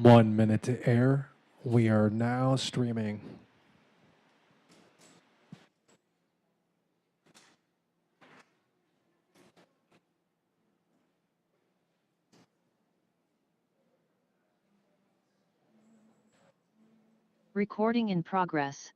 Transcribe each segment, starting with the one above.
1 minute to air. We are now streaming. Recording in progress.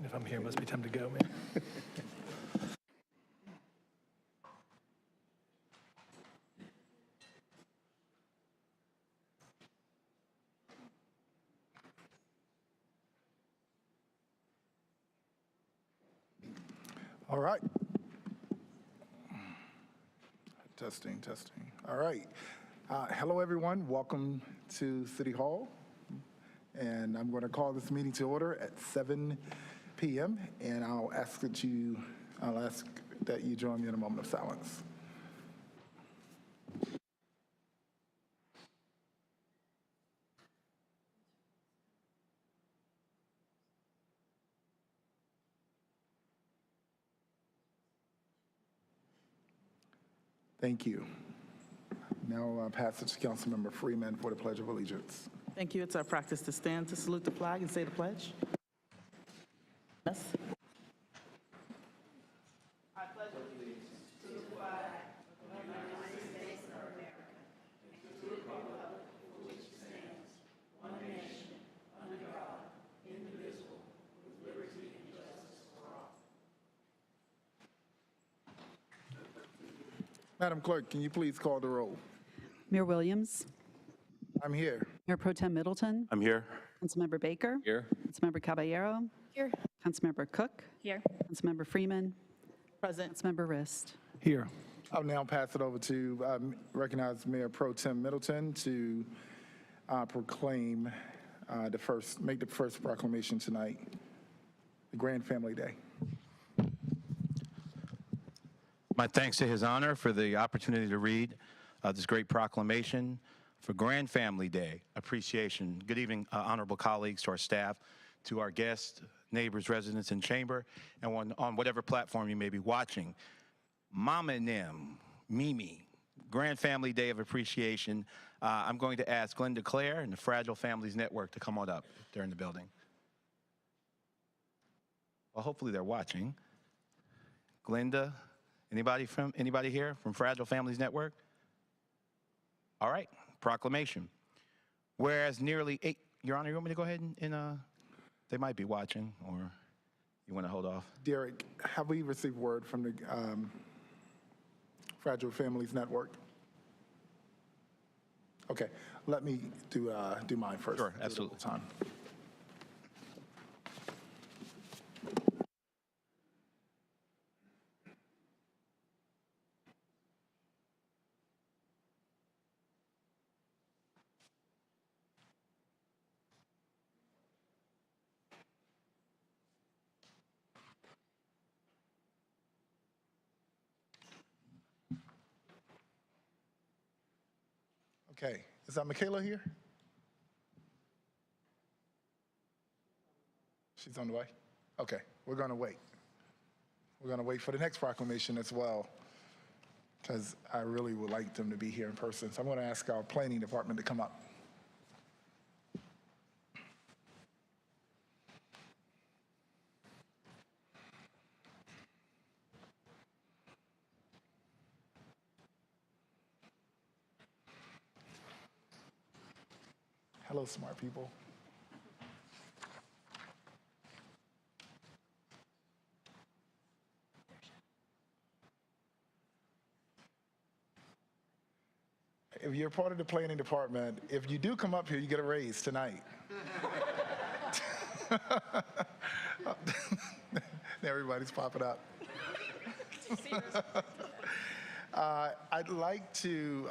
If I'm here, it must be time to go, man. All right. Testing, testing. All right. Hello, everyone. Welcome to City Hall. And I'm going to call this meeting to order at 7 p.m. And I'll ask that you join me in a moment of silence. Thank you. Now I'll pass it to Councilmember Freeman for the Pledge of Allegiance. Thank you. It's our practice to stand to salute the flag and say the pledge. Yes. I pledge allegiance to the flag of the United States of America and to the republic for which it stands, one nation, under God, indivisible, with liberty and justice for all. Madam Clerk, can you please call the roll? Mayor Williams, I'm here. Mayor Pro Tem Middleton, I'm here. Councilmember Baker, Here. Councilmember Caballero, Here. Councilmember Cook, Here. Councilmember Freeman, Present. Councilmember Rist. Here. I'll now pass it over to recognize Mayor Pro Tem Middleton to proclaim make the first proclamation tonight, the Grandfamily Day. My thanks to His Honor for the opportunity to read this great proclamation for Grandfamily Day. Appreciation. Good evening, honorable colleagues, to our staff, to our guests, neighbors, residents in chamber, and on whatever platform you may be watching. Mama and them, Mimi, Grandfamily Day of Appreciation. I'm going to ask Glenda Claire and the Fragile Families Network to come on up during the building. Well, hopefully they're watching. Glenda, anybody here from Fragile Families Network? All right, proclamation. Whereas nearly Your Honor, you want me to go ahead and they might be watching, or you want to hold off? Derek, have we received word from the Fragile Families Network? Okay, let me do mine first. Sure, absolutely. Time. Okay, is that Michaela here? She's on the way? Okay, we're gonna wait. We're gonna wait for the next proclamation as well, because I really would like them to be here in person. So I'm gonna ask our planning department to come up. Hello, smart people. if you're part of the planning department, if you do come up here, you get a raise tonight. Everybody's popping up. I'd like to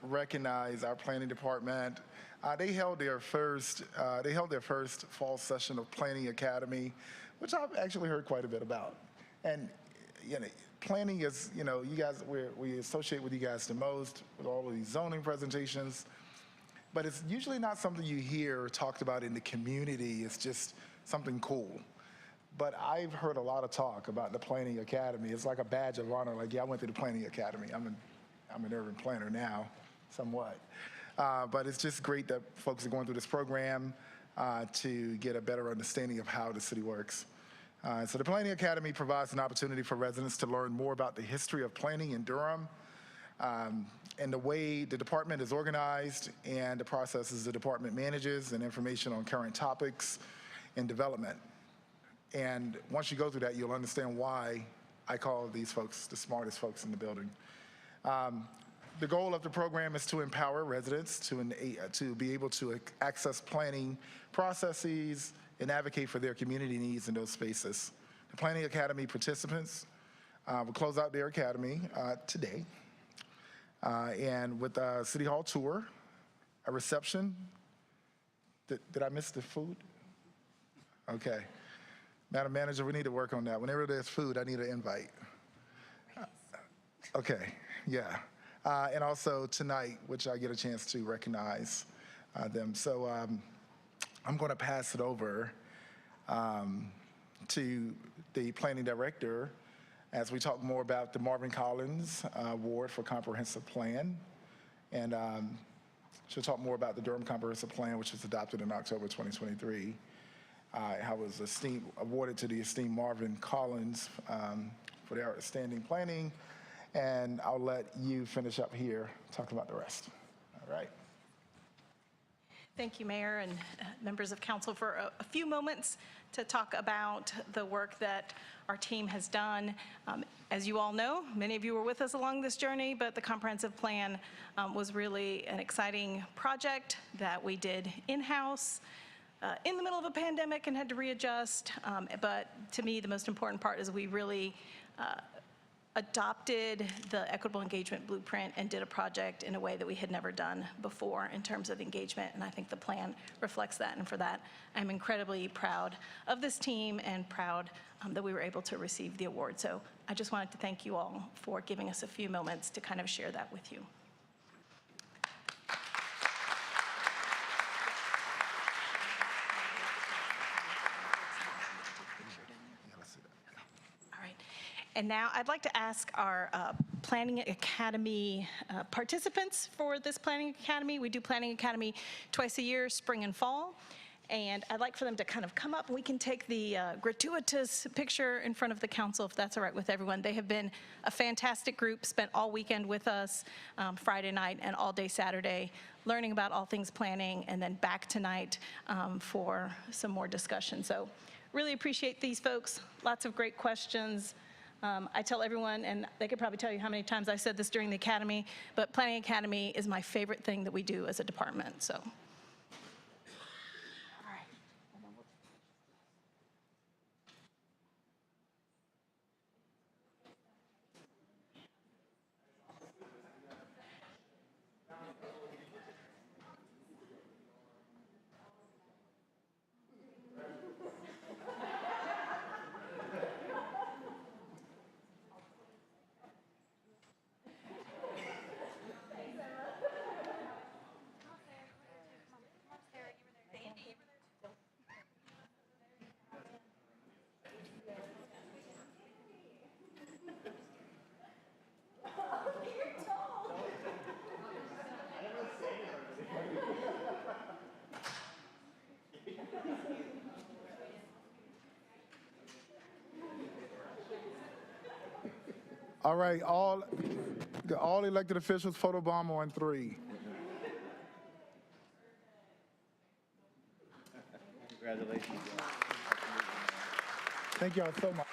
recognize our planning department. They held their first fall session of Planning Academy, which I've actually heard quite a bit about. And planning is, you guys, we associate with you guys the most with all of these zoning presentations, but it's usually not something you hear talked about in the community. It's just something cool. But I've heard a lot of talk about the Planning Academy. It's like a badge of honor. Like, yeah, I went to the Planning Academy. I'm an urban planner now, somewhat. But it's just great that folks are going through this program to get a better understanding of how the city works. So the Planning Academy provides an opportunity for residents to learn more about the history of planning in Durham and the way the department is organized and the processes the department manages and information on current topics and development. And once you go through that, you'll understand why I call these folks the smartest folks in the building. The goal of the program is to empower residents to be able to access planning processes and advocate for their community needs in those spaces. The Planning Academy participants will close out their academy today. And with a City Hall tour, a reception. Did I miss the food? Okay. Madam Manager, we need to work on that. Whenever there's food, I need an invite. Okay, yeah. And also tonight, which I get a chance to recognize them. So I'm going to pass it over to the planning director as we talk more about the Marvin Collins Award for Comprehensive Plan. And she'll talk more about the Durham Comprehensive Plan, which was adopted in October 2023. How it was awarded to the esteemed Marvin Collins for their outstanding planning. And I'll let you finish up here, talking about the rest. All right. Thank you, Mayor and members of council, for a few moments to talk about the work that our team has done. As you all know, many of you were with us along this journey, but the comprehensive plan was really an exciting project that we did in-house. In the middle of a pandemic and had to readjust. But to me, the most important part is we really adopted the equitable engagement blueprint and did a project in a way that we had never done before in terms of engagement. And I think the plan reflects that. And for that, I'm incredibly proud of this team and proud that we were able to receive the award. So I just wanted to thank you all for giving us a few moments to kind of share that with you. And now I'd like to ask our Planning Academy participants for this Planning Academy. We do Planning Academy twice a year, spring and fall. And I'd like for them to kind of come up and we can take the gratuitous picture in front of the council, if that's all right with everyone. They have been a fantastic group, spent all weekend with us, Friday night and all day Saturday, learning about all things planning, and then back tonight for some more discussion. So really appreciate these folks, lots of great questions. I tell everyone, and they could probably tell you how many times I said this during the academy, but Planning Academy is my favorite thing that we do as a department. So. All right, all elected officials photobomb on 3. Congratulations. Thank y'all so much.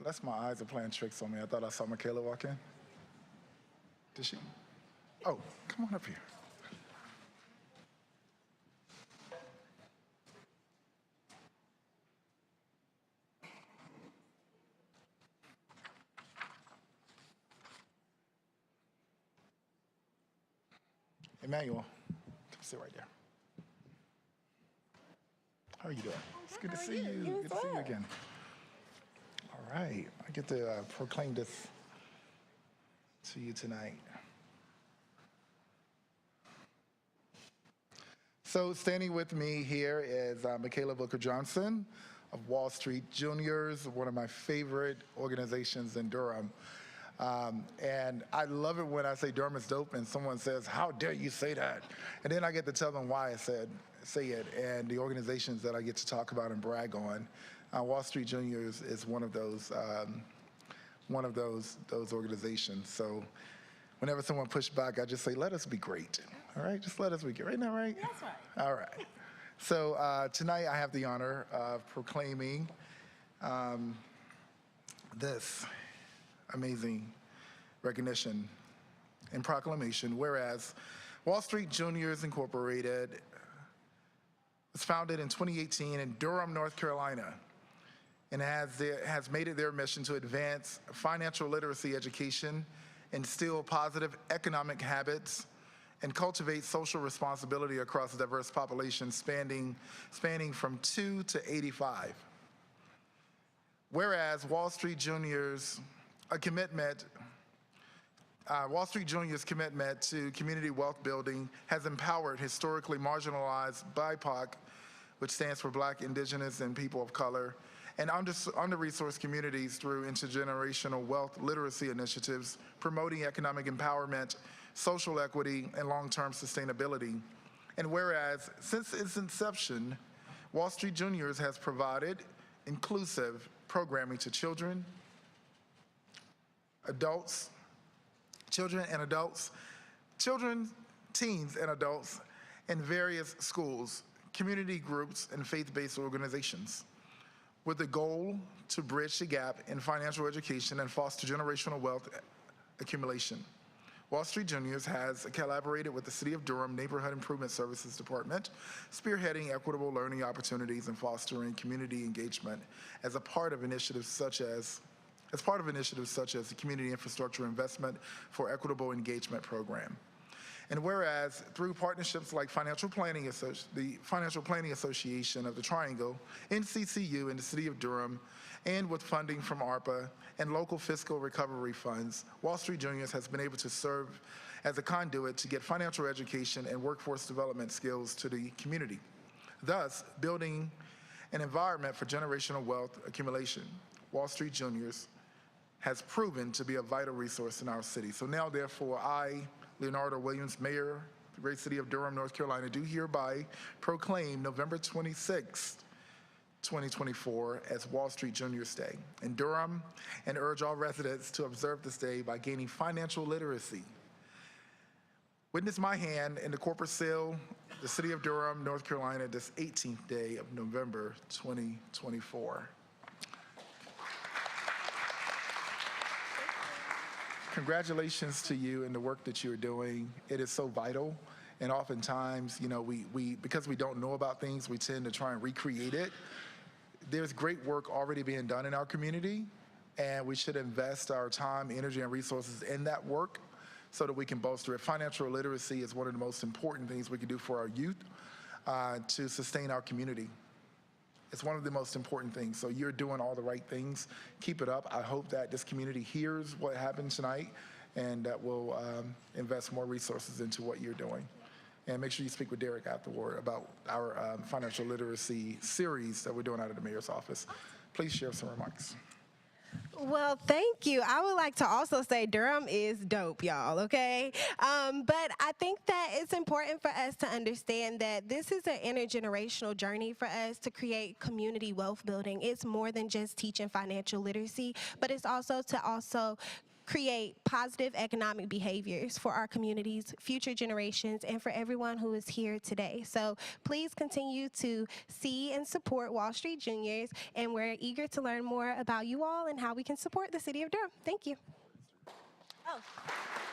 Unless my eyes are playing tricks on me. I thought I saw Michaela walk in. Did she? Oh, come on up here. Emmanuel, come sit right there. How are you doing? It's good to see you. Good to see you again. All right, I get to proclaim this to you tonight. So standing with me here is Michaela Booker Johnson of Wall Street Juniors, one of my favorite organizations in Durham. And I love it when I say Durham is dope and someone says, how dare you say that? And then I get to tell them why I say it and the organizations that I get to talk about and brag on. Wall Street Juniors is one of those organizations. So whenever someone pushes back, I just say, let us be great. All right, just let us be great. Isn't that right? That's right. All right. So tonight I have the honor of proclaiming this amazing recognition and proclamation, whereas Wall Street Juniors Incorporated was founded in 2018 in Durham, North Carolina, and has made it their mission to advance financial literacy education, instill positive economic habits, and cultivate social responsibility across a diverse population spanning from 2 to 85. Whereas Wall Street Juniors' commitment to community wealth building has empowered historically marginalized BIPOC, which stands for Black, Indigenous, and People of Color, and under-resourced communities through intergenerational wealth literacy initiatives, promoting economic empowerment, social equity, and long-term sustainability. And whereas, since its inception, Wall Street Juniors has provided inclusive programming to children and adults, teens and adults in various schools, community groups, and faith-based organizations, with the goal to bridge the gap in financial education and foster generational wealth accumulation. Wall Street Juniors has collaborated with the City of Durham Neighborhood Improvement Services Department, spearheading equitable learning opportunities and fostering community engagement as part of initiatives such as the Community Infrastructure Investment for Equitable Engagement Program. And whereas through partnerships like the Financial Planning Association of the Triangle, NCCU, and the City of Durham, and with funding from ARPA and local fiscal recovery funds, Wall Street Juniors has been able to serve as a conduit to get financial education and workforce development skills to the community, thus building an environment for generational wealth accumulation. Wall Street Juniors has proven to be a vital resource in our city. So now, therefore, I, Leonardo Williams, Mayor of the great city of Durham, North Carolina, do hereby proclaim November 26th, 2024 as Wall Street Juniors Day in Durham, and urge all residents to observe this day by gaining financial literacy. Witness my hand in the corporate seal, the city of Durham, North Carolina, this 18th day of November 2024. Congratulations to you and the work that you're doing. It is so vital. And oftentimes, you know, we because we don't know about things, we tend to try and recreate it. There's great work already being done in our community, and we should invest our time, energy, and resources in that work so that we can bolster it. Financial literacy is one of the most important things we can do for our youth to sustain our community. It's one of the most important things. So you're doing all the right things. Keep it up. I hope that this community hears what happened tonight and that we'll invest more resources into what you're doing. And make sure you speak with Derek afterward about our financial literacy series that we're doing out of the mayor's office. Please share some remarks. Well, thank you. I would like to also say Durham is dope, y'all, okay? But I think that it's important for us to understand that this is an intergenerational journey for us to create community wealth building. It's more than just teaching financial literacy, but it's also to create positive economic behaviors for our communities, future generations, and for everyone who is here today. So please continue to see and support Wall Street Juniors, and we're eager to learn more about you all and how we can support the city of Durham. Thank you. Oh,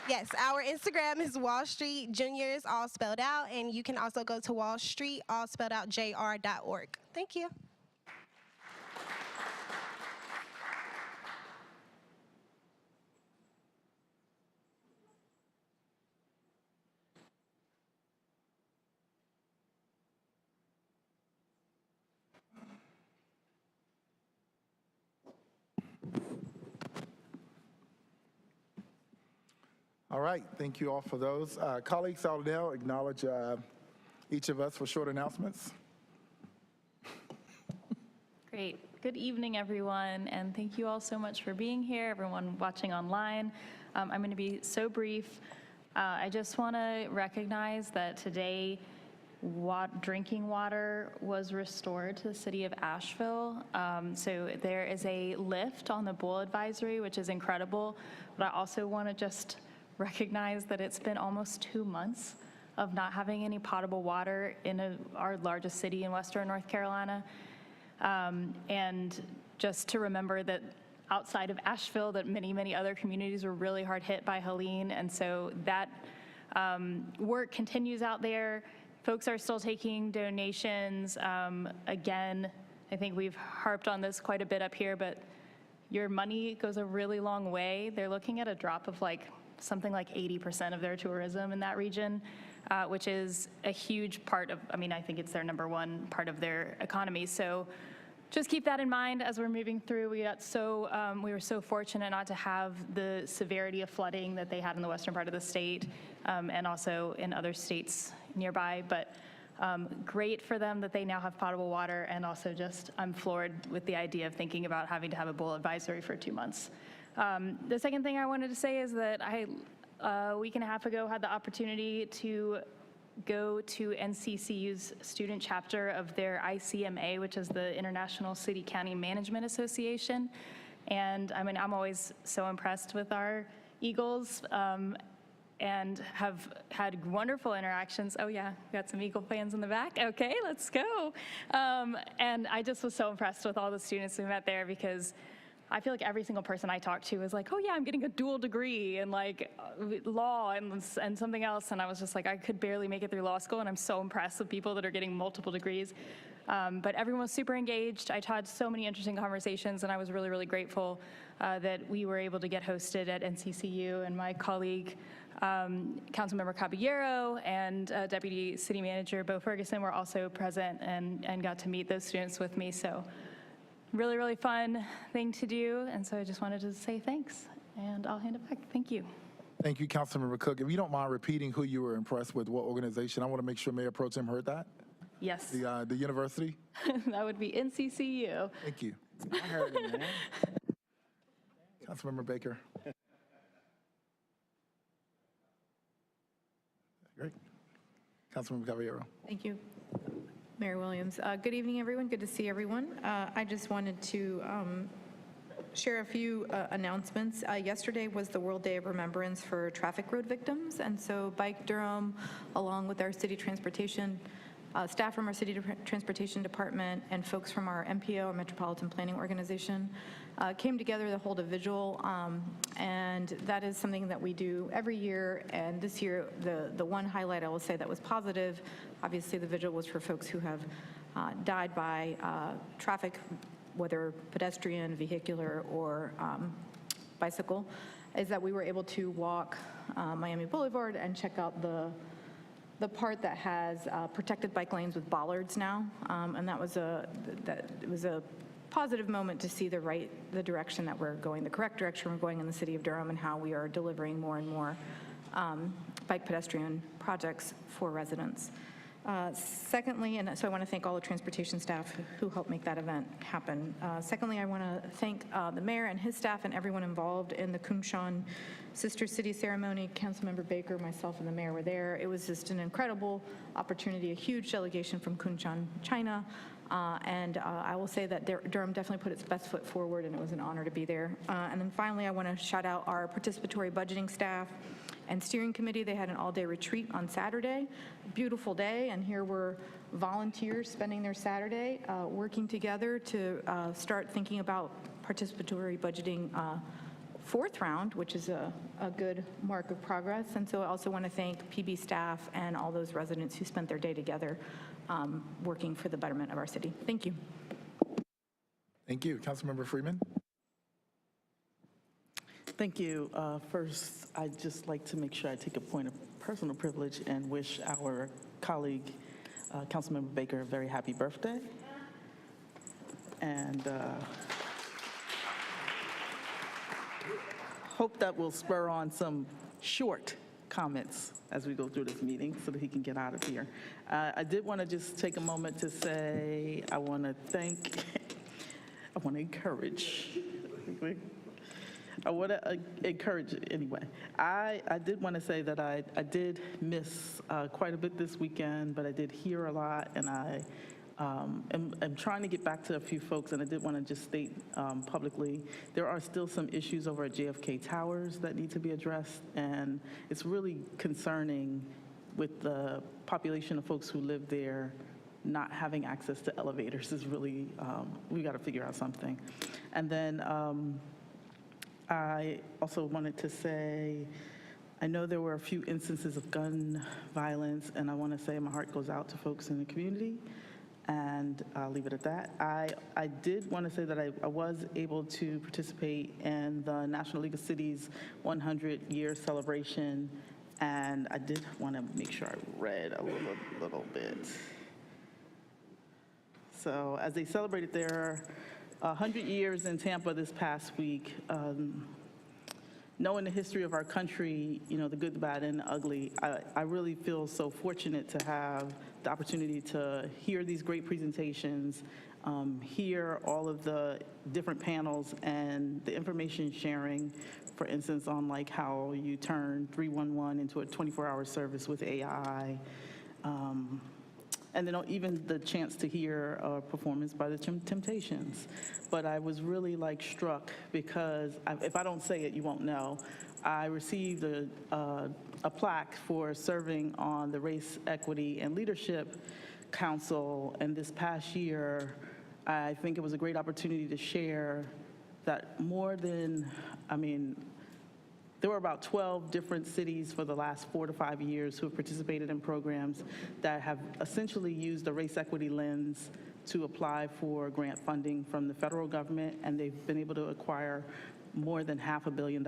yes, our Instagram is Wall Street Juniors, all spelled out, and you can also go to Wall Street, all spelled out, jr.org. Thank you. All right, thank you all for those. Colleague Saladell, acknowledge each of us for short announcements. Great. Good evening, everyone, and thank you all so much for being here, everyone watching online. I'm going to be so brief. I just want to recognize that today drinking water was restored to the city of Asheville. So there is a lift on the bowl advisory, which is incredible, but I also want to just recognize that it's been almost 2 months of not having any potable water in our largest city in Western North Carolina. And just to remember that outside of Asheville, that many, many other communities were really hard hit by Helene. And so that work continues out there. Folks are still taking donations. Again, I think we've harped on this quite a bit up here, but your money goes a really long way. They're looking at a drop of something like 80% of their tourism in that region, which is a huge part of, I think it's their #1 part of their economy. So just keep that in mind as we're moving through. We were so fortunate not to have the severity of flooding that they had in the western part of the state, and also in other states nearby. But great for them that they now have potable water, and also I'm floored with the idea of thinking about having to have a bowl advisory for 2 months. The second thing I wanted to say is that I, a week and a half ago, had the opportunity to go to NCCU's student chapter of their ICMA, which is the International City County Management Association. And I'm always so impressed with our Eagles, and have had wonderful interactions. Oh yeah, got some Eagle fans in the back. Okay, let's go. And I just was so impressed with all the students we met there, because I feel like every single person I talked to was like, oh yeah, I'm getting a dual degree in law and something else. And I was just like, I could barely make it through law school, and I'm so impressed with people that are getting multiple degrees. But everyone was super engaged. I had so many interesting conversations, and I was really, really grateful that we were able to get hosted at NCCU. And my colleague, Councilmember Caballero, and Deputy City Manager Bo Ferguson were also present and got to meet those students with me. So really, really fun thing to do. And so I just wanted to say thanks, and I'll hand it back. Thank you. Thank you, Councilmember Cook. If you don't mind repeating who you were impressed with, what organization, I want to make sure Mayor Pro Tem heard that. Yes. The university? That would be NCCU. Thank you. I heard it, man. Councilmember Baker. Great. Councilmember Caballero. Thank you, Mayor Williams. Good evening, everyone. Good to see everyone. I just wanted to share a few announcements. Yesterday was the World Day of Remembrance for Traffic Road Victims, and so Bike Durham, along with our city transportation staff from our city transportation department and folks from our MPO, our Metropolitan Planning Organization, came together to hold a vigil, and that is something that we do every year. And this year, the one highlight I will say that was positive, obviously the vigil was for folks who have died by traffic, whether pedestrian, vehicular, or bicycle, is that we were able to walk Miami Boulevard and check out the part that has protected bike lanes with bollards now, and it was a positive moment to see the direction that we're going, the correct direction we're going in the city of Durham, and how we are delivering more and more bike pedestrian projects for residents. Secondly, and so I want to thank all the transportation staff who helped make that event happen. Secondly, I want to thank the mayor and his staff and everyone involved in the Kunshan Sister City ceremony. Councilmember Baker, myself, and the mayor were there. It was just an incredible opportunity, a huge delegation from Kunshan, China, And I will say that Durham definitely put its best foot forward, and it was an honor to be there. And then finally, I want to shout out our participatory budgeting staff and steering committee. They had an all-day retreat on Saturday. Beautiful day, and here were volunteers spending their Saturday working together to start thinking about participatory budgeting fourth round, which is a good mark of progress. And so I also want to thank PB staff and all those residents who spent their day together working for the betterment of our city. Thank you. Thank you. Councilmember Freeman? Thank you. First, I'd just like to make sure I take a point of personal privilege and wish our colleague, Councilmember Baker, a very happy birthday. And hope that will spur on some short comments as we go through this meeting so that he can get out of here. I did want to just take a moment to say I want to encourage anyway. I did want to say that I did miss quite a bit this weekend, but I did hear a lot, and I am trying to get back to a few folks, and I did want to just state publicly, there are still some issues over at JFK Towers that need to be addressed, and it's really concerning with the population of folks who live there not having access to elevators is really, we got to figure out something. And then I also wanted to say, I know there were a few instances of gun violence, and I want to say my heart goes out to folks in the community, and I'll leave it at that. I did want to say that I was able to participate in the National League of Cities 100-year celebration, and I did want to make sure I read a little bit. So as they celebrated their 100 years in Tampa this past week, knowing the history of our country, you know, the good, the bad, and the ugly, I really feel so fortunate to have the opportunity to hear these great presentations, hear all of the different panels and the information sharing, for instance, on like how you turn 311 into a 24-hour service with AI, and then even the chance to hear a performance by the Temptations. But I was really like struck because if I don't say it, you won't know. I received a plaque for serving on the Race, Equity, and Leadership Council, and this past year, I think it was a great opportunity to share that more than, there were about 12 different cities for the last 4 to 5 years who have participated in programs that have essentially used the race equity lens to apply for grant funding from the federal government, and they've been able to acquire more than $500 million.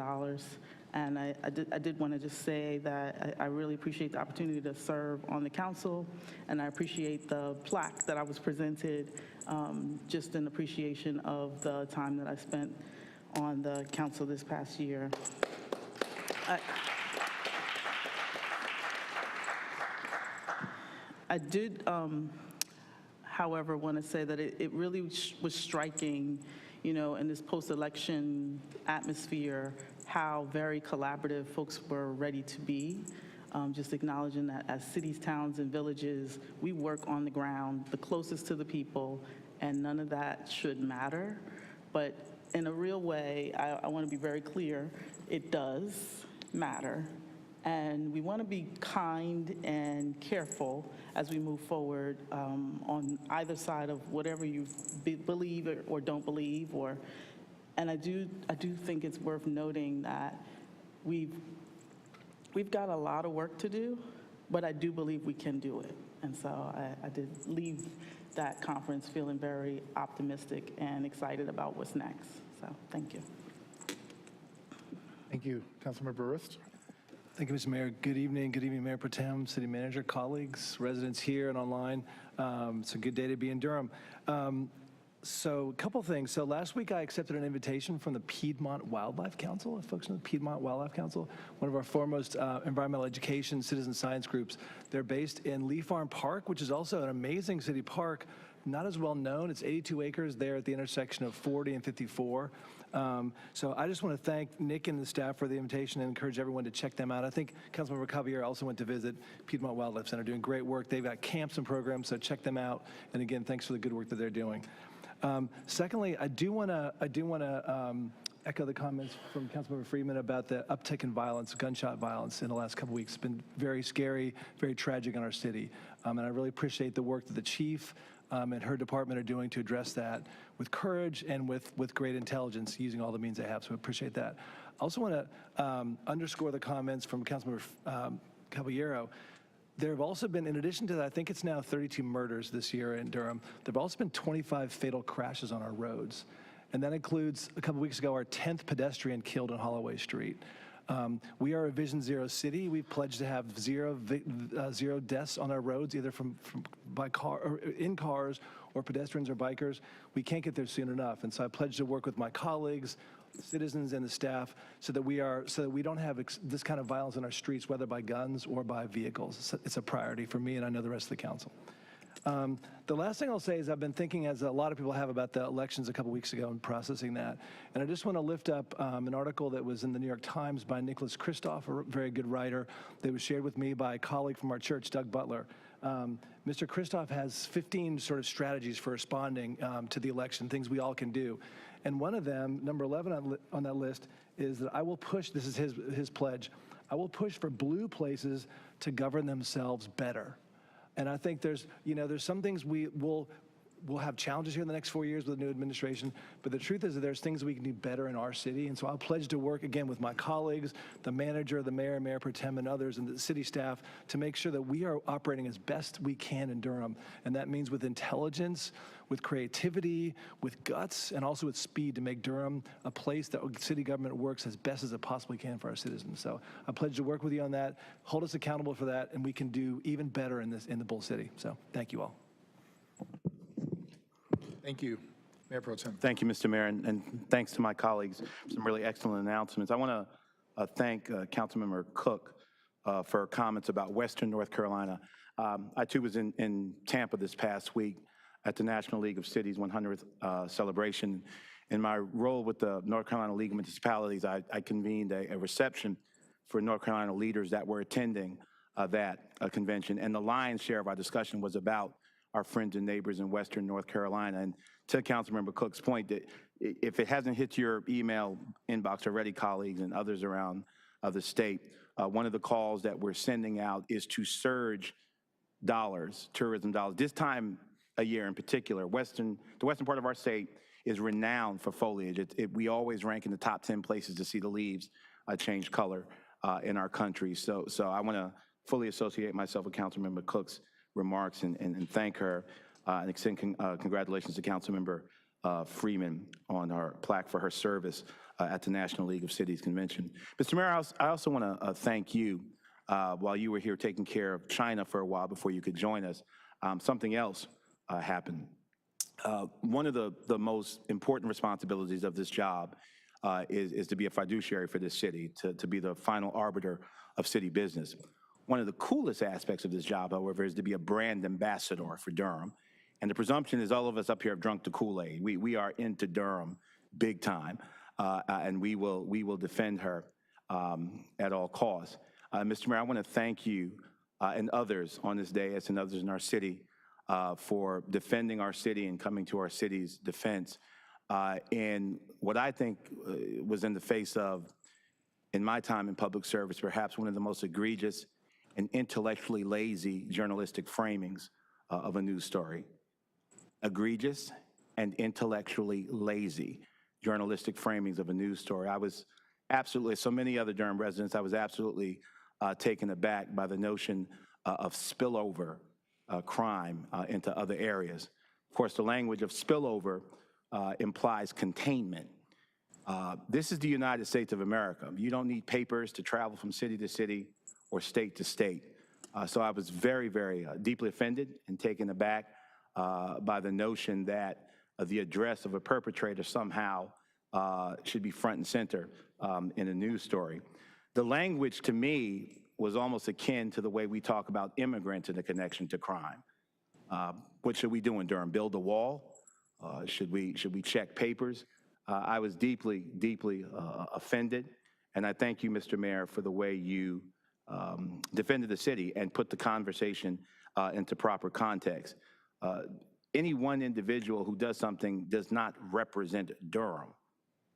And I did want to just say that I really appreciate the opportunity to serve on the council, and I appreciate the plaque that I was presented, just in appreciation of the time that I spent on the council this past year. I did, however, want to say that it really was striking, you know, in this post-election atmosphere, how very collaborative folks were ready to be. Just acknowledging that as cities, towns, and villages, we work on the ground, the closest to the people, and none of that should matter. But in a real way, I want to be very clear, it does matter. And we want to be kind and careful as we move forward on either side of whatever you believe or don't believe. And I do think it's worth noting that we've got a lot of work to do, but I do believe we can do it. And so I did leave that conference feeling very optimistic and excited about what's next. So thank you. Thank you. Councilmember Rist? Thank you, Mr. Mayor. Good evening, Mayor Pro Tem, City Manager, colleagues, residents here and online. It's a good day to be in Durham. So a couple things. So last week I accepted an invitation from the Piedmont Wildlife Council. If folks know the Piedmont Wildlife Council, one of our foremost environmental education citizen science groups. They're based in Lee Farm Park, which is also an amazing city park not as well known. It's 82 acres there at the intersection of 40 and 54. So I just want to thank Nick and the staff for the invitation and encourage everyone to check them out. I think Councilmember Caballero also went to visit Piedmont Wildlife Center, doing great work. They've got camps and programs, so check them out. And again, thanks for the good work that they're doing. Secondly, I do want to echo the comments from Councilmember Freeman about the uptick in violence, gunshot violence in the last couple weeks. It's been very scary, very tragic in our city. And I really appreciate the work that the chief and her department are doing to address that with courage and with great intelligence, using all the means they have. So I appreciate that. I also want to underscore the comments from Councilmember Caballero. There have also been, in addition to that, I think it's now 32 murders this year in Durham. There have also been 25 fatal crashes on our roads. And that includes, a couple weeks ago, our 10th pedestrian killed on Holloway Street. We are a Vision Zero city. We've pledged to have zero deaths on our roads, either by car or in cars or pedestrians or bikers. We can't get there soon enough. And so I pledge to work with my colleagues, citizens, and the staff so that we don't have this kind of violence in our streets, whether by guns or by vehicles. It's a priority for me, and I know the rest of the council. The last thing I'll say is I've been thinking, as a lot of people have, about the elections a couple weeks ago and processing that. And I just want to lift up an article that was in the New York Times by Nichols Towns, a very good writer, that was shared with me by a colleague from our church, Doug Butler. Mr. Kristoff has 15 sort of strategies for responding to the election, things we all can do. And one of them, number 11 on that list, is that I will push, this is his pledge, I will push for blue places to govern themselves better. And I think there's some things we'll have challenges here in the next 4 years with the new administration, but the truth is that there's things we can do better in our city. And so I'll pledge to work, again, with my colleagues, the manager, the mayor, Mayor Pro Tem, and others, and the city staff to make sure that we are operating as best we can in Durham. And that means with intelligence, with creativity, with guts, and also with speed to make Durham a place that city government works as best as it possibly can for our citizens. So I pledge to work with you on that, hold us accountable for that, and we can do even better in the Bull City. So thank you all. Thank you. Mayor Pro Tem. Thank you, Mr. Mayor, and thanks to my colleagues for some really excellent announcements. I want to thank Councilmember Cook for her comments about Western North Carolina. I, too, was in Tampa this past week at the National League of Cities 100th celebration. In my role with the North Carolina League of Municipalities, I convened a reception for North Carolina leaders that were attending that convention, and the lion's share of our discussion was about our friends and neighbors in Western North Carolina. And to Councilmember Cook's point, that if it hasn't hit your email inbox already, colleagues and others around the state, one of the calls that we're sending out is to surge dollars, tourism dollars. This time of year in particular, the western part of our state is renowned for foliage. We always rank in the top 10 places to see the leaves change color in our country. So I want to fully associate myself with Councilmember Cook's remarks and thank her and extend congratulations to Councilmember Freeman on her plaque for her service at the National League of Cities Convention. Mr. Mayor, I also want to thank you while you were here taking care of China for a while before you could join us. Something else happened. One of the most important responsibilities of this job is to be a fiduciary for this city, to be the final arbiter of city business. One of the coolest aspects of this job, however, is to be a brand ambassador for Durham. And the presumption is all of us up here have drunk the Kool-Aid. We are into Durham big time, and we will defend her at all costs. Mr. Mayor, I want to thank you and others on this dais and others in our city for defending our city and coming to our city's defense in what I think was in the face of, in my time in public service, perhaps one of the most egregious and intellectually lazy journalistic framings of a news story. Egregious and intellectually lazy journalistic framings of a news story. I was absolutely, so many other Durham residents, I was absolutely taken aback by the notion of spillover crime into other areas. Of course, the language of spillover implies containment. This is the United States of America. You don't need papers to travel from city to city or state to state. So I was very, very deeply offended and taken aback by the notion that the address of a perpetrator somehow should be front and center in a news story. The language, to me, was almost akin to the way we talk about immigrants in a connection to crime. What should we do in Durham? Build a wall? Should we check papers? I was deeply, deeply offended, and I thank you, Mr. Mayor, for the way you defended the city and put the conversation into proper context. Any one individual who does something does not represent Durham.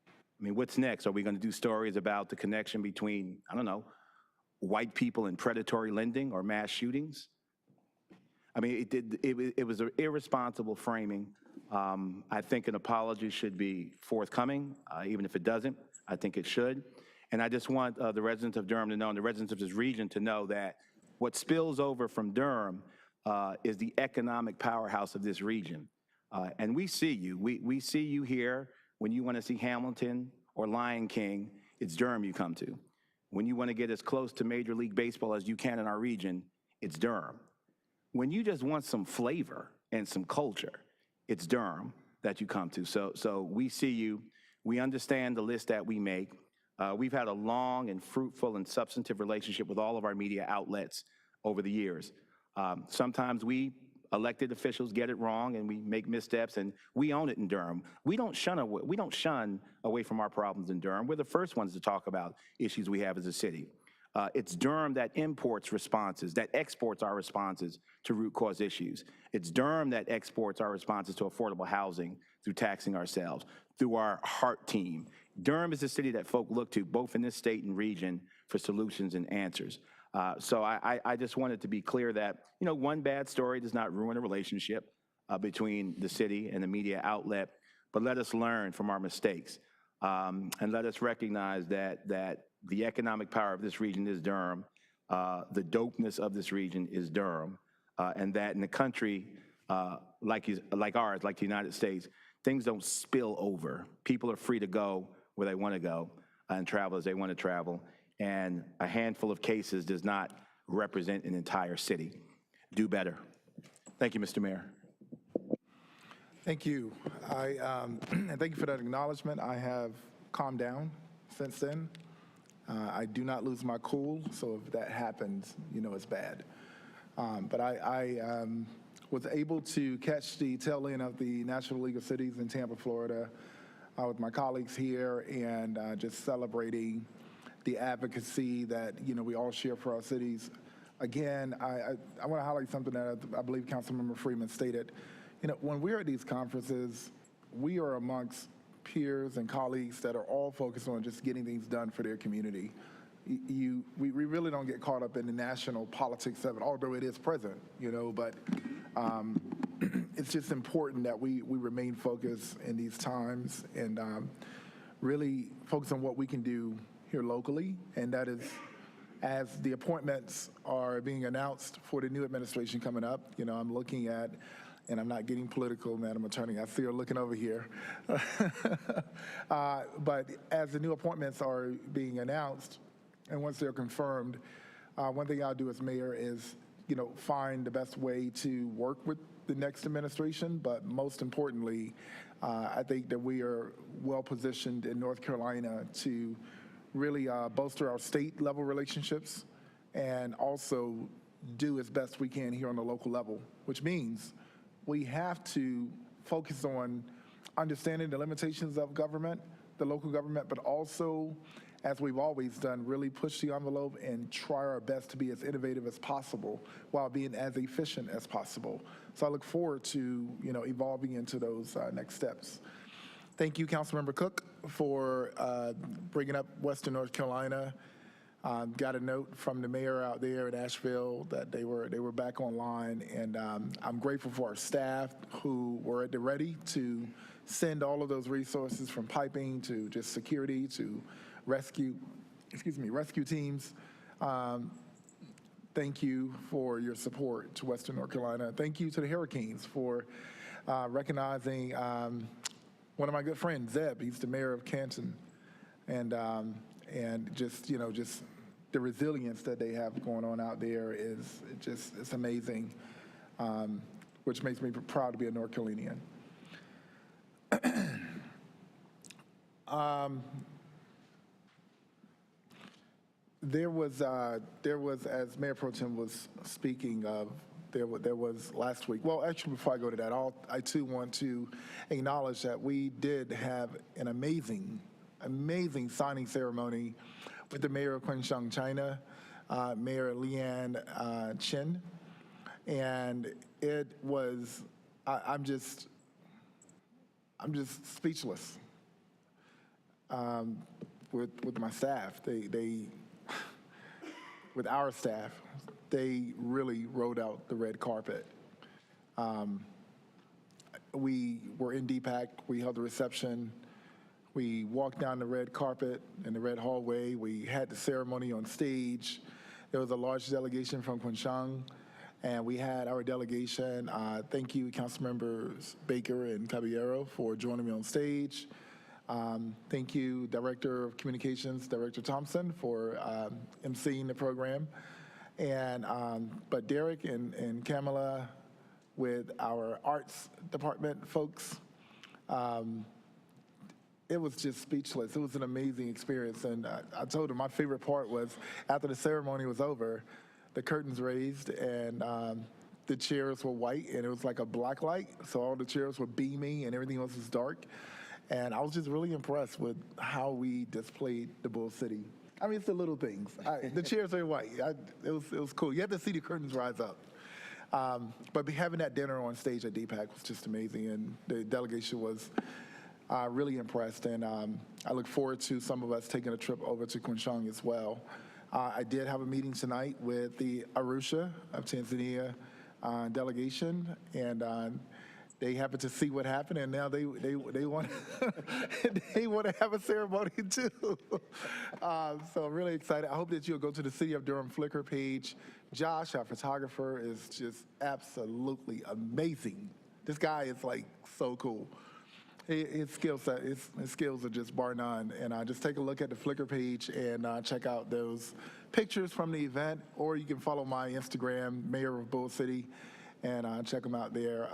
I mean, what's next? Are we going to do stories about the connection between, I don't know, white people and predatory lending or mass shootings? I mean, it was an irresponsible framing. I think an apology should be forthcoming, even if it doesn't. I think it should. And I just want the residents of Durham to know, and the residents of this region to know, that what spills over from Durham is the economic powerhouse of this region. And we see you. We see you here. When you want to see Hamilton or Lion King, it's Durham you come to. When you want to get as close to Major League Baseball as you can in our region, it's Durham. When you just want some flavor and some culture, it's Durham that you come to. So we see you. We understand the list that we make. We've had a long and fruitful and substantive relationship with all of our media outlets over the years. Sometimes we elected officials get it wrong and we make missteps, and we own it in Durham. We don't shun away from our problems in Durham. We're the first ones to talk about issues we have as a city. It's Durham that imports responses, that exports our responses to root cause issues. It's Durham that exports our responses to affordable housing through taxing ourselves, through our HEART team. Durham is the city that folk look to, both in this state and region, for solutions and answers. So I just wanted to be clear that, you know, one bad story does not ruin a relationship between the city and the media outlet, but let us learn from our mistakes. And let us recognize that the economic power of this region is Durham, the dopeness of this region is Durham, and that in a country like ours, like the United States, things don't spill over. People are free to go where they want to go and travel as they want to travel, and a handful of cases does not represent an entire city. Do better. Thank you, Mr. Mayor. Thank you. And thank you for that acknowledgement. I have calmed down since then. I do not lose my cool, so if that happens, you know it's bad. But I was able to catch the tail end of the National League of Cities in Tampa, Florida, with my colleagues here, and just celebrating the advocacy that, you know, we all share for our cities. Again, I want to highlight something that I believe Councilmember Freeman stated. You know, when we're at these conferences, we are amongst peers and colleagues that are all focused on just getting things done for their community. We really don't get caught up in the national politics of it, although it is present, you know, but it's just important that we remain focused in these times and really focus on what we can do here locally, and that is, as the appointments are being announced for the new administration coming up, you know, I'm looking at, and I'm not getting political, Madam Attorney, I see her looking over here. But as the new appointments are being announced, and once they're confirmed, one thing I'll do as mayor is, you know, find the best way to work with the next administration, but most importantly, I think that we are well positioned in North Carolina to really bolster our state level relationships and also do as best we can here on the local level, which means we have to focus on understanding the limitations of government, the local government, but also, as we've always done, really push the envelope and try our best to be as innovative as possible while being as efficient as possible. So I look forward to, you know, evolving into those next steps. Thank you, Councilmember Cook, for bringing up Western North Carolina. Got a note from the mayor out there in Asheville that they were back online, and I'm grateful for our staff who were at the ready to send all of those resources, from piping to just security to rescue teams. Thank you for your support to Western North Carolina. Thank you to the Hurricanes for recognizing one of my good friends, Zeb. He's the mayor of Canton, and just, you know, just the resilience that they have going on out there is it's amazing, which makes me proud to be a North Carolinian. There was, as Mayor Pro Tem was speaking of there was last week. Well, actually, before I go to that, I too want to acknowledge that we did have an amazing signing ceremony with the mayor of Quansheng, China, Mayor Lian Chen, and it was, I'm just speechless with my staff. They with our staff, they really rolled out the red carpet. We were in DPAC, we held the reception, we walked down the red carpet in the red hallway, we had the ceremony on stage. There was a large delegation from Quansheng, and we had our delegation. Thank you, Council Members Baker and Caballero, for joining me on stage. Thank you, Director of Communications, Director Thompson, for emceeing the program. And but Derek and Kamala, with our arts department folks, it was just speechless. It was an amazing experience. And I told them my favorite part was after the ceremony was over, the curtains raised and the chairs were white and it was like a black light. So all the chairs were beaming and everything else was dark. And I was just really impressed with how we displayed the Bull City. I mean, it's the little things. The chairs are white. It was cool. You had to see the curtains rise up. But having that dinner on stage at DPAC was just amazing, and the delegation was really impressed. And I look forward to some of us taking a trip over to Quansheng as well. I did have a meeting tonight with the Arusha of Tanzania delegation, and they happened to see what happened, and now they want they want to have a ceremony too. So I'm really excited. I hope that you'll go to the City of Durham Flickr page. Josh, our photographer, is just absolutely amazing. This guy is like so cool. His skills are just bar none. And just take a look at the Flickr page and check out those pictures from the event, or you can follow my Instagram, Mayor of Bull City, and check them out there.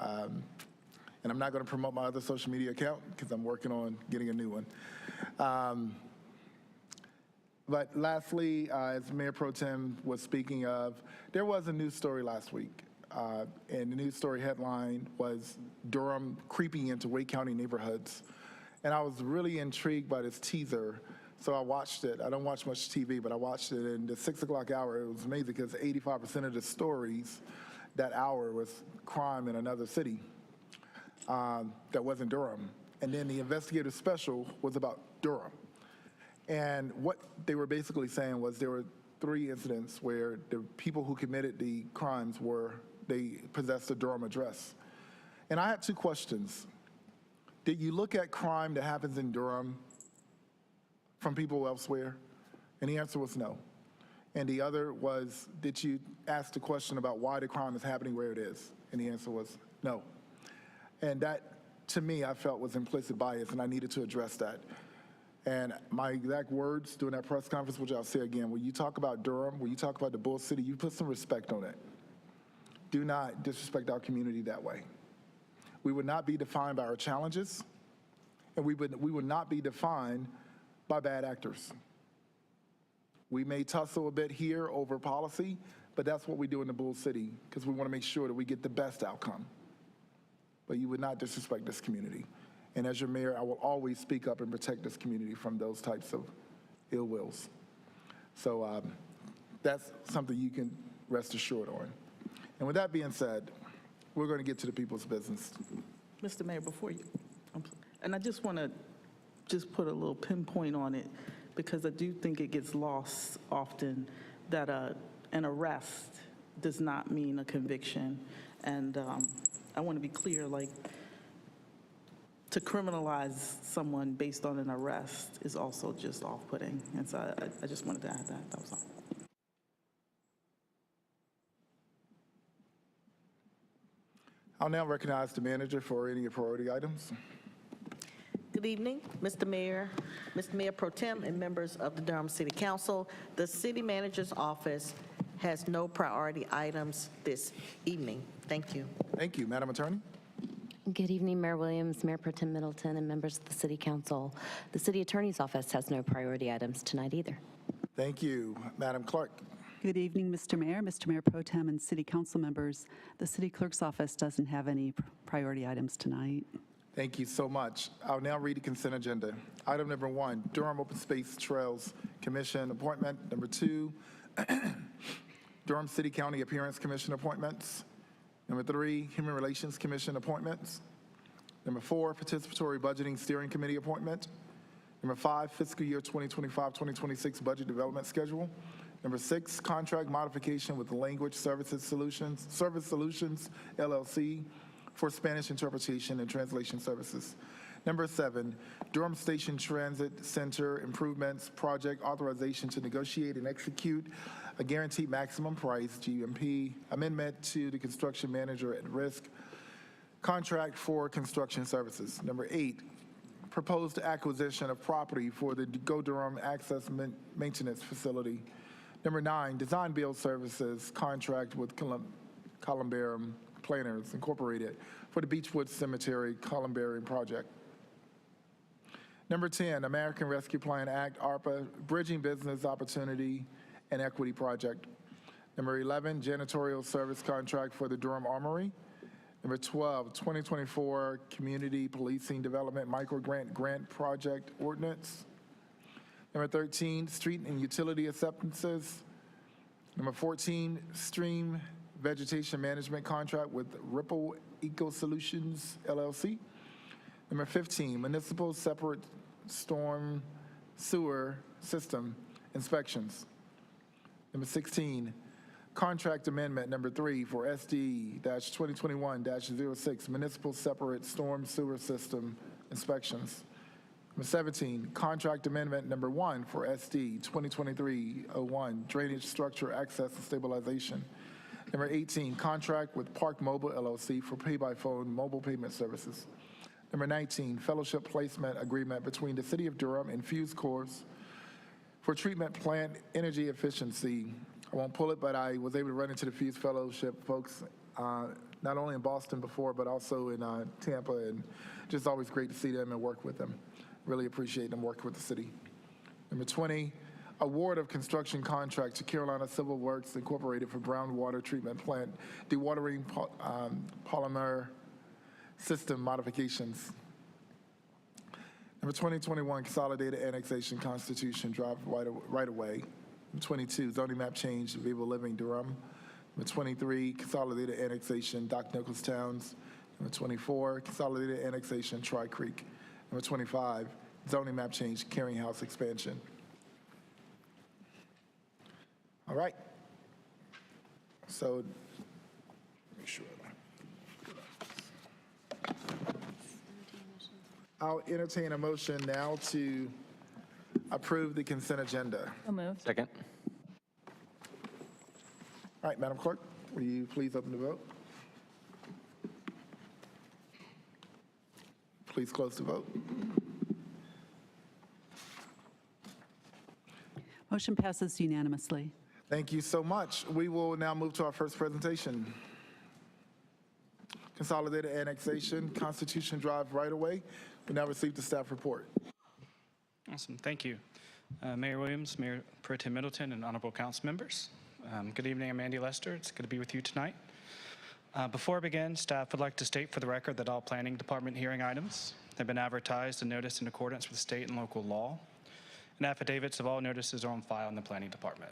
And I'm not going to promote my other social media account because I'm working on getting a new one. But lastly, as Mayor Pro Tem was speaking of, there was a news story last week. And the news story headline was Durham creeping into Wake County neighborhoods. And I was really intrigued by this teaser, so I watched it. I don't watch much TV, but I watched it. In the 6 o'clock hour, it was amazing because 85% of the stories that hour was crime in another city that wasn't Durham. And then the investigative special was about Durham. And what they were basically saying was there were 3 incidents where the people who committed the crimes they possessed a Durham address. And I had 2 questions. Did you look at crime that happens in Durham from people elsewhere? And the answer was no. And the other was, did you ask the question about why the crime is happening where it is? And the answer was no. And that, to me, I felt was implicit bias, and I needed to address that. And my exact words during that press conference, which I'll say again, when you talk about Durham, when you talk about the Bull City, you put some respect on it. Do not disrespect our community that way. We would not be defined by our challenges, and we would not be defined by bad actors. We may tussle a bit here over policy, but that's what we do in the Bull City because we want to make sure that we get the best outcome. But you would not disrespect this community. And as your mayor, I will always speak up and protect this community from those types of ill wills. So that's something you can rest assured on. And with that being said, we're going to get to the people's business. Mr. Mayor, before you, and I just want to put a little pinpoint on it because I do think it gets lost often that an arrest does not mean a conviction. And I want to be clear, like, to criminalize someone based on an arrest is also just off-putting. And so I just wanted to add that. That was all. I'll now recognize the manager for any priority items. Good evening, Mr. Mayor, Mr. Mayor Pro Tem, and members of the Durham City Council. The City Manager's Office has no priority items this evening. Thank you. Thank you. Madam Attorney? Good evening, Mayor Williams, Mayor Pro Tem Middleton, and members of the City Council. The City Attorney's Office has no priority items tonight either. Thank you. Madam Clerk? Good evening, Mr. Mayor, Mr. Mayor Pro Tem, and City Council members. The City Clerk's office doesn't have any priority items tonight. Thank you so much. I'll now read the consent agenda. Item number 1, Durham Open Space Trails Commission appointment. Number 2, Durham City County Appearance Commission appointments. Number 3, Human Relations Commission appointments. Number 4, Participatory Budgeting Steering Committee appointment. Number 5, Fiscal Year 2025-2026 Budget Development Schedule. Number 6, Contract Modification with Language Service Solutions, LLC, for Spanish interpretation and translation services. Number 7, Durham Station Transit Center Improvements Project Authorization to negotiate and execute a guaranteed maximum price, GMP, amendment to the construction manager at risk contract for construction services. Number 8, proposed acquisition of property for the Go Durham Access Maintenance Facility. Number 9, design build services contract with Columbarium Planners Incorporated for the Beechwood Cemetery Columbarium project. Number 10, American Rescue Plan Act, ARPA, Bridging Business Opportunity and Equity Project. Number 11, janitorial service contract for the Durham Armory. Number 12, 2024 Community Policing Development Micro-Grant Project Ordinance. Number 13, street and utility acceptances. Number 14, stream vegetation management contract with Ripple Eco Solutions, LLC. Number 15, municipal separate storm sewer system inspections. Number 16, contract amendment number 3 for SD-2021-06, municipal separate storm sewer system inspections. Number 17, contract amendment number 1 for SD 2023-01, drainage structure access and stabilization. Number 18, contract with Park Mobile LLC for pay-by-phone mobile payment services. Number 19, fellowship placement agreement between the City of Durham and Fuse Corps for treatment plant energy efficiency. I won't pull it, but I was able to run into the Fuse Fellowship folks, not only in Boston before, but also in Tampa, and just always great to see them and work with them. Really appreciate them working with the city. Number 20, award of construction contract to Carolina Civil Works Incorporated for brown water treatment plant dewatering polymer system modifications. Number 2021 Consolidated Annexation Constitution Drive right away. Number 22, zoning map change Vivo Living Durham. Number 23, Consolidated Annexation Doc Nichols Towns. Number 24, Consolidated Annexation Tri Creek. Number 25, zoning map change Carrying House expansion. All right. So, make sure. I'll entertain a motion now to approve the consent agenda. So moved. Second. All right, Madam Clerk, will you please open the vote? Please close the vote. Motion passes unanimously. Thank you so much. We will now move to our first presentation. Consolidated Annexation, Constitution Drive right-of-way. We now receive the staff report. Awesome, thank you. Mayor Williams, Mayor Pro Tem Middleton, and honorable council members. Good evening, I'm Andy Lester. It's good to be with you tonight. Before I begin, staff would like to state for the record that all planning department hearing items have been advertised and noticed in accordance with state and local law, and affidavits of all notices are on file in the planning department.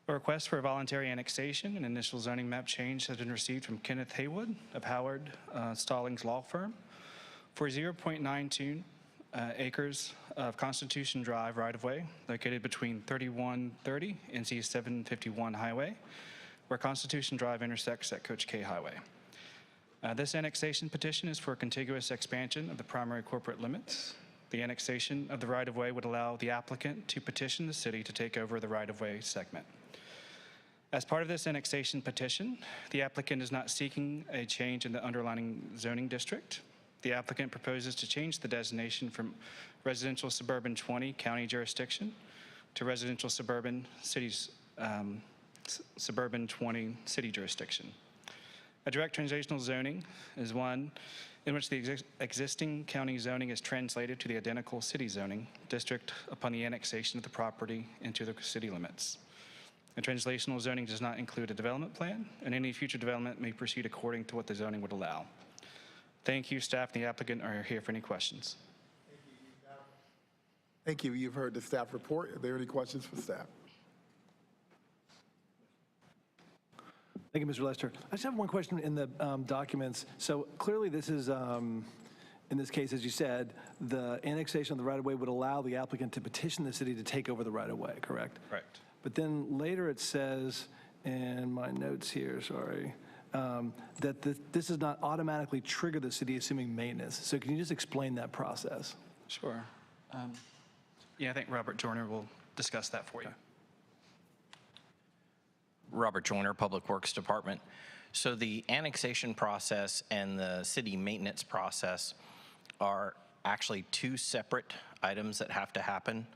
A request for a voluntary annexation and initial zoning map change has been received from Kenneth Haywood of Howard Stallings Law Firm for 0.92 acres of Constitution Drive right-of-way located between 3130 and C751 Highway, where Constitution Drive intersects at Coach K Highway. This annexation petition is for a contiguous expansion of the primary corporate limits. The annexation of the right-of-way would allow the applicant to petition the city to take over the right-of-way segment. As part of this annexation petition, the applicant is not seeking a change in the underlying zoning district. The applicant proposes to change the designation from residential suburban 20 county jurisdiction to residential suburban cities, suburban 20 city jurisdiction. A direct transitional zoning is one in which the existing county zoning is translated to the identical city zoning district upon the annexation of the property into the city limits. The translational zoning does not include a development plan, and any future development may proceed according to what the zoning would allow. Thank you, staff and the applicant are here for any questions. Thank you. You've heard the staff report. Are there any questions for staff? Thank you, Mr. Lester. I just have one question in the documents. So clearly this is, in this case, as you said, the annexation of the right-of-way would allow the applicant to petition the city to take over the right-of-way, correct? Correct. But then later it says, in my notes here, sorry, that this does not automatically trigger the city assuming maintenance. So can you just explain that process? Sure. Yeah, I think Robert Joyner will discuss that for you. Robert Joyner, Public Works Department. So the annexation process and the city maintenance process are actually two separate items that have to happen.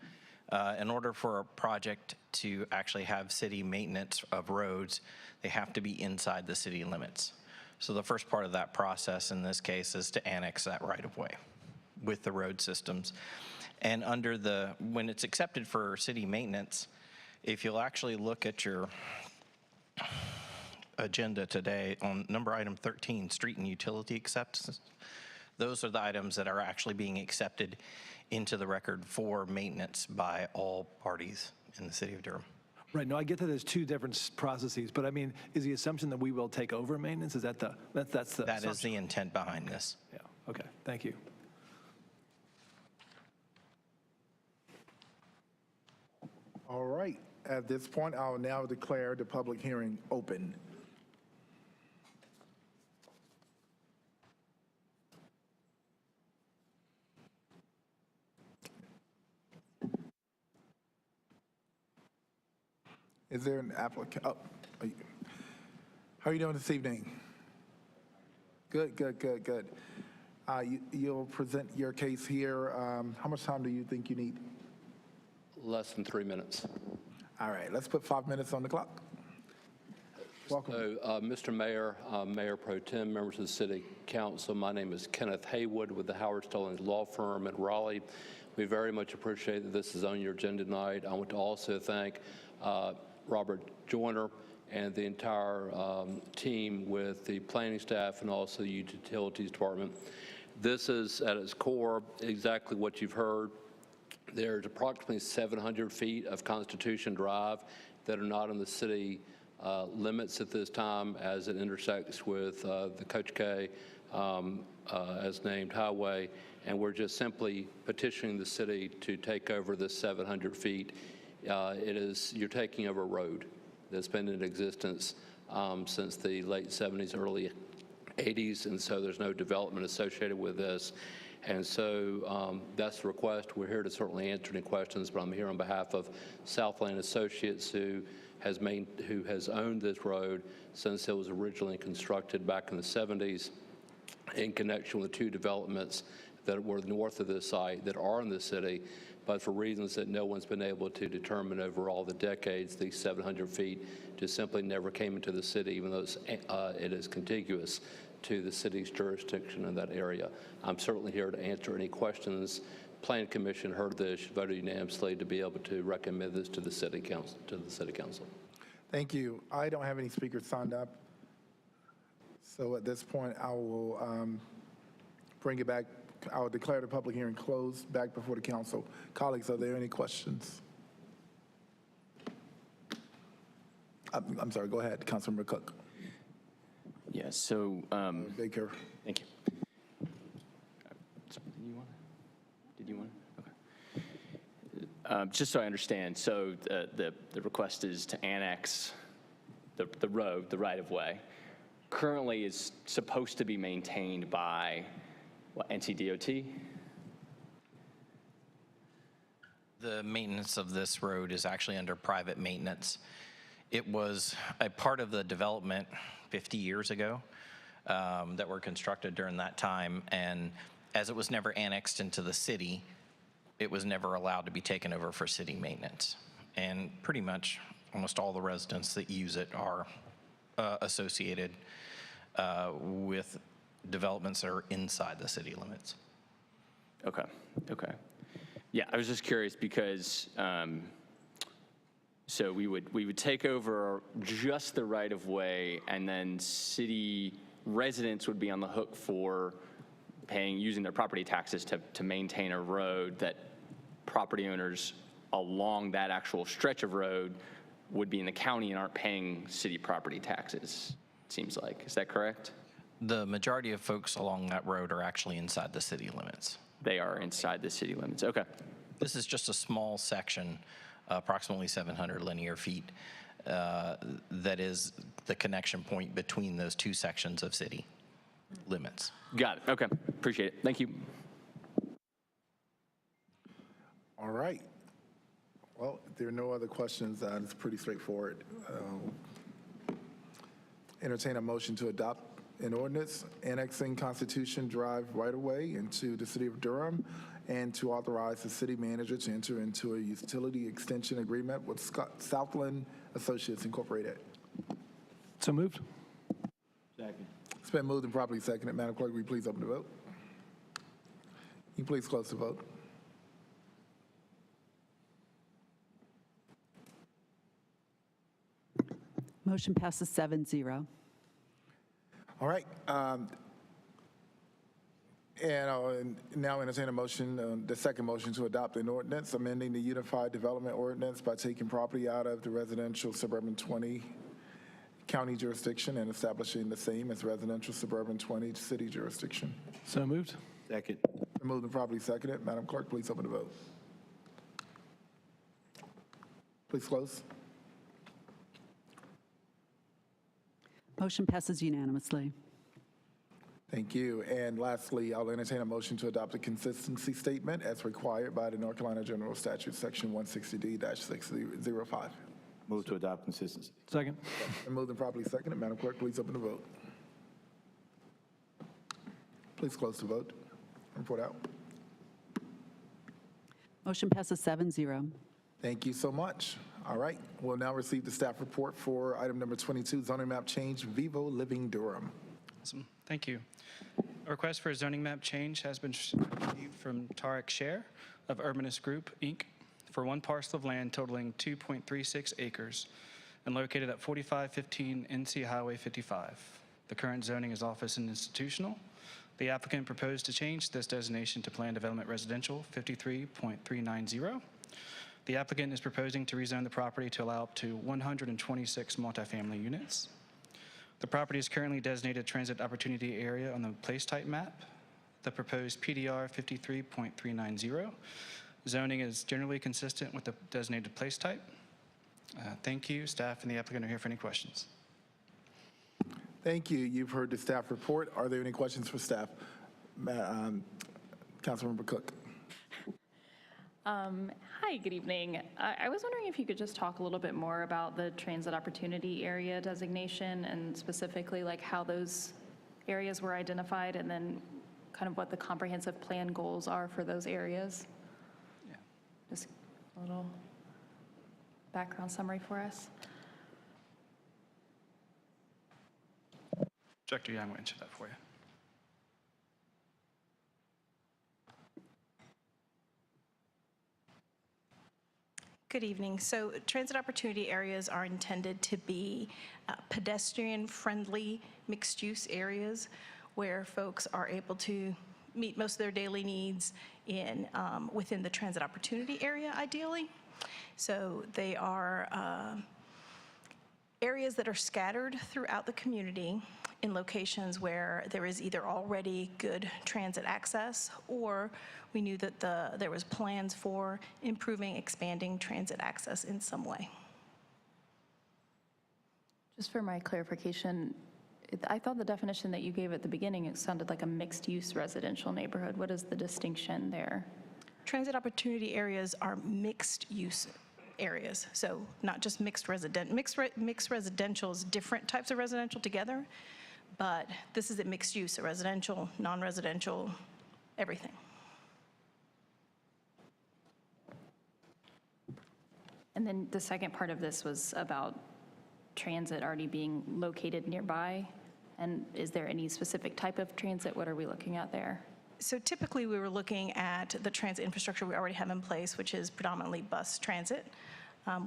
In order for a project to actually have city maintenance of roads, they have to be inside the city limits. So the first part of that process in this case is to annex that right-of-way with the road systems. And under when it's accepted for city maintenance, if you'll actually look at your agenda today on item 13, street and utility acceptance, those are the items that are actually being accepted into the record for maintenance by all parties in the city of Durham. Right, no, I get that there's two different processes, but I mean, is the assumption that we will take over maintenance? Is that that's the That is the intent behind this. Yeah, okay, thank you. All right. At this point, I'll now declare the public hearing open. Is there an applicant? Oh, how are you doing this evening? Good, good, good, good. You'll present your case here. How much time do you think you need? Less than 3 minutes. All right, let's put 5 minutes on the clock. Welcome. So, Mr. Mayor, Mayor Pro Tem, members of the City Council, my name is Kenneth Haywood with the Howard Stallings Law Firm in Raleigh. We very much appreciate that this is on your agenda tonight. I want to also thank Robert Joyner and the entire team with the planning staff and also the utilities department. This is at its core exactly what you've heard. There's approximately 700 feet of Constitution Drive that are not in the city limits at this time as it intersects with the Coach K as named highway, and we're just simply petitioning the city to take over this 700 feet. You're taking over a road that's been in existence since the late 70s, early 80s, and so there's no development associated with this. And so that's the request. We're here to certainly answer any questions, but I'm here on behalf of Southland Associates, who has owned this road since it was originally constructed back in the 70s in connection with two developments that were north of this site that are in the city, but for reasons that no one's been able to determine over all the decades, these 700 feet just simply never came into the city, even though it is contiguous to the city's jurisdiction in that area. I'm certainly here to answer any questions. Plan Commission heard this, voted unanimously to be able to recommend this to the City Council. Thank you. I don't have any speakers signed up. So at this point, I will bring it back. I will declare the public hearing closed back before the council. Colleagues, are there any questions? I'm sorry, go ahead, Councilmember Cook. Yes, so. Baker. Thank you. Did you want to? Okay. Just so I understand, so the request is to annex the road, the right-of-way. Currently is supposed to be maintained by, what, NCDOT? The maintenance of this road is actually under private maintenance. It was a part of the development 50 years ago that were constructed during that time, and as it was never annexed into the city, it was never allowed to be taken over for city maintenance. And pretty much almost all the residents that use it are associated with developments that are inside the city limits. Okay, okay. Yeah, I was just curious because, So we would take over just the right-of-way, and then city residents would be on the hook for using their property taxes to maintain a road that property owners along that actual stretch of road would be in the county and aren't paying city property taxes, it seems like. Is that correct? The majority of folks along that road are actually inside the city limits. They are inside the city limits. Okay. This is just a small section, approximately 700 linear feet, that is the connection point between those two sections of city limits. Got it. Okay. Appreciate it. Thank you. All right. Well, if there are no other questions, it's pretty straightforward. Entertain a motion to adopt an ordinance annexing Constitution Drive right-of-way into the city of Durham and to authorize the city manager to enter into a utility extension agreement with Southland Associates Incorporated. So moved. Second. It's been moved and properly seconded. Madam Clerk, will you please open the vote? Can you please close the vote? Motion passes 7-0. All right. And I'll now entertain a motion, the second motion to adopt an ordinance amending the Unified Development Ordinance by taking property out of the residential suburban 20 county jurisdiction and establishing the same as residential suburban 20 city jurisdiction. So moved. Second. Moved and properly seconded. Madam Clerk, please open the vote. Please close. Motion passes unanimously. Thank you. And lastly, I'll entertain a motion to adopt a consistency statement as required by the North Carolina General Statute, Section 160D-605. Move to adopt consistency. Second. And moved and properly seconded. Madam Clerk, please open the vote. Please close the vote. Report out. Motion passes 7-0. Thank you so much. All right. We'll now receive the staff report for item number 22, zoning map change, Vivo Living Durham. Awesome. Thank you. A request for a zoning map change has been received from Tarek Sher of Urbanist Group, Inc., for one parcel of land totaling 2.36 acres and located at 4515 NC Highway 55. The current zoning is office and institutional. The applicant proposed to change this designation to Plan Development Residential 53.390. The applicant is proposing to rezone the property to allow up to 126 multifamily units. The property is currently designated Transit Opportunity Area on the place type map. The proposed PDR 53.390. Zoning is generally consistent with the designated place type. Thank you. Staff and the applicant are here for any questions. Thank you. You've heard the staff report. Are there any questions for staff? Councilmember Cook. Hi, good evening. I was wondering if you could just talk a little bit more about the transit opportunity area designation and specifically like how those areas were identified and then kind of what the comprehensive plan goals are for those areas. Yeah. Just a little background summary for us. Director Young will answer that for you. Good evening. So transit opportunity areas are intended to be pedestrian-friendly mixed-use areas where folks are able to meet most of their daily needs in within the transit opportunity area, ideally. So they are areas that are scattered throughout the community in locations where there is either already good transit access or we knew that there was plans for improving, expanding transit access in some way. Just for my clarification, I thought the definition that you gave at the beginning, it sounded like a mixed-use residential neighborhood. What is the distinction there? Transit opportunity areas are mixed-use areas, so not just mixed residential. Mixed residential is different types of residential together, but this is a mixed use, a residential, non-residential, everything. And then the second part of this was about transit already being located nearby. And is there any specific type of transit? What are we looking at there? So typically we were looking at the transit infrastructure we already have in place, which is predominantly bus transit.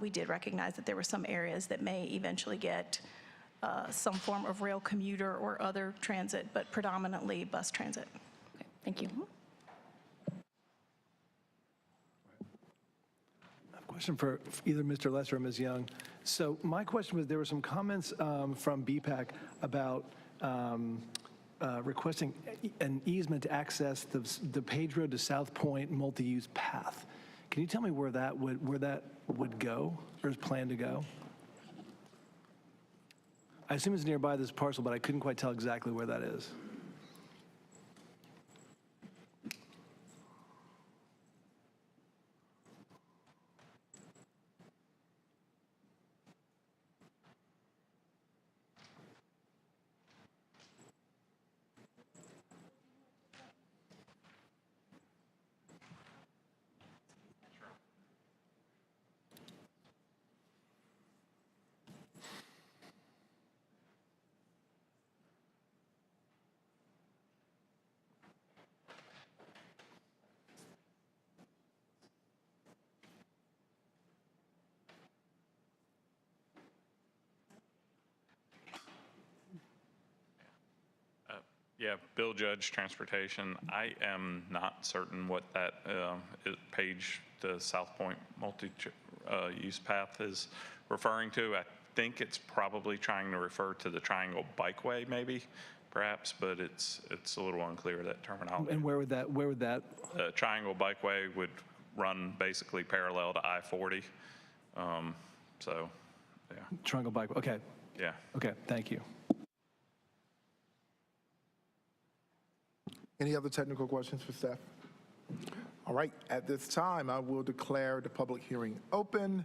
we did recognize that there were some areas that may eventually get some form of rail commuter or other transit, but predominantly bus transit. Okay, thank you. Question for either Mr. Lesser or Ms. Young. So my question was, there were some comments from BPAC about requesting an easement to access the Page Road to South Point multi-use path. Can you tell me where that would go, or is planned to go? I assume it's nearby this parcel, but I couldn't quite tell exactly where that is. Yeah, Bill Judge, Transportation. I am not certain what that page, the South Point multi-use path is referring to. I think it's probably trying to refer to the Triangle Bikeway, maybe, perhaps, but it's a little unclear, that terminology. And where would that? Triangle Bikeway would run basically parallel to I-40. So, yeah. Triangle Bikeway, okay. Yeah. Okay, thank you. Any other technical questions for staff? All right, at this time, I will declare the public hearing open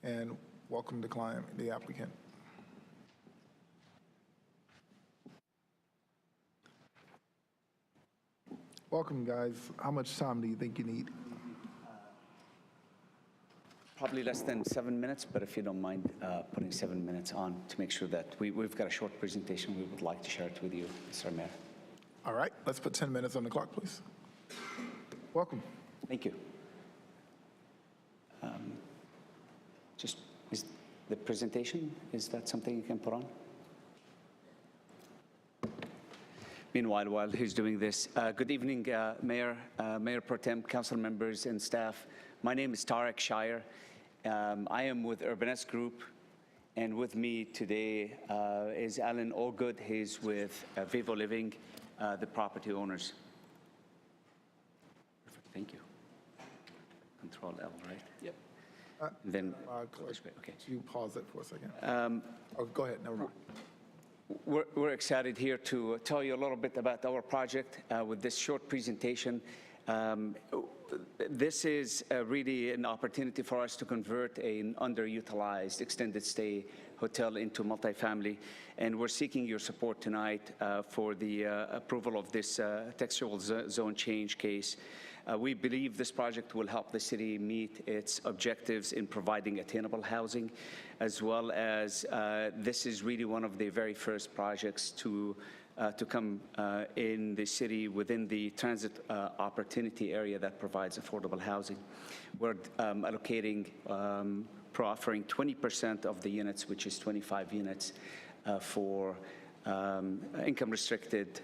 and welcome the applicant. Welcome, guys. How much time do you think you need? Probably less than 7 minutes, but if you don't mind putting 7 minutes on to make sure that we've got a short presentation we would like to share it with you, Mr. Mayor. All right, let's put 10 minutes on the clock, please. Welcome. Thank you. Just, is the presentation, is that something you can put on? Meanwhile, while he's doing this, good evening, Mayor, Mayor Pro Tem, council members, and staff. My name is Tarek Shire. I am with Urbaness Group, and with me today is Alan Allgood. He's with Vivo Living, the property owners. Perfect, thank you. Control L, right? Yep. Then, okay. You pause it for a second. Go ahead, never mind. We're excited here to tell you a little bit about our project with this short presentation. This is really an opportunity for us to convert an underutilized extended stay hotel into multifamily, and we're seeking your support tonight for the approval of this textual zone change case. We believe this project will help the city meet its objectives in providing attainable housing, as well as this is really one of the very first projects to come in the city within the transit opportunity area that provides affordable housing. We're allocating, offering 20% of the units, which is 25 units, for income-restricted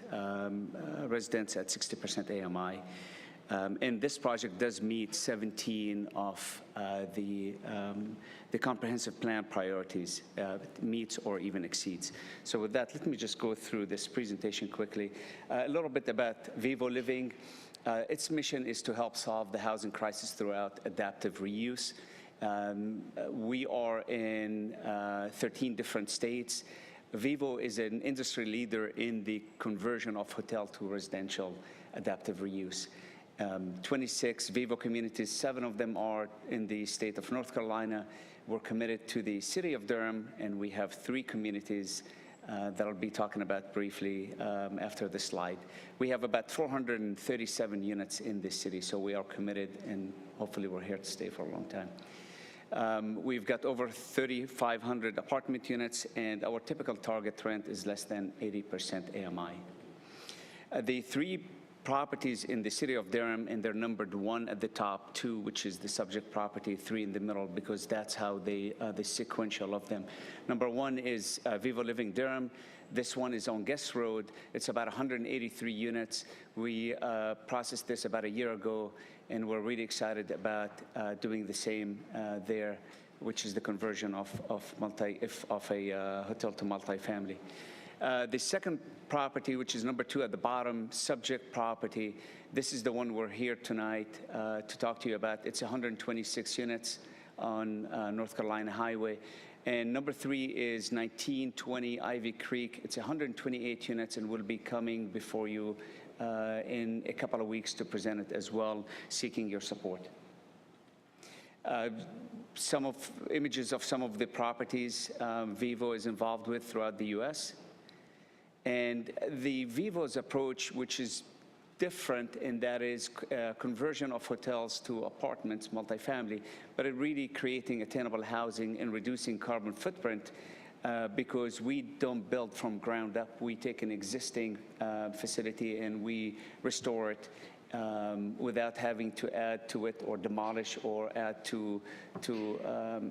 residents at 60% AMI. And this project does meet 17 of the comprehensive plan priorities, meets or even exceeds. So with that, let me just go through this presentation quickly. A little bit about Vivo Living. Its mission is to help solve the housing crisis throughout adaptive reuse. We are in 13 different states. Vivo is an industry leader in the conversion of hotel to residential adaptive reuse. 26 Vivo communities, 7 of them are in the state of North Carolina. We're committed to the city of Durham, and we have 3 communities that I'll be talking about briefly after the slide. We have about 437 units in this city, so we are committed, and hopefully we're here to stay for a long time. We've got over 3,500 apartment units, and our typical target rent is less than 80% AMI. The 3 properties in the city of Durham, and they're numbered 1 at the top, 2, which is the subject property, 3 in the middle, because that's how the sequential of them. Number 1 is Vivo Living Durham. This one is on Guest Road. It's about 183 units. We processed this about a year ago, and we're really excited about doing the same there, which is the conversion of a hotel to multifamily. The second property, which is number 2 at the bottom, subject property, this is the one we're here tonight to talk to you about. It's 126 units on North Carolina Highway. And number 3 is 1920 Ivy Creek. It's 128 units and will be coming before you in a couple of weeks to present it as well, seeking your support. Some of images of some of the properties Vivo is involved with throughout the U.S. And the Vivo's approach, which is different, and that is conversion of hotels to apartments, multifamily, but it really creating attainable housing and reducing carbon footprint because we don't build from ground up. We take an existing facility and we restore it without having to add to it or demolish or add to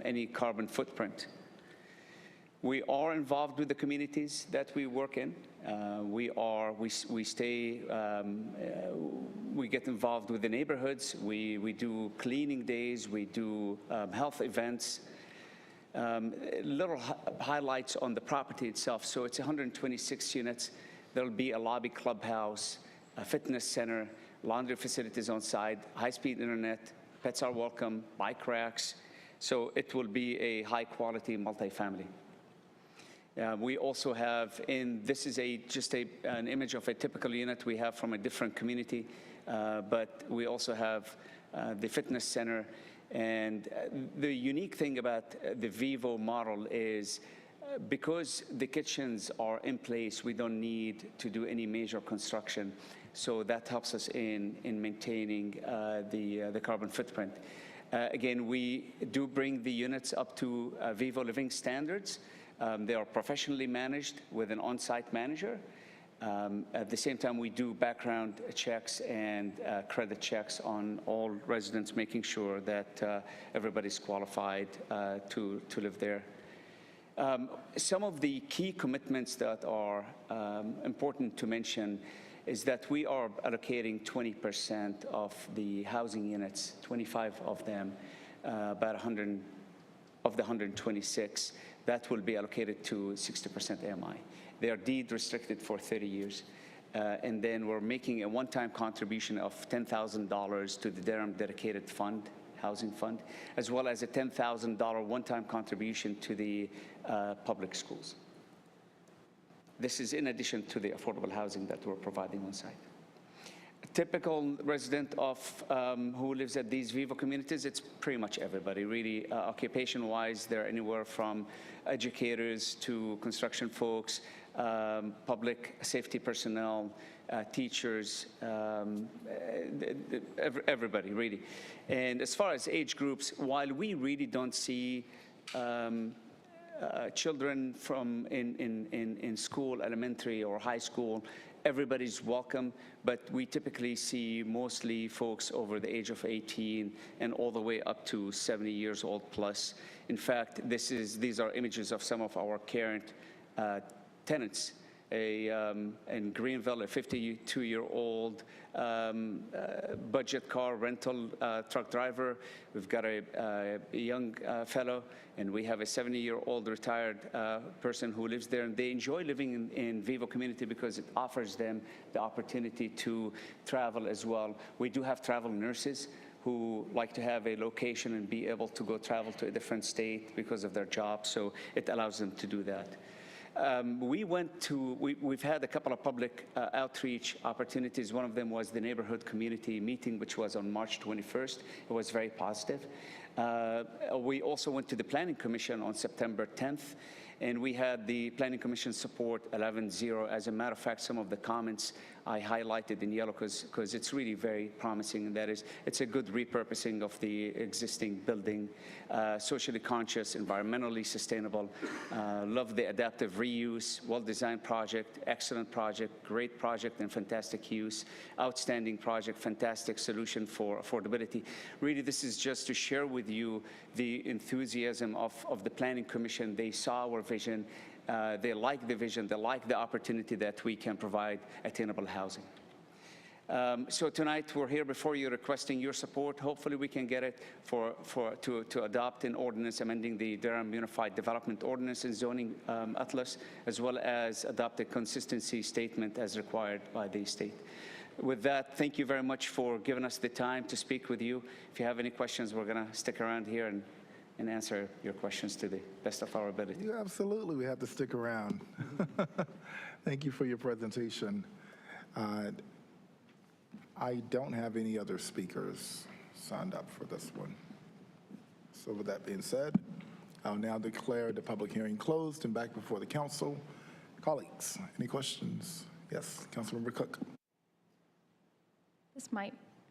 any carbon footprint. We are involved with the communities that we work in. We get involved with the neighborhoods. We do cleaning days. We do health events. Little highlights on the property itself. So it's 126 units. There'll be a lobby clubhouse, a fitness center, laundry facilities on site, high-speed internet, pets are welcome, bike racks. So it will be a high-quality multifamily. We also have, and this is just an image of a typical unit we have from a different community, but we also have the fitness center. And the unique thing about the Vivo model is because the kitchens are in place, we don't need to do any major construction. So that helps us in maintaining the carbon footprint. Again, we do bring the units up to Vivo Living standards. They are professionally managed with an on-site manager. At the same time, we do background checks and credit checks on all residents, making sure that everybody's qualified to live there. Some of the key commitments that are important to mention is that we are allocating 20% of the housing units, 25 of them, about 100 of the 126. That will be allocated to 60% AMI. They are deed restricted for 30 years. And then we're making a one-time contribution of $10,000 to the Durham Dedicated Fund, Housing Fund, as well as a $10,000 one-time contribution to the public schools. This is in addition to the affordable housing that we're providing on site. A typical resident of who lives at these Vivo communities, it's pretty much everybody, really. Occupation-wise, they're anywhere from educators to construction folks, public safety personnel, teachers, everybody, really. And as far as age groups, while we really don't see children from in school, elementary or high school, everybody's welcome, but we typically see mostly folks over the age of 18 and all the way up to 70 years old plus. In fact, these are images of some of our current tenants. In Greenville, a 52-year-old budget car rental truck driver. We've got a young fellow, and we have a 70-year-old retired person who lives there. And they enjoy living in Vivo community because it offers them the opportunity to travel as well. We do have travel nurses who like to have a location and be able to go travel to a different state because of their job. So it allows them to do that. We've had a couple of public outreach opportunities. One of them was the neighborhood community meeting, which was on March 21st. It was very positive. We also went to the Planning Commission on September 10th, and we had the Planning Commission support 11-0. As a matter of fact, some of the comments I highlighted in yellow because it's really very promising, and that is it's a good repurposing of the existing building, socially conscious, environmentally sustainable. Love the adaptive reuse, well-designed project, excellent project, great project and fantastic use, outstanding project, fantastic solution for affordability. Really, this is just to share with you the enthusiasm of the Planning Commission. They saw our vision. They like the vision. They like the opportunity that we can provide attainable housing. So tonight we're here before you requesting your support. Hopefully we can get it to adopt an ordinance amending the Durham Unified Development Ordinance and Zoning Atlas, as well as adopt a consistency statement as required by the state. With that, thank you very much for giving us the time to speak with you. If you have any questions, we're going to stick around here and answer your questions to the best of our ability. Yeah, absolutely. We have to stick around. Thank you for your presentation. I don't have any other speakers signed up for this one. So with that being said, I'll now declare the public hearing closed and back before the council. Colleagues, any questions? Yes, Councilmember Cook.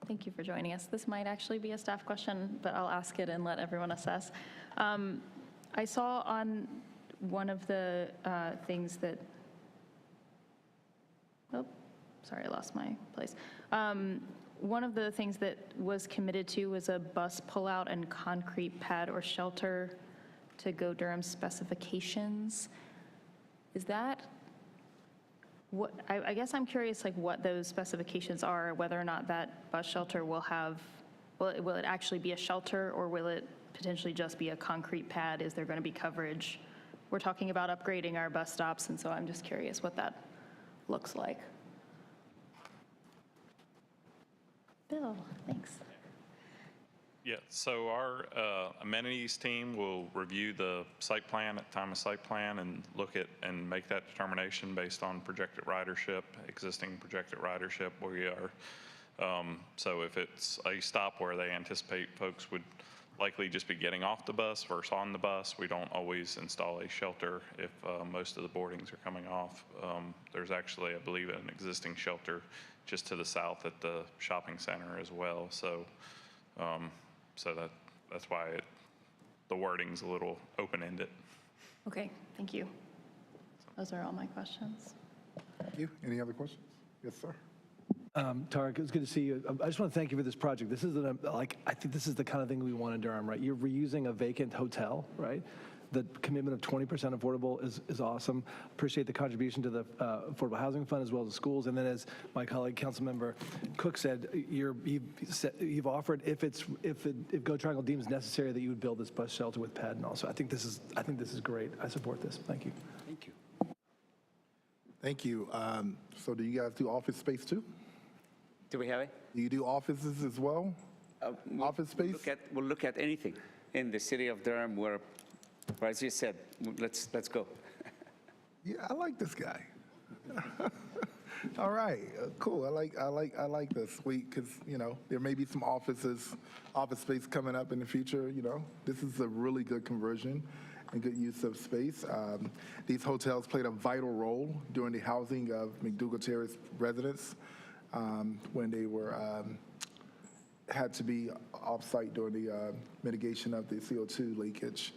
Thank you for joining us. This might actually be a staff question, but I'll ask it and let everyone assess. I saw on one of the things that, oh, sorry, I lost my place. One of the things that was committed to was a bus pullout and concrete pad or shelter to go Durham specifications. Is that what, I guess I'm curious, like what those specifications are, whether or not that bus shelter will have, will it actually be a shelter, or will it potentially just be a concrete pad? Is there going to be coverage? We're talking about upgrading our bus stops, and so I'm just curious what that looks like. Bill, thanks. Yeah, so our amenities team will review the site plan at time of site plan and look at and make that determination based on projected ridership, existing projected ridership. We are, so if it's a stop where they anticipate folks would likely just be getting off the bus versus on the bus, we don't always install a shelter if most of the boardings are coming off. There's actually, I believe, an existing shelter just to the south at the shopping center as well. So that's why the wording's a little open-ended. Okay, thank you. Those are all my questions. Thank you. Any other questions? Yes, sir. Tarek, it's good to see you. I just want to thank you for this project. This is I think this is the kind of thing we want in Durham, right? You're reusing a vacant hotel, right? The commitment of 20% affordable is awesome. Appreciate the contribution to the Affordable Housing Fund as well as the schools. And then, as my colleague Councilmember Cook said, you've offered if Go Triangle deems necessary that you would build this bus shelter with pad and all. So I think this is great. I support this. Thank you. Thank you. Thank you. So do you guys do office space too? Do we have it? Do you do offices as well? Office space? We'll look at anything in the city of Durham where, as you said, let's go. Yeah, I like this guy. All right, cool. I like this week because there may be some office space coming up in the future. This is a really good conversion and good use of space. These hotels played a vital role during the housing of McDougal Terrace residents when they were had to be off-site during the mitigation of the CO2 leakage.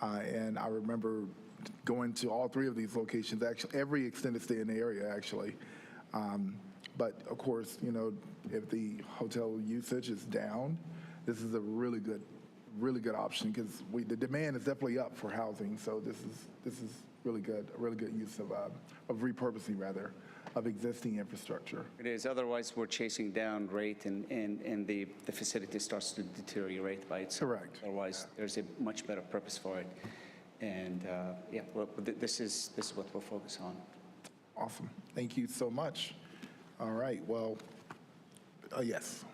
And I remember going to all three of these locations, actually every extended stay in the area, actually. But of course, if the hotel usage is down, this is a really good option because the demand is definitely up for housing. So this is really good, a really good use of repurposing rather of existing infrastructure. It is. Otherwise, we're chasing down rate, and the facility starts to deteriorate by itself. Correct. Otherwise, there's a much better purpose for it. And yeah, well, this is what we're focused on. Awesome. Thank you so much. All right. Well, yes.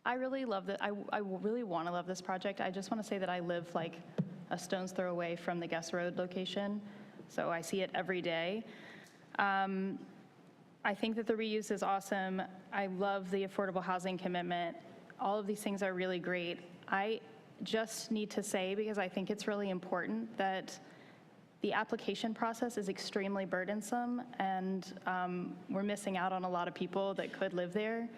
I really love that. I really want to love this project. I just want to say that I live like a stone's throw away from the Guest Road location, so I see it every day. I think that the reuse is awesome. I love the affordable housing commitment. All of these things are really great. I just need to say, because I think it's really important, that the application process is extremely burdensome, and we're missing out on a lot of people that could live there.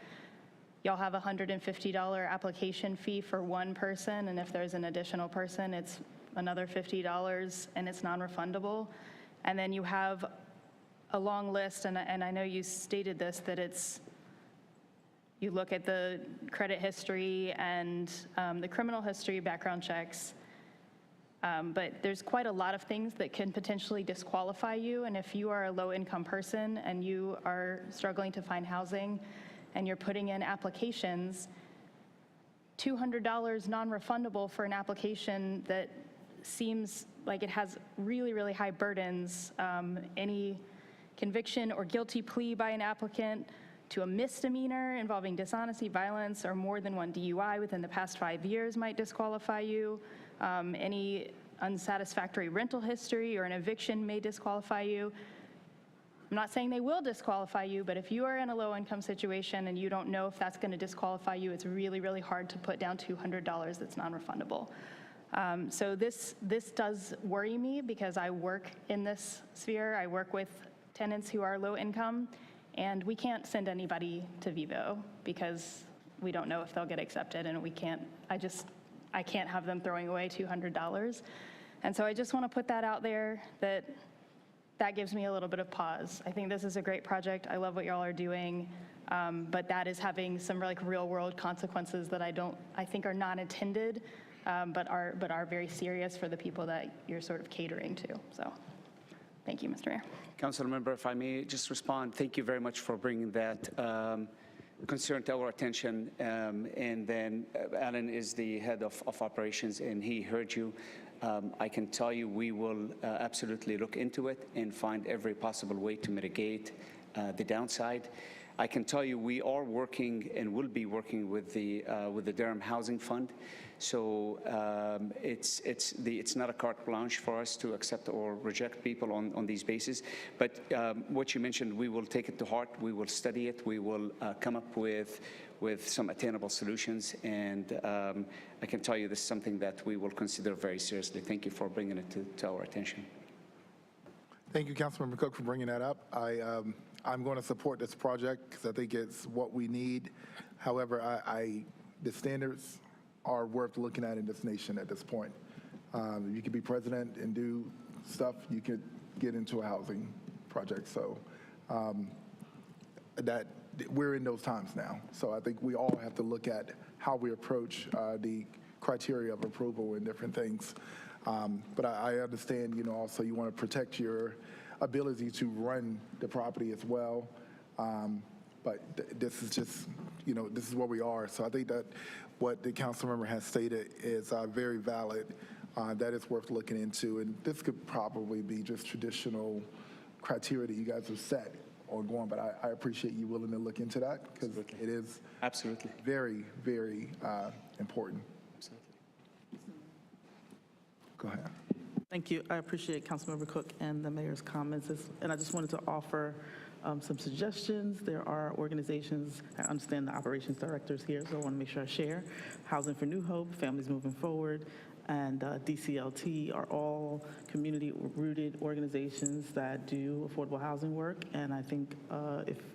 Y'all have a $150 application fee for one person, and if there's an additional person, it's another $50, and it's non-refundable. And then you have a long list, and I know you stated this, that you look at the credit history and the criminal history, background checks, but there's quite a lot of things that can potentially disqualify you. And if you are a low-income person and you are struggling to find housing and you're putting in applications, $200 non-refundable for an application that seems like it has really, really high burdens, any conviction or guilty plea by an applicant to a misdemeanor involving dishonesty, violence, or more than one DUI within the past 5 years might disqualify you. Any unsatisfactory rental history or an eviction may disqualify you. I'm not saying they will disqualify you, but if you are in a low-income situation and you don't know if that's going to disqualify you, it's really, really hard to put down $200 that's non-refundable. So this does worry me because I work in this sphere. I work with tenants who are low income, and we can't send anybody to Vivo because we don't know if they'll get accepted, and I can't have them throwing away $200. And so I just want to put that out there, that gives me a little bit of pause. I think this is a great project. I love what y'all are doing, but that is having some like real world consequences that I think are not intended, but are very serious for the people that you're sort of catering to. So thank you, Mr. Mayor. Councilmember, if I may just respond, thank you very much for bringing that concern to our attention. And then Alan is the head of operations, and he heard you. I can tell you we will absolutely look into it and find every possible way to mitigate the downside. I can tell you we are working and will be working with the Durham Housing Fund. So it's not a carte blanche for us to accept or reject people on these bases. But what you mentioned, we will take it to heart. We will study it. We will come up with some attainable solutions. And I can tell you this is something that we will consider very seriously. Thank you for bringing it to our attention. Thank you, Councilmember Cook, for bringing that up. I'm going to support this project because I think it's what we need. However, the standards are worth looking at in this nation at this point. You could be president and do stuff, you could get into a housing project. So that we're in those times now. So I think we all have to look at how we approach the criteria of approval and different things. But I understand, also you want to protect your ability to run the property as well. But this is just, this is where we are. So I think that what the council member has stated is very valid. That is worth looking into. And this could probably be just traditional criteria that you guys have set ongoing. But I appreciate you willing to look into that because it is absolutely very, very important. Absolutely. Go ahead. Thank you. I appreciate Councilmember Cook and the mayor's comments. And I just wanted to offer some suggestions. There are organizations, I understand the operations director's here, so I want to make sure I share. Housing for New Hope, Families Moving Forward, and DCLT are all community-rooted organizations that do affordable housing work. And I think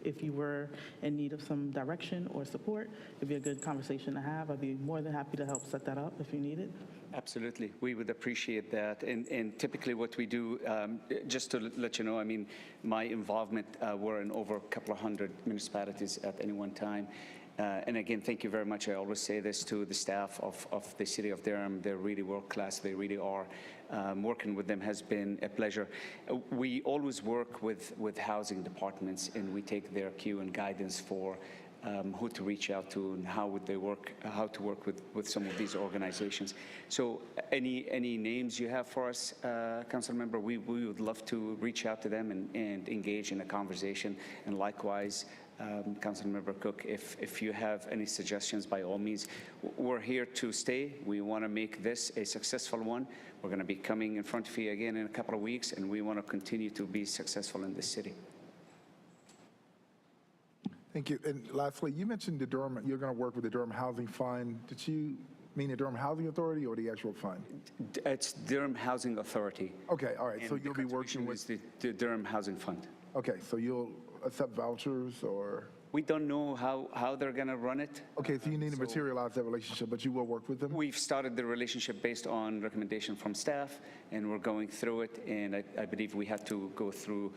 if you were in need of some direction or support, it'd be a good conversation to have. I'd be more than happy to help set that up if you need it. Absolutely. We would appreciate that. And typically what we do, just to let you know, I mean, my involvement, we're in over a couple of hundred municipalities at any one time. And again, thank you very much. I always say this to the staff of the city of Durham. They're really world-class. They really are. Working with them has been a pleasure. We always work with housing departments, and we take their cue and guidance for who to reach out to and how would they work, how to work with some of these organizations. So any names you have for us, Council Member, we would love to reach out to them and engage in a conversation. And likewise, Councilmember Cook, if you have any suggestions, by all means, we're here to stay. We want to make this a successful one. We're going to be coming in front of you again in a couple of weeks, and we want to continue to be successful in this city. Thank you. And lastly, you mentioned the Durham, you're going to work with the Durham Housing Fund. Did you Meaning Durham Housing Authority or the actual fund? It's Durham Housing Authority. Okay, all right, so And you'll the be working contribution with, is the Durham Housing Fund. okay, so you'll accept vouchers or? We don't know how they're going to run it. Okay, so you need to materialize that relationship, but you will work with them? We've started the relationship based on recommendation from staff, and we're going through it, and I believe we had to go through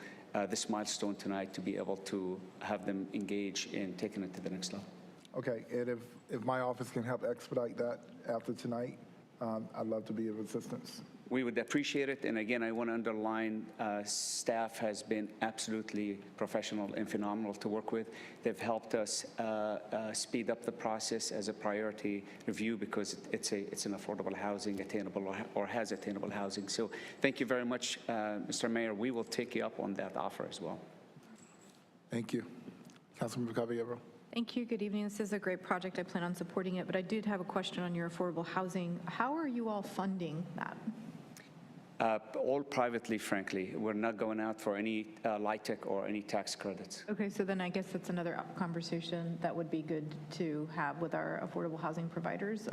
this milestone tonight to be able to have them engage in taking it to the next level. Okay, and if my office can help expedite that after tonight, I'd love to be of assistance. We would appreciate it, and again, I want to underline, staff has been absolutely professional and phenomenal to work with. They've helped us speed up the process as a priority review because it's an affordable housing, attainable or has attainable housing. So thank you very much, Mr. Mayor. We will take you up on that offer as well. Thank you. Councilmember Caballero. Thank you. Good evening. This is a great project. I plan on supporting it, but I did have a question on your affordable housing. How are you all funding that? All privately, frankly. We're not going out for any LIHTC or any tax credits. Okay, so then I guess that's another conversation that would be good to have with our affordable housing providers.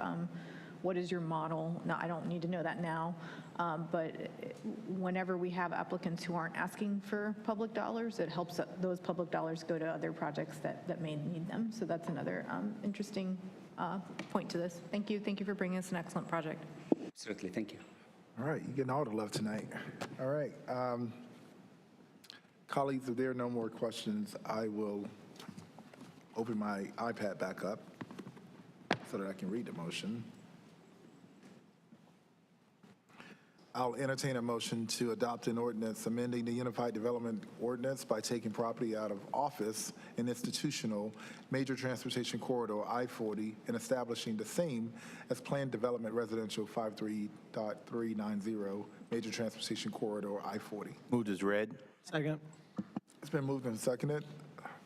What is your model? No, I don't need to know that now, but whenever we have applicants who aren't asking for public dollars, it helps those public dollars go to other projects that may need them. So that's another interesting point to this. Thank you. Thank you for bringing us an excellent project. Absolutely. Thank you. All right, you're getting all the love tonight. All right. Colleagues, if there are no more questions, I will open my iPad back up so that I can read the motion. I'll entertain a motion to adopt an ordinance amending the Unified Development Ordinance by taking property out of office and institutional major transportation corridor I-40 and establishing the same as planned development residential 53.390 major transportation corridor I-40. Moved as read. Second. It's been moved and seconded.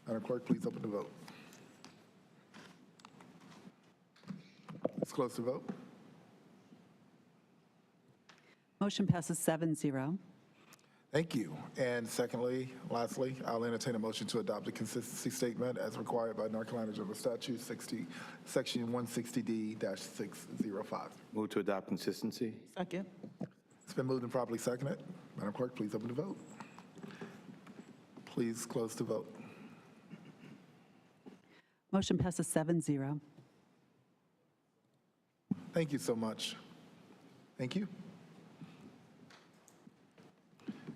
Madam Clerk, please open the vote. Let's close the vote. Motion passes 7-0. Thank you. And secondly, lastly, I'll entertain a motion to adopt a consistency statement as required by North Carolina General Statute 60, Section 160D-605. Move to adopt consistency. Second. It's been moved and properly seconded. Madam Clerk, please open the vote. Please close the vote. Motion passes 7-0. Thank you so much. Thank you.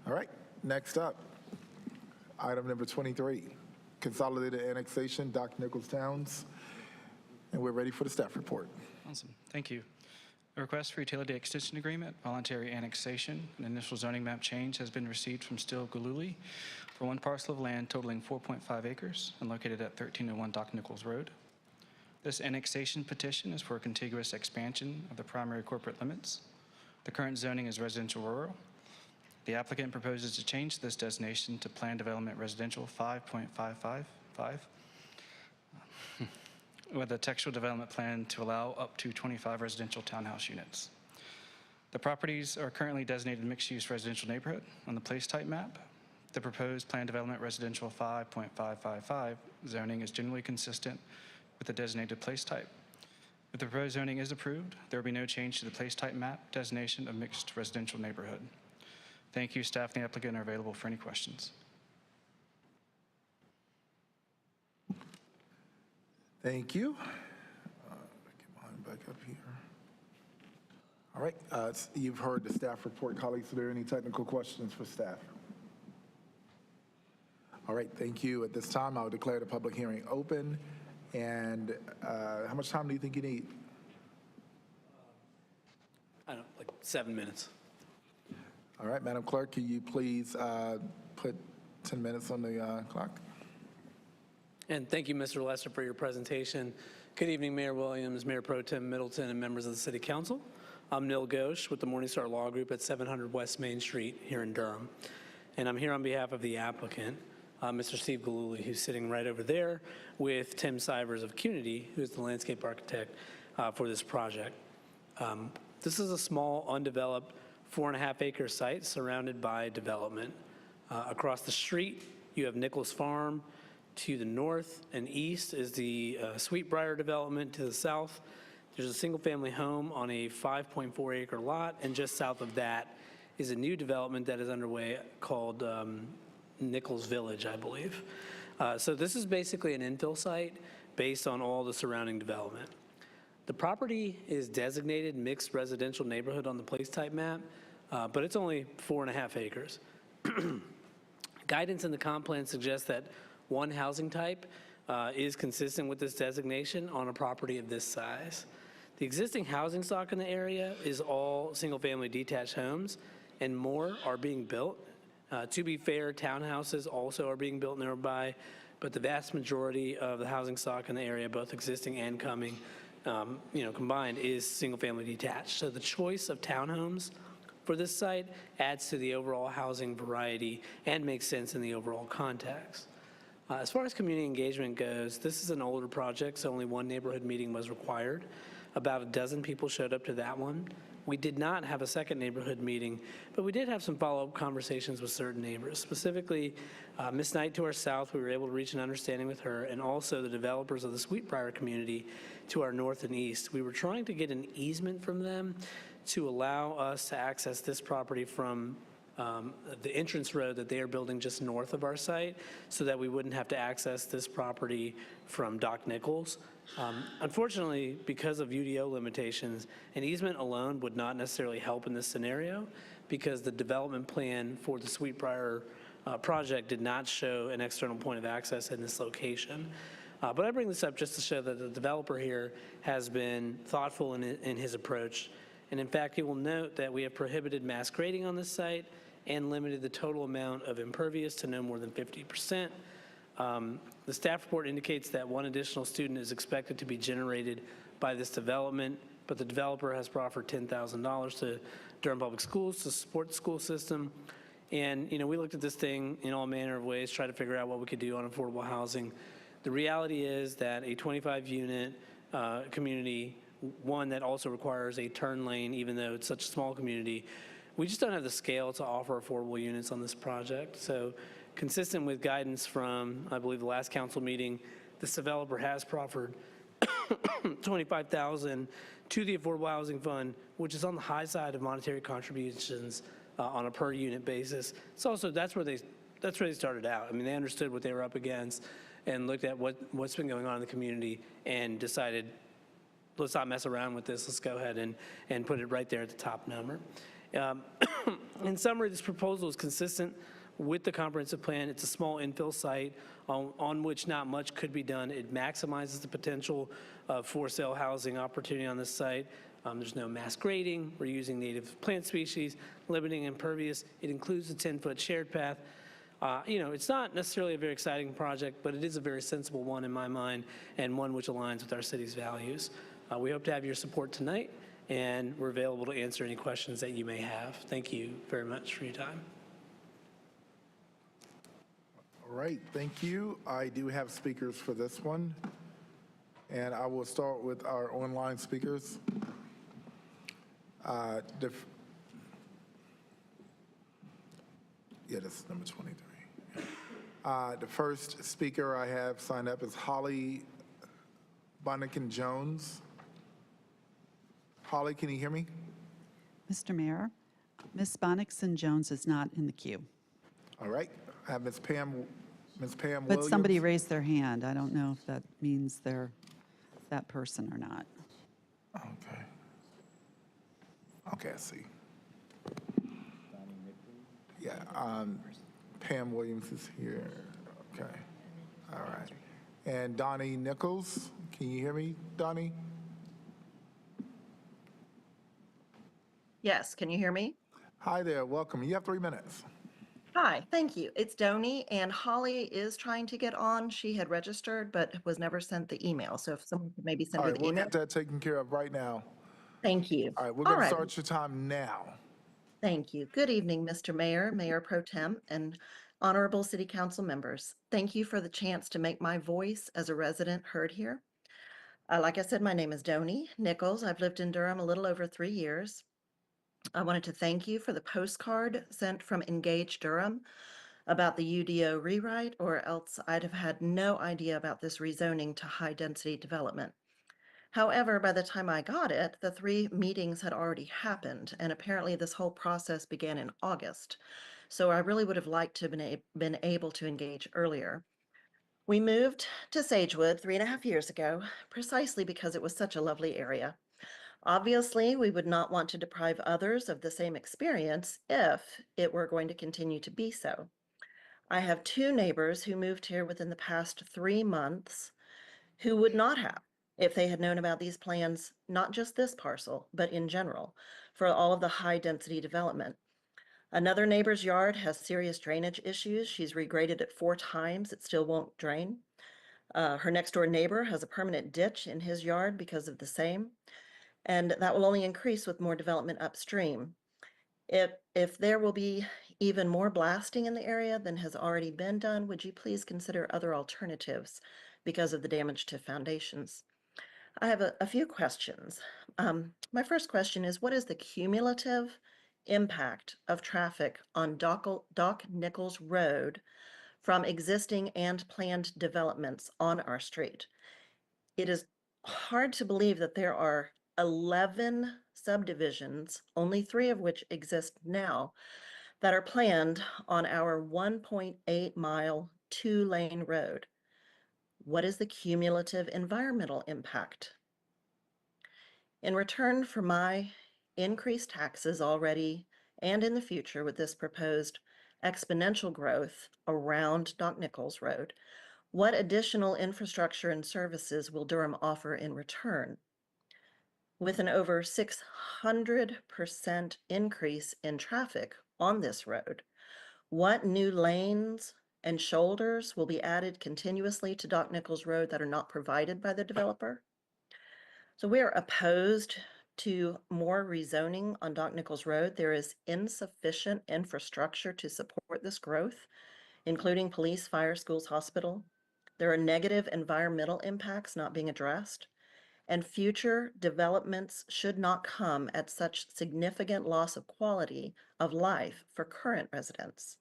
All right, next up, item number 23, Consolidated Annexation, Dr. Nichols Towns, and we're ready for the staff report. Awesome. Thank you. A request for utility extension agreement, voluntary annexation, and initial zoning map change has been received from Still Gululi for one parcel of land totaling 4.5 acres and located at 1301 Doc Nichols Road. This annexation petition is for a contiguous expansion of the primary corporate limits. The current zoning is residential rural. The applicant proposes to change this designation to Plan Development Residential 5.555 with a textual development plan to allow up to 25 residential townhouse units. The properties are currently designated mixed-use residential neighborhood on the place type map. The proposed Plan Development Residential 5.555 zoning is generally consistent with the designated place type. If the proposed zoning is approved, there will be no change to the place type map designation of mixed residential neighborhood. Thank you. Staff and the applicant are available for any questions. Thank you. Get mine back up here. All right, you've heard the staff report. Colleagues, are there any technical questions for staff? All right, thank you. At this time, I'll declare the public hearing open. And how much time do you think you need? I don't know, like 7 minutes. All right, Madam Clerk, can you please put 10 minutes on the clock? And thank you, Mr. Lester, for your presentation. Good evening, Mayor Williams, Mayor Pro Tem Middleton, and members of the City Council. I'm Neil Ghosh with the Morningstar Law Group at 700 West Main Street here in Durham. And I'm here on behalf of the applicant, Mr. Steve Gululi, who's sitting right over there, with Tim Sivers of CUNITY, who's the landscape architect for this project. This is a small, undeveloped 4.5-acre site surrounded by development. Across the street, you have Nichols Farm. To the north and east is the Sweetbriar development. To the south, There's a single-family home on a 5.4-acre lot, and just south of that is a new development that is underway called Nichols Village, I believe. So this is basically an infill site based on all the surrounding development. The property is designated mixed residential neighborhood on the place type map, but it's only 4.5 acres. Guidance in the comp plan suggests that one housing type is consistent with this designation on a property of this size. The existing housing stock in the area is all single-family detached homes, and more are being built. To be fair, townhouses also are being built nearby, but the vast majority of the housing stock in the area, both existing and coming, combined, is single-family detached. So the choice of townhomes for this site adds to the overall housing variety and makes sense in the overall context. As far as community engagement goes, this is an older project, so only one neighborhood meeting was required. About a dozen people showed up to that one. We did not have a second neighborhood meeting, but we did have some follow-up conversations with certain neighbors. Specifically, Ms. Knight to our south, we were able to reach an understanding with her, and also the developers of the Sweetbriar community to our north and east. We were trying to get an easement from them to allow us to access this property from the entrance road that they are building just north of our site, so that we wouldn't have to access this property from Doc Nichols. Unfortunately, because of UDO limitations, an easement alone would not necessarily help in this scenario, because the development plan for the Sweetbriar project did not show an external point of access in this location. But I bring this up just to show that the developer here has been thoughtful in his approach. And in fact, he will note that we have prohibited mass grading on this site and limited the total amount of impervious to no more than 50%. The staff report indicates that one additional student is expected to be generated by this development, but the developer has proffered $10,000 to Durham Public Schools to support the school system. And, we looked at this thing in all manner of ways, tried to figure out what we could do on affordable housing. The reality is that a 25-unit community, one that also requires a turn lane, even though it's such a small community, we just don't have the scale to offer affordable units on this project. So consistent with guidance from, I believe, the last council meeting, this developer has proffered $25,000 to the Affordable Housing Fund, which is on the high side of monetary contributions on a per unit basis. It's also, that's where they started out. I mean, they understood what they were up against and looked at what's been going on in the community and decided, let's not mess around with this. Let's go ahead and put it right there at the top number. In summary, this proposal is consistent with the comprehensive plan. It's a small infill site on which not much could be done. It maximizes the potential of for-sale housing opportunity on this site. There's no mass grading. We're using native plant species, limiting impervious. It includes a 10-foot shared path. It's not necessarily a very exciting project, but it is a very sensible one in my mind, and one which aligns with our city's values. We hope to have your support tonight, and we're available to answer any questions that you may have. Thank you very much for your time. All right, thank you. I do have speakers for this one, and I will start with our online speakers. This is number 23. The first speaker I have signed up is Holly Bonnican-Jones. Holly, can you hear me? Mr. Mayor, Ms. Bonnickson-Jones is not in the queue. All right. I have Ms. Pam Williams. But somebody raised their hand. I don't know if that means they're that person or not. Okay. Okay, I see. Yeah, Pam Williams is here. Okay. All right. And Donnie Nichols, can you hear me, Donnie? Yes, can you hear me? Hi there, welcome. You have 3 minutes. Hi, thank you. It's Donnie, and Holly is trying to get on. She had registered, but was never sent the email. So if someone could maybe send All her right, the we'll email. get that taken care of right now. Thank you. All right, we're All going to right. start your time now. Thank you. Good evening, Mr. Mayor, Mayor Pro Tem, and honorable City Council members. Thank you for the chance to make my voice as a resident heard here. Like I said, my name is Donnie Nichols. I've lived in Durham a little over 3 years. I wanted to thank you for the postcard sent from Engage Durham about the UDO rewrite, or else I'd have had no idea about this rezoning to high-density development. However, by the time I got it, the 3 meetings had already happened, and apparently this whole process began in August. So I really would have liked to have been able to engage earlier. We moved to Sagewood 3.5 years ago, precisely because it was such a lovely area. Obviously, we would not want to deprive others of the same experience if it were going to continue to be so. I have 2 neighbors who moved here within the past 3 months who would not have if they had known about these plans, not just this parcel, but in general, for all of the high-density development. Another neighbor's yard has serious drainage issues. She's regraded it 4 times. It still won't drain. Her next-door neighbor has a permanent ditch in his yard because of the same, and that will only increase with more development upstream. If there will be even more blasting in the area than has already been done, would you please consider other alternatives because of the damage to foundations? I have a few questions. My first question is, what is the cumulative impact of traffic on Doc Nichols Road from existing and planned developments on our street? It is hard to believe that there are 11 subdivisions, only 3 of which exist now, that are planned on our 1.8-mile, 2-lane road. What is the cumulative environmental impact? In return for my increased taxes already and in the future with this proposed exponential growth around Doc Nichols Road, what additional infrastructure and services will Durham offer in return? With an over 600% increase in traffic on this road, what new lanes and shoulders will be added continuously to Doc Nichols Road that are not provided by the developer? So we are opposed to more rezoning on Doc Nichols Road. There is insufficient infrastructure to support this growth, including police, fire, schools, hospital. There are negative environmental impacts not being addressed, and future developments should not come at such significant loss of quality of life for current residents.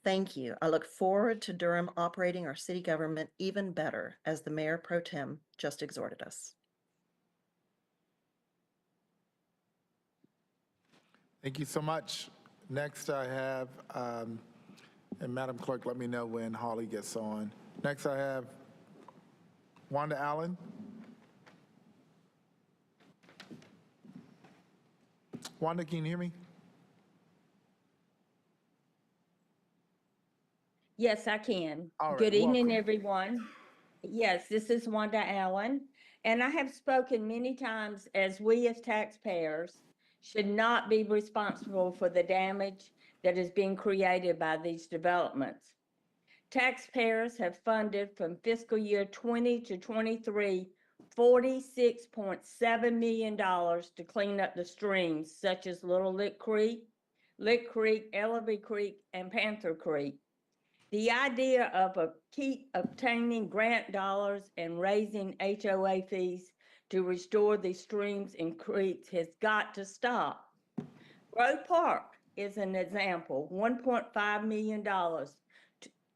Thank you. I look forward to Durham operating our city government even better, as the Mayor Pro Tem just exhorted us. Thank you so much. Next I have, and Madam Clerk, let me know when Holly gets on. Next I have Wanda Allen. Wanda, can you hear me? Yes, I can. All right, Good evening, welcome. everyone. Yes, this is Wanda Allen, and I have spoken many times as we as taxpayers should not be responsible for the damage that is being created by these developments. Taxpayers have funded from fiscal year 20 to 23, $46.7 million to clean up the streams such as Little Lick Creek, Ellerby Creek, and Panther Creek. The idea of keep obtaining grant dollars and raising HOA fees to restore these streams and creeks has got to stop. Grove Park is an example, $1.5 million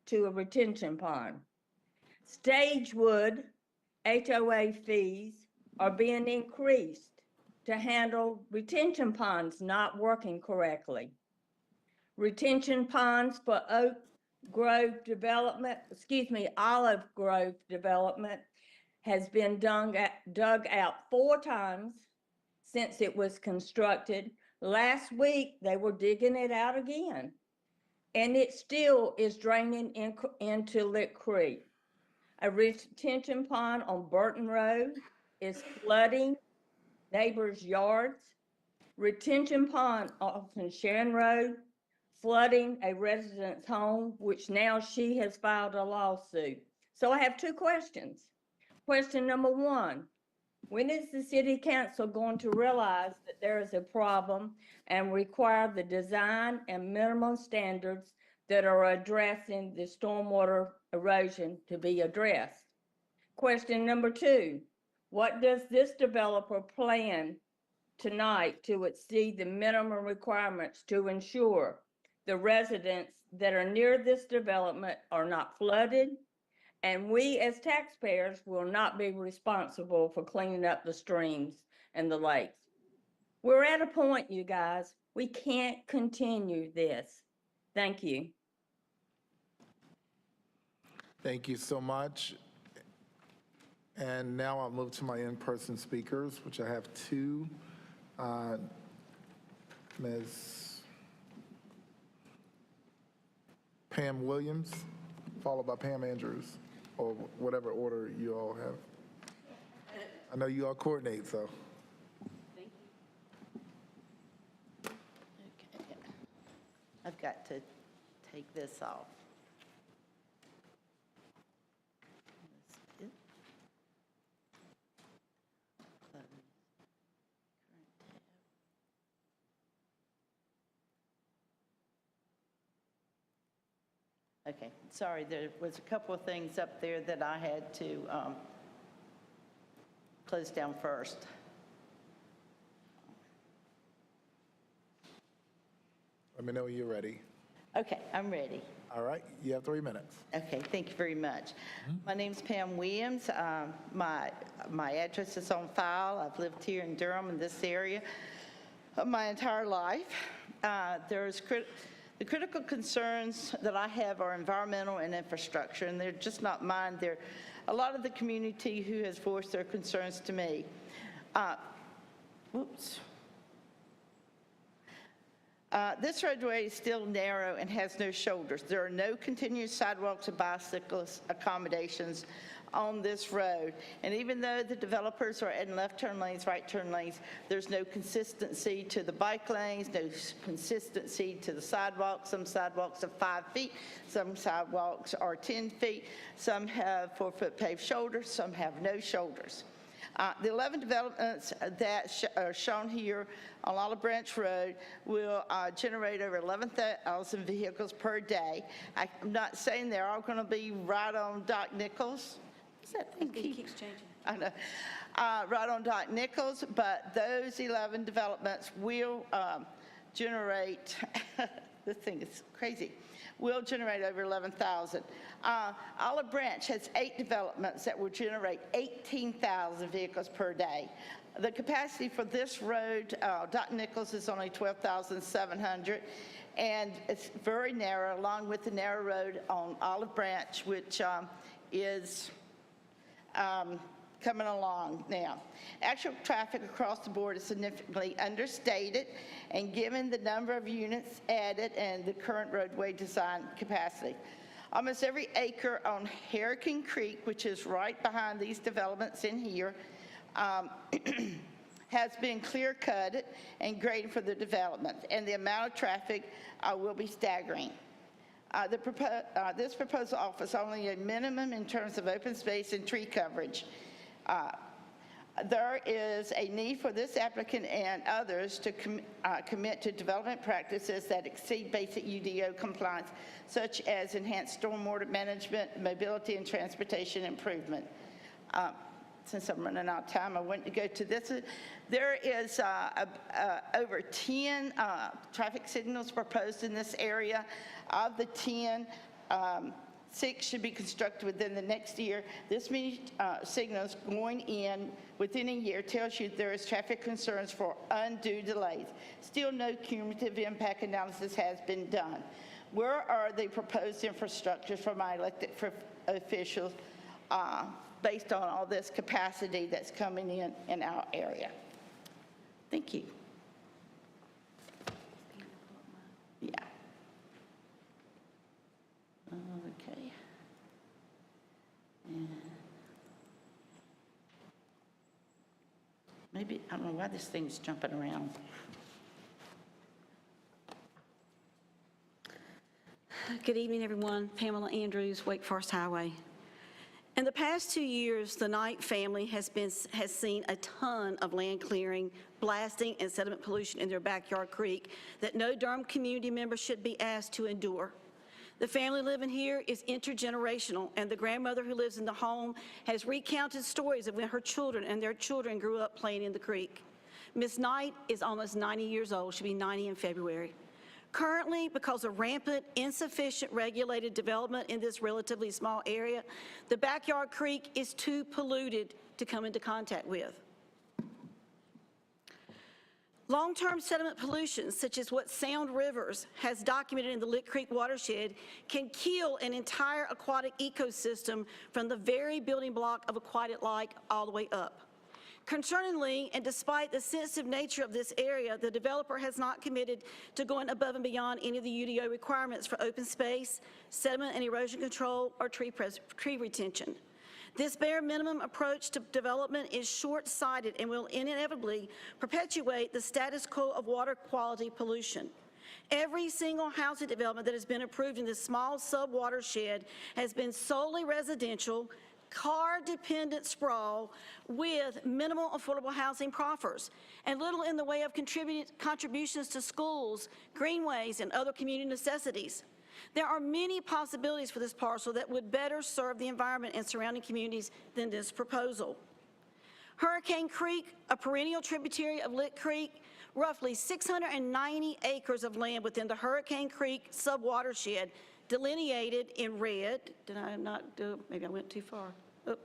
to a retention pond. Stagewood HOA fees are being increased to handle retention ponds not working correctly. Retention ponds for Olive Grove development has been dug out 4 times since it was constructed. Last week, they were digging it out again, and it still is draining into Lick Creek. A retention pond on Burton Road is flooding neighbors' yards. Retention pond off Sharon Road, flooding a resident's home, which now she has filed a lawsuit. So I have 2 questions. Question number 1, when is the city council going to realize that there is a problem and require the design and minimum standards that are addressing the stormwater erosion to be addressed? Question number 2, what does this developer plan tonight to exceed the minimum requirements to ensure the residents that are near this development are not flooded And we as taxpayers will not be responsible for cleaning up the streams and the lakes. We're at a point, you guys, we can't continue this. Thank you. Thank you so much. And now I'll move to my in-person speakers, which I have two. Ms. Pam Williams, followed by Pam Andrews, or whatever order you all have. I know you all coordinate, so. Thank you. Okay. I've got to take this off. Okay, sorry, there was a couple of things up there that I had to close down first. Let me know when you're ready. Okay, I'm ready. All right, you have 3 minutes. Okay, thank you very much. My name's Pam Williams. My address is on file. I've lived here in Durham in this area my entire life. The critical concerns that I have are environmental and infrastructure, and they're just not mine. They're a lot of the community who has voiced their concerns to me. This roadway is still narrow and has no shoulders. There are no continuous sidewalks or bicyclist accommodations on this road. And even though the developers are adding left turn lanes, right turn lanes, there's no consistency to the bike lanes, no consistency to the sidewalks. Some sidewalks are 5 feet, some sidewalks are 10 feet, some have 4-foot paved shoulders, some have no shoulders. The 11 developments that are shown here on Olive Branch Road will generate over 11,000 vehicles per day. I'm not saying they're all going to be right on Doc Nichols. What's that thing? It keeps changing. I know. Right on Doc Nichols, but those 11 developments will generate, this thing is crazy, will generate over 11,000. Olive Branch has 8 developments that will generate 18,000 vehicles per day. The capacity for this road, Doc Nichols, is only 12,700, and it's very narrow, along with the narrow road on Olive Branch, which is coming along now. Actual traffic across the board is significantly understated, and given the number of units added and the current roadway design capacity. Almost every acre on Hurricane Creek, which is right behind these developments in here, has been clear-cutted and graded for the development, and the amount of traffic will be staggering. This proposal offers only a minimum in terms of open space and tree coverage. There is a need for this applicant and others to commit to development practices that exceed basic UDO compliance, such as enhanced stormwater management, mobility, and transportation improvement. Since I'm running out of time, I want to go to this. There is over 10 traffic signals proposed in this area. Of the 10, 6 should be constructed within the next year. This many signals going in within a year tells you there is traffic concerns for undue delays. Still no cumulative impact analysis has been done. Where are the proposed infrastructures for my elected officials based on all this capacity that's coming in our area? Thank you. Yeah. Okay. And maybe, I don't know why this thing's jumping around. Good evening, everyone. Pamela Andrews, Wake Forest Highway. In the past 2 years, the Knight family has seen a ton of land clearing, blasting, and sediment pollution in their backyard creek that no Durham community member should be asked to endure. The family living here is intergenerational, and the grandmother who lives in the home has recounted stories of when her children and their children grew up playing in the creek. Miss Knight is almost 90 years old. She'll be 90 in February. Currently, because of rampant, insufficient regulated development in this relatively small area, the backyard creek is too polluted to come into contact with. Long-term sediment pollution, such as what Sound Rivers has documented in the Lick Creek watershed, can kill an entire aquatic ecosystem from the very building block of aquatic life all the way up. Concerningly, and despite the sensitive nature of this area, the developer has not committed to going above and beyond any of the UDO requirements for open space, sediment and erosion control, or tree retention. This bare minimum approach to development is short-sighted and will inevitably perpetuate the status quo of water quality pollution. Every single housing development that has been approved in this small sub-watershed has been solely residential, car-dependent sprawl with minimal affordable housing proffers, and little in the way of contributions to schools, greenways, and other community necessities. There are many possibilities for this parcel that would better serve the environment and surrounding communities than this proposal. Hurricane Creek, a perennial tributary of Lick Creek, roughly 690 acres of land within the Hurricane Creek subwatershed, delineated in red. Did I not do, maybe I went too far. Oh,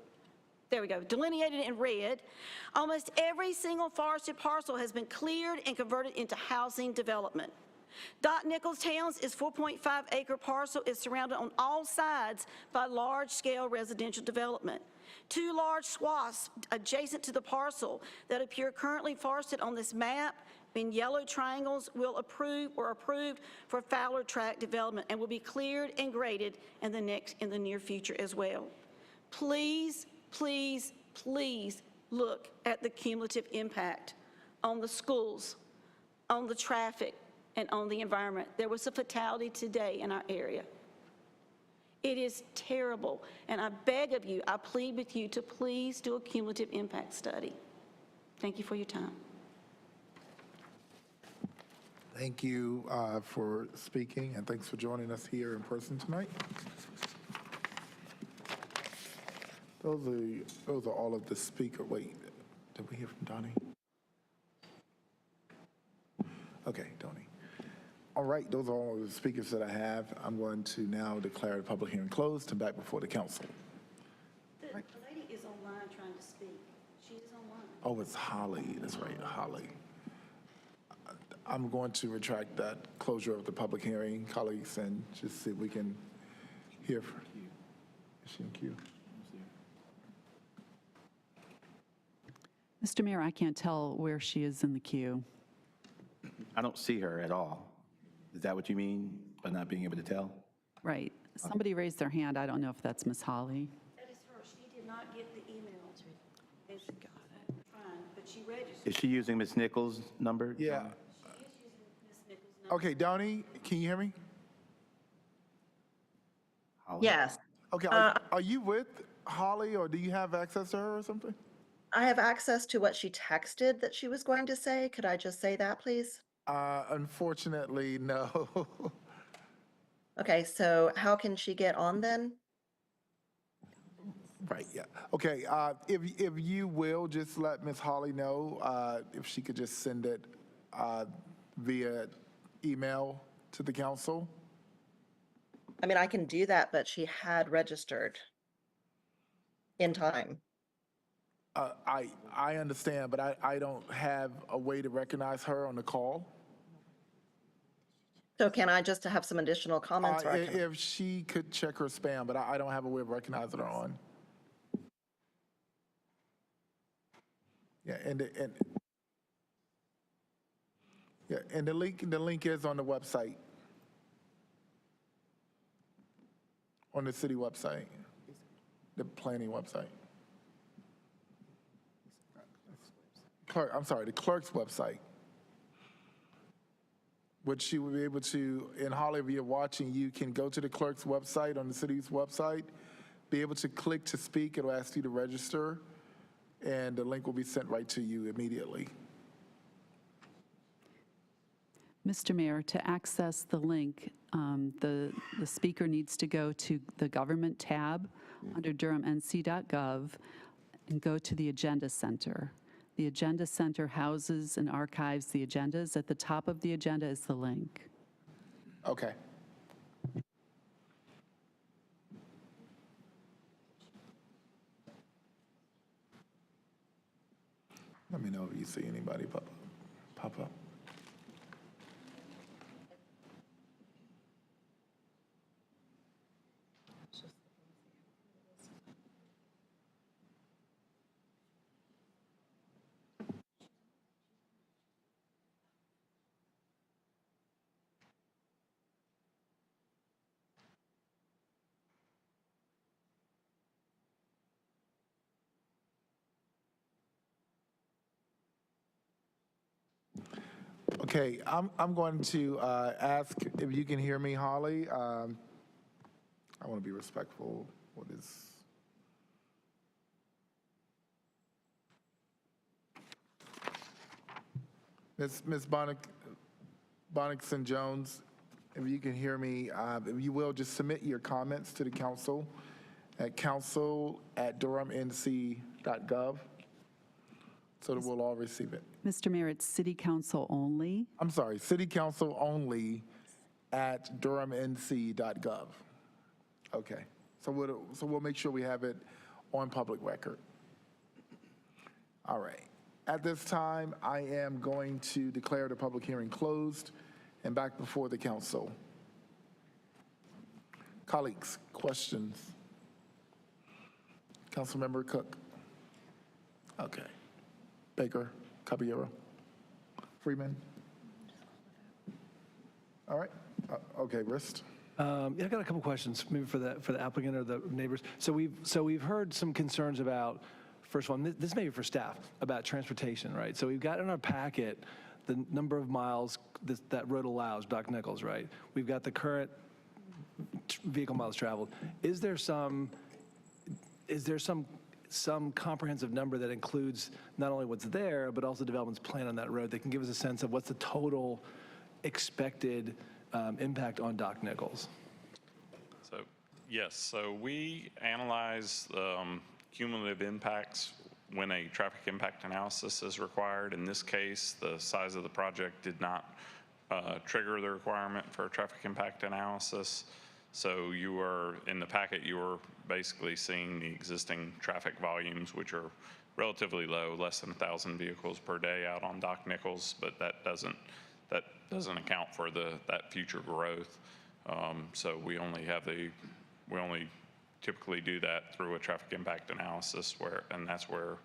there we go, delineated in red. Almost every single forested parcel has been cleared and converted into housing development. Nichols Towns is 4.5-acre parcel is surrounded on all sides by large-scale residential development. Two large swaths adjacent to the parcel that appear currently forested on this map in yellow triangles will approved for Fowler Tract development and will be cleared and graded in the near future as well. Please, please, please look at the cumulative impact on the schools, on the traffic, and on the environment. There was a fatality today in our area. It is terrible, and I beg of you, I plead with you to please do a cumulative impact study. Thank you for your time. Thank you for speaking, and thanks for joining us here in person tonight. Those are all of the speaker. Wait, did we hear from Donnie? Okay, Donnie. All right, those are all of the speakers that I have. I'm going to now declare the public hearing closed and back before the council. The lady is online trying to speak. She is online. Oh, it's Holly. That's right, Holly. I'm going to retract that closure of the public hearing, colleagues, and just see if we can hear from you. Is she in queue? Mr. Mayor, I can't tell where she is in the queue. I don't see her at all. Is that what you mean by not being able to tell? Right. Somebody raised their hand. I don't know if that's Ms. Holly. That is her. She did not get the email. And she got it. Fine, but she registered. Is she using Ms. Nichols' number? Yeah. She is using Ms. Nichols' number. Okay, Donnie, can you hear me? Holly? Yes. Okay, are you with Holly, or do you have access to her or something? I have access to what she texted that she was going to say. Could I just say that, please? Unfortunately, no. Okay, so how can she get on then? Right, yeah. Okay, if you will, just let Ms. Holly know if she could just send it via email to the council. I mean, I can do that, but she had registered in time. I understand, but I don't have a way to recognize her on the call. So can I just have some additional comments? Or I can... If she could check her spam, but I don't have a way of recognizing her on. Yeah, and the link is on the website, on the city website, the planning website. Clerk, I'm sorry, the clerk's website, which she will be able to, in Holly, if you're watching, you can go to the clerk's website on the city's website, be able to click to speak, it'll ask you to register, and the link will be sent right to you immediately. Mr. Mayor, to access the link, the speaker needs to go to the Government tab under durhamnc.gov and go to the Agenda Center. The Agenda Center houses and archives the agendas. At the top of the agenda is the link. Okay. Let me know if you see anybody pop up. Okay, I'm going to ask if you can hear me, Holly. I want to be respectful. What is? Ms. Bonnickson Jones, if you can hear me, if you will, just submit your comments to the council at council@durhamnc.gov so that we'll all receive it. Mr. Mayor, it's city council only. I'm sorry, city council only at durhamnc.gov. Okay, so we'll make sure we have it on public record. All right. At this time, I am going to declare the public hearing closed and back before the council. Colleagues, questions? Councilmember Cook? Okay. Baker, Caballero, Freeman? All right. Okay, Rist? Yeah, I got a couple questions, maybe for the applicant or the neighbors. So we've heard some concerns about, first of all, and this may be for staff, about transportation, right? So we've got in our packet the number of miles that road allows, Doc Nichols, right? We've got the current vehicle miles traveled. Is there some comprehensive number that includes not only what's there, but also development's plan on that road that can give us a sense of what's the total expected impact on Doc Nichols? So, yes, so we analyze cumulative impacts when a traffic impact analysis is required. In this case, the size of the project did not trigger the requirement for a traffic impact analysis. So you are, in the packet, you are basically seeing the existing traffic volumes, which are relatively low, less than 1,000 vehicles per day out on Doc Nichols, but that doesn't account for that future growth. So we only typically do that through a traffic impact analysis, and that's where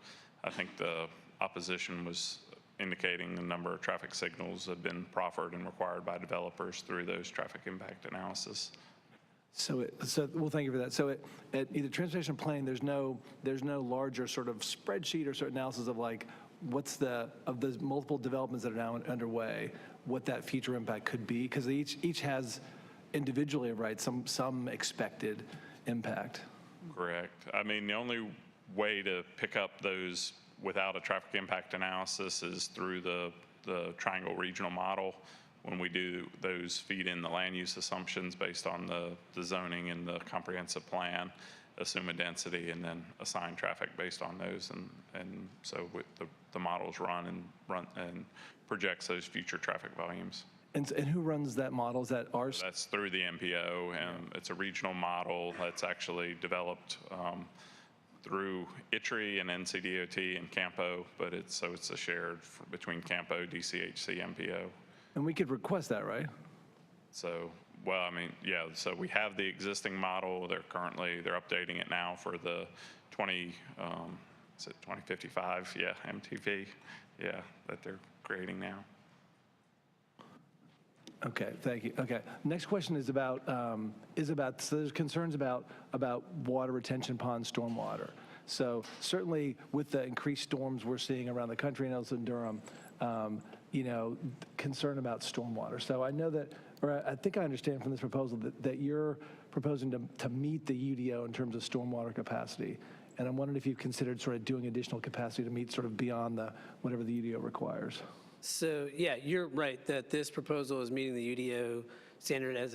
I think the opposition was indicating the number of traffic signals have been proffered and required by developers through those traffic impact analysis. Well, thank you for that. So at either transportation planning, there's no larger sort of spreadsheet or sort of analysis of like what's of the multiple developments that are now underway, what that future impact could be, because each has individually, right, some expected impact. Correct. I mean, the only way to pick up those without a traffic impact analysis is through the triangle regional model. When we do those, feed in the land use assumptions based on the zoning and the comprehensive plan, assume a density, and then assign traffic based on those. And so the models run and projects those future traffic volumes. And who runs that model? Is that ours? That's through the MPO, and it's a regional model that's actually developed through ITRI and NCDOT and CAMPO, but it's a shared between CAMPO, DCHC, MPO. And we could request that, right? So, well, I mean, yeah, so we have the existing model. They're updating it now for the 2055? Yeah, MTV, yeah, that they're creating now. Okay, thank you. Okay, next question is about so there's concerns about water retention pond stormwater. So certainly with the increased storms we're seeing around the country and also in Durham, concern about stormwater. So I know that, or I think I understand from this proposal that you're proposing to meet the UDO in terms of stormwater capacity. And I'm wondering if you've considered sort of doing additional capacity to meet sort of beyond whatever the UDO requires. So, yeah, you're right that this proposal is meeting the UDO standard as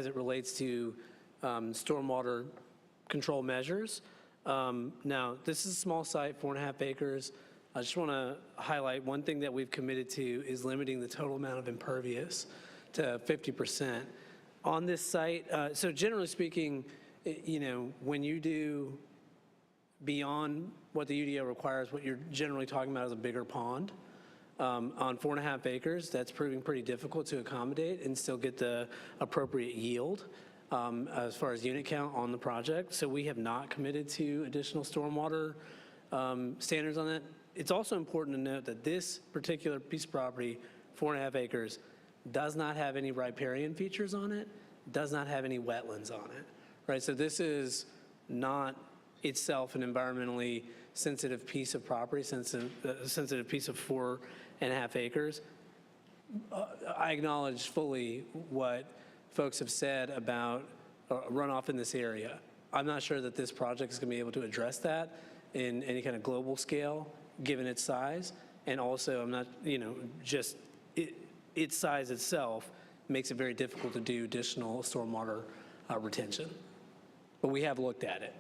it relates to stormwater control measures. Now, this is a small site, 4.5 acres. I just want to highlight one thing that we've committed to is limiting the total amount of impervious to 50%. On this site, so generally speaking, when you do beyond what the UDO requires, what you're generally talking about is a bigger pond. On 4.5 acres, that's proving pretty difficult to accommodate and still get the appropriate yield as far as unit count on the project. So we have not committed to additional stormwater standards on that. It's also important to note that this particular piece of property, 4.5 acres, does not have any riparian features on it, does not have any wetlands on it, right? So this is not itself an environmentally sensitive piece of property, sensitive piece of 4.5 acres. I acknowledge fully what folks have said about runoff in this area. I'm not sure that this project is going to be able to address that in any kind of global scale, given its size. And also, I'm not, just its size itself makes it very difficult to do additional stormwater retention. But we have looked at it.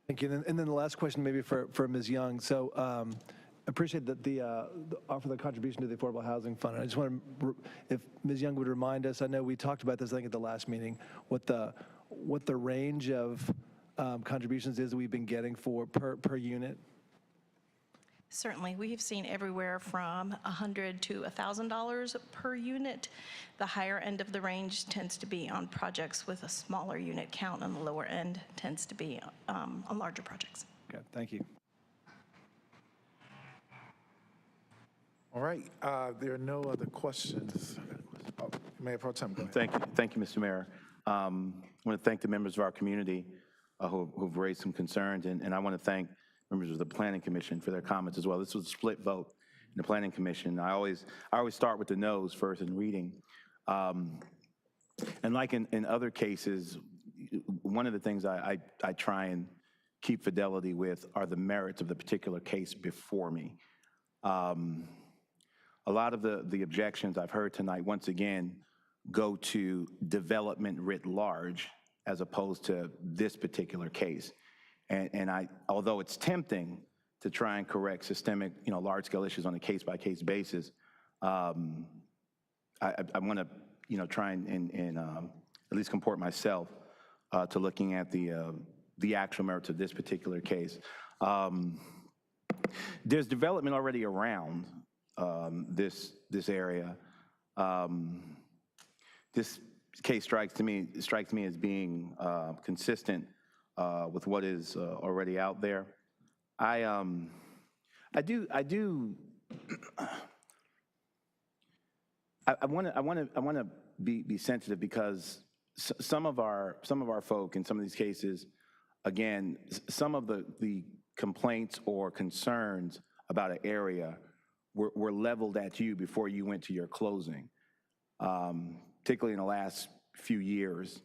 Thank you. And then the last question maybe for Ms. Young. So appreciate the offer the contribution to the Affordable Housing Fund. I just want to, if Ms. Young would remind us, I know we talked about this, I think, at the last meeting, what the range of contributions is that we've been getting for per unit. Certainly. We've seen everywhere from $100 to $1,000 per unit. The higher end of the range tends to be on projects with a smaller unit count, and the lower end tends to be on larger projects. Okay, thank you. All right, there are no other questions. Oh, Mayor Pro Tem, go ahead. Thank you, Mr. Mayor. I want to thank the members of our community who've raised some concerns, and I want to thank members of the Planning Commission for their comments as well. This was a split vote in the Planning Commission. I always start with the no's first in reading. And like in other cases, one of the things I try and keep fidelity with are the merits of the particular case before me. A lot of the objections I've heard tonight, once again, go to development writ large as opposed to this particular case. And although it's tempting to try and correct systemic, large-scale issues on a case-by-case basis, I want to, try and at least comport myself to looking at the actual merits of this particular case. There's development already around this area. This case strikes me as being consistent with what is already out there. I want to be sensitive because some of our folk in some of these cases, again, some of the complaints or concerns about an area were leveled at you before you went to your closing, particularly in the last few years.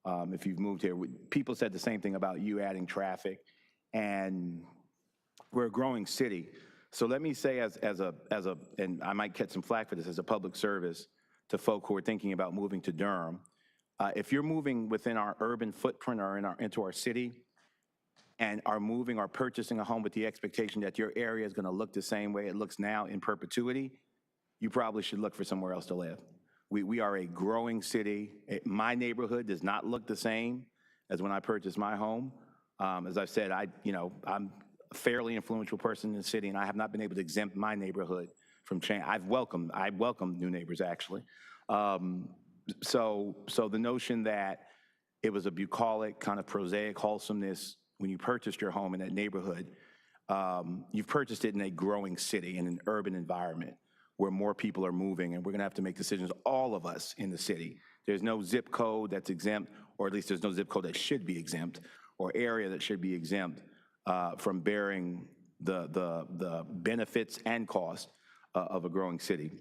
If you've moved here, people said the same thing about you adding traffic, and we're a growing city. So let me say as a, and I might catch some flack for this, as a public service to folk who are thinking about moving to Durham, if you're moving within our urban footprint or into our city and are moving or purchasing a home with the expectation that your area is going to look the same way it looks now in perpetuity, you probably should look for somewhere else to live. We are a growing city. My neighborhood does not look the same as when I purchased my home. As I've said, I'm a fairly influential person in the city, and I have not been able to exempt my neighborhood from change. I welcomed new neighbors, actually. So the notion that it was a bucolic, kind of prosaic wholesomeness when you purchased your home in that neighborhood, you've purchased it in a growing city, in an urban environment, where more people are moving, and we're gonna have to make decisions, all of us in the city. There's no zip code that's exempt, or at least there's no zip code that should be exempt, or area that should be exempt from bearing the benefits and cost of a growing city.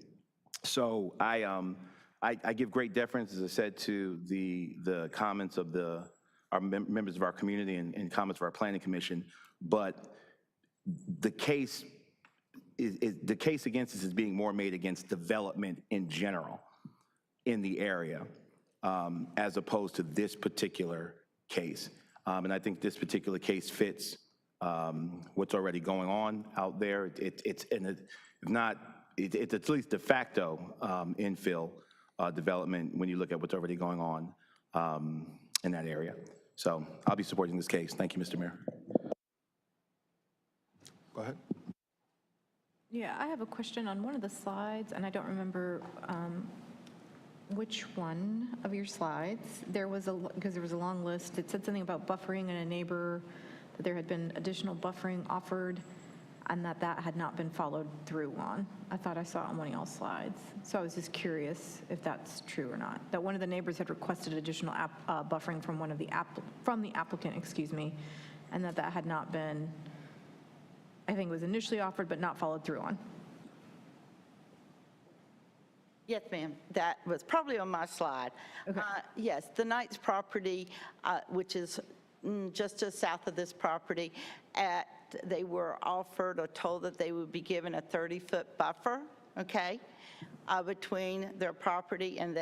So I give great deference, as I said, to the comments of our members of our community and comments of our Planning Commission, but the case against this is being more made against development in general in the area, as opposed to this particular case. And I think this particular case fits what's already going on out there. It's not it's at least de facto infill development when you look at what's already going on in that area. So I'll be supporting this case. Thank you, Mr. Mayor. Go ahead. Yeah, I have a question on one of the slides, and I don't remember which one of your slides. There was because there was a long list. It said something about buffering and a neighbor, that there had been additional buffering offered, and that had not been followed through on. I thought I saw it on one of y'all's slides. So I was just curious if that's true or not. That one of the neighbors had requested additional buffering from the applicant, excuse me, and that had not been, I think it was initially offered but not followed through on. Yes, ma'am. That was probably on my slide. Okay. Yes, the Knight's property, which is just to the south of this property, they were offered or told that they would be given a 30-foot buffer, okay, between their property and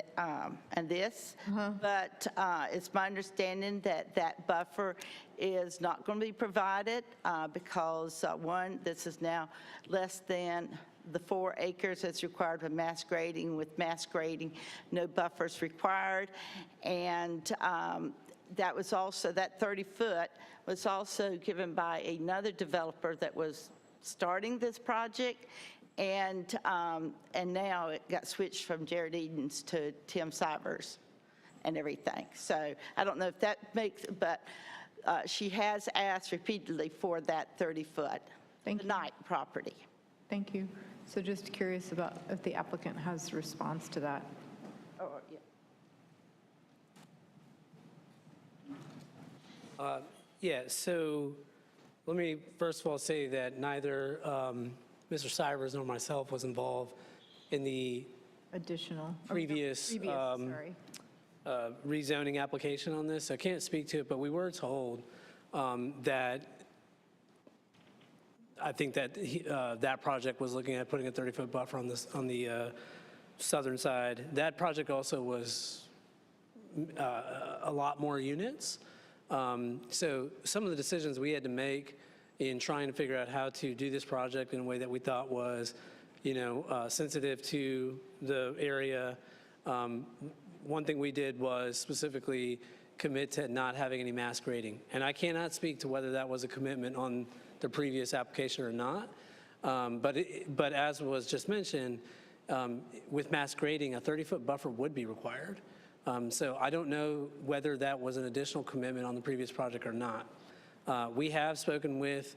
this. But it's my understanding that that buffer is not going to be provided because, one, this is now less than the 4 acres that's required for mass grading. With mass grading, no buffers required. And that was also, that 30-foot was also given by another developer that was starting this project. And now it got switched from Jared Edens to Tim Sivers and everything. So I don't know if that makes, but she has asked repeatedly for that 30-foot Knight property. Thank you. So just curious about if the applicant has response to that. Oh, yeah. Yeah, so let me first of all say that neither Mr. Sivers nor myself was involved in the additional previous rezoning application on this. I can't speak to it, but we were told that I think that that project was looking at putting a 30-foot buffer on the southern side. That project also was a lot more units. So some of the decisions we had to make in trying to figure out how to do this project in a way that we thought was, sensitive to the area. One thing we did was specifically commit to not having any mass grading. And I cannot speak to whether that was a commitment on the previous application or not. But as was just mentioned, with mass grading, a 30-foot buffer would be required. So I don't know whether that was an additional commitment on the previous project or not. We have spoken with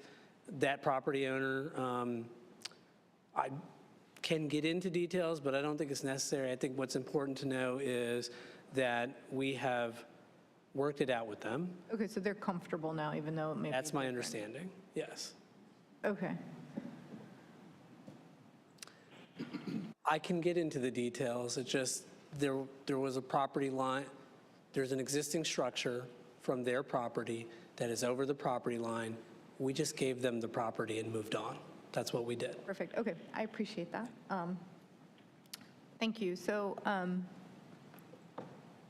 that property owner. I can get into details, but I don't think it's necessary. I think what's important to know is that we have worked it out with them. Okay, so they're comfortable now, even though it may be That's my different. understanding, yes. Okay. I can get into the details. It's just there was a property line. There's an existing structure from their property that is over the property line. We just gave them the property and moved on. That's what we did. Perfect. Okay, I appreciate that. Thank you. So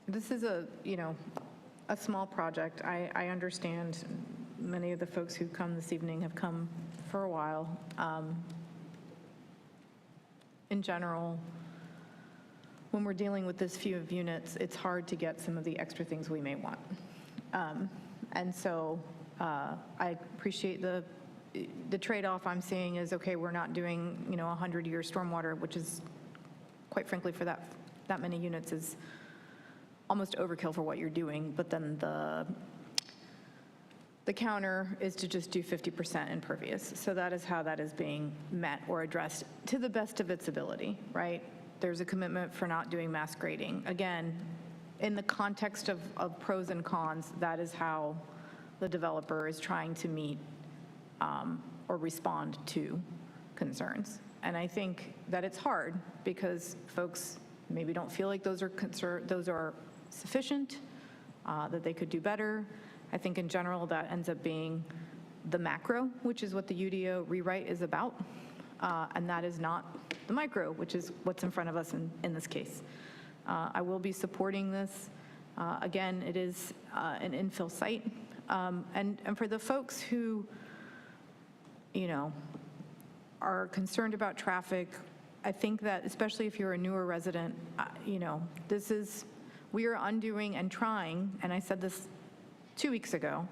this is a small project. I understand many of the folks who've come this evening have come for a while. In general, when we're dealing with this few of units, it's hard to get some of the extra things we may want. And so I appreciate the trade-off I'm seeing is, okay, we're not doing, 100-year stormwater, which is, quite frankly, for that many units is almost overkill for what you're doing. But then the counter is to just do 50% impervious. So that is how that is being met or addressed to the best of its ability, right? There's a commitment for not doing mass grading. Again, in the context of pros and cons, that is how the developer is trying to meet or respond to concerns. And I think that it's hard because folks maybe don't feel like those are sufficient, that they could do better. I think in general that ends up being the macro, which is what the UDO rewrite is about, and that is not the micro, which is what's in front of us in this case. I will be supporting this. Again, it is an infill site. And for the folks who, are concerned about traffic I think that especially if you're a newer resident, you know, we are undoing and trying, and I said this 2 weeks ago,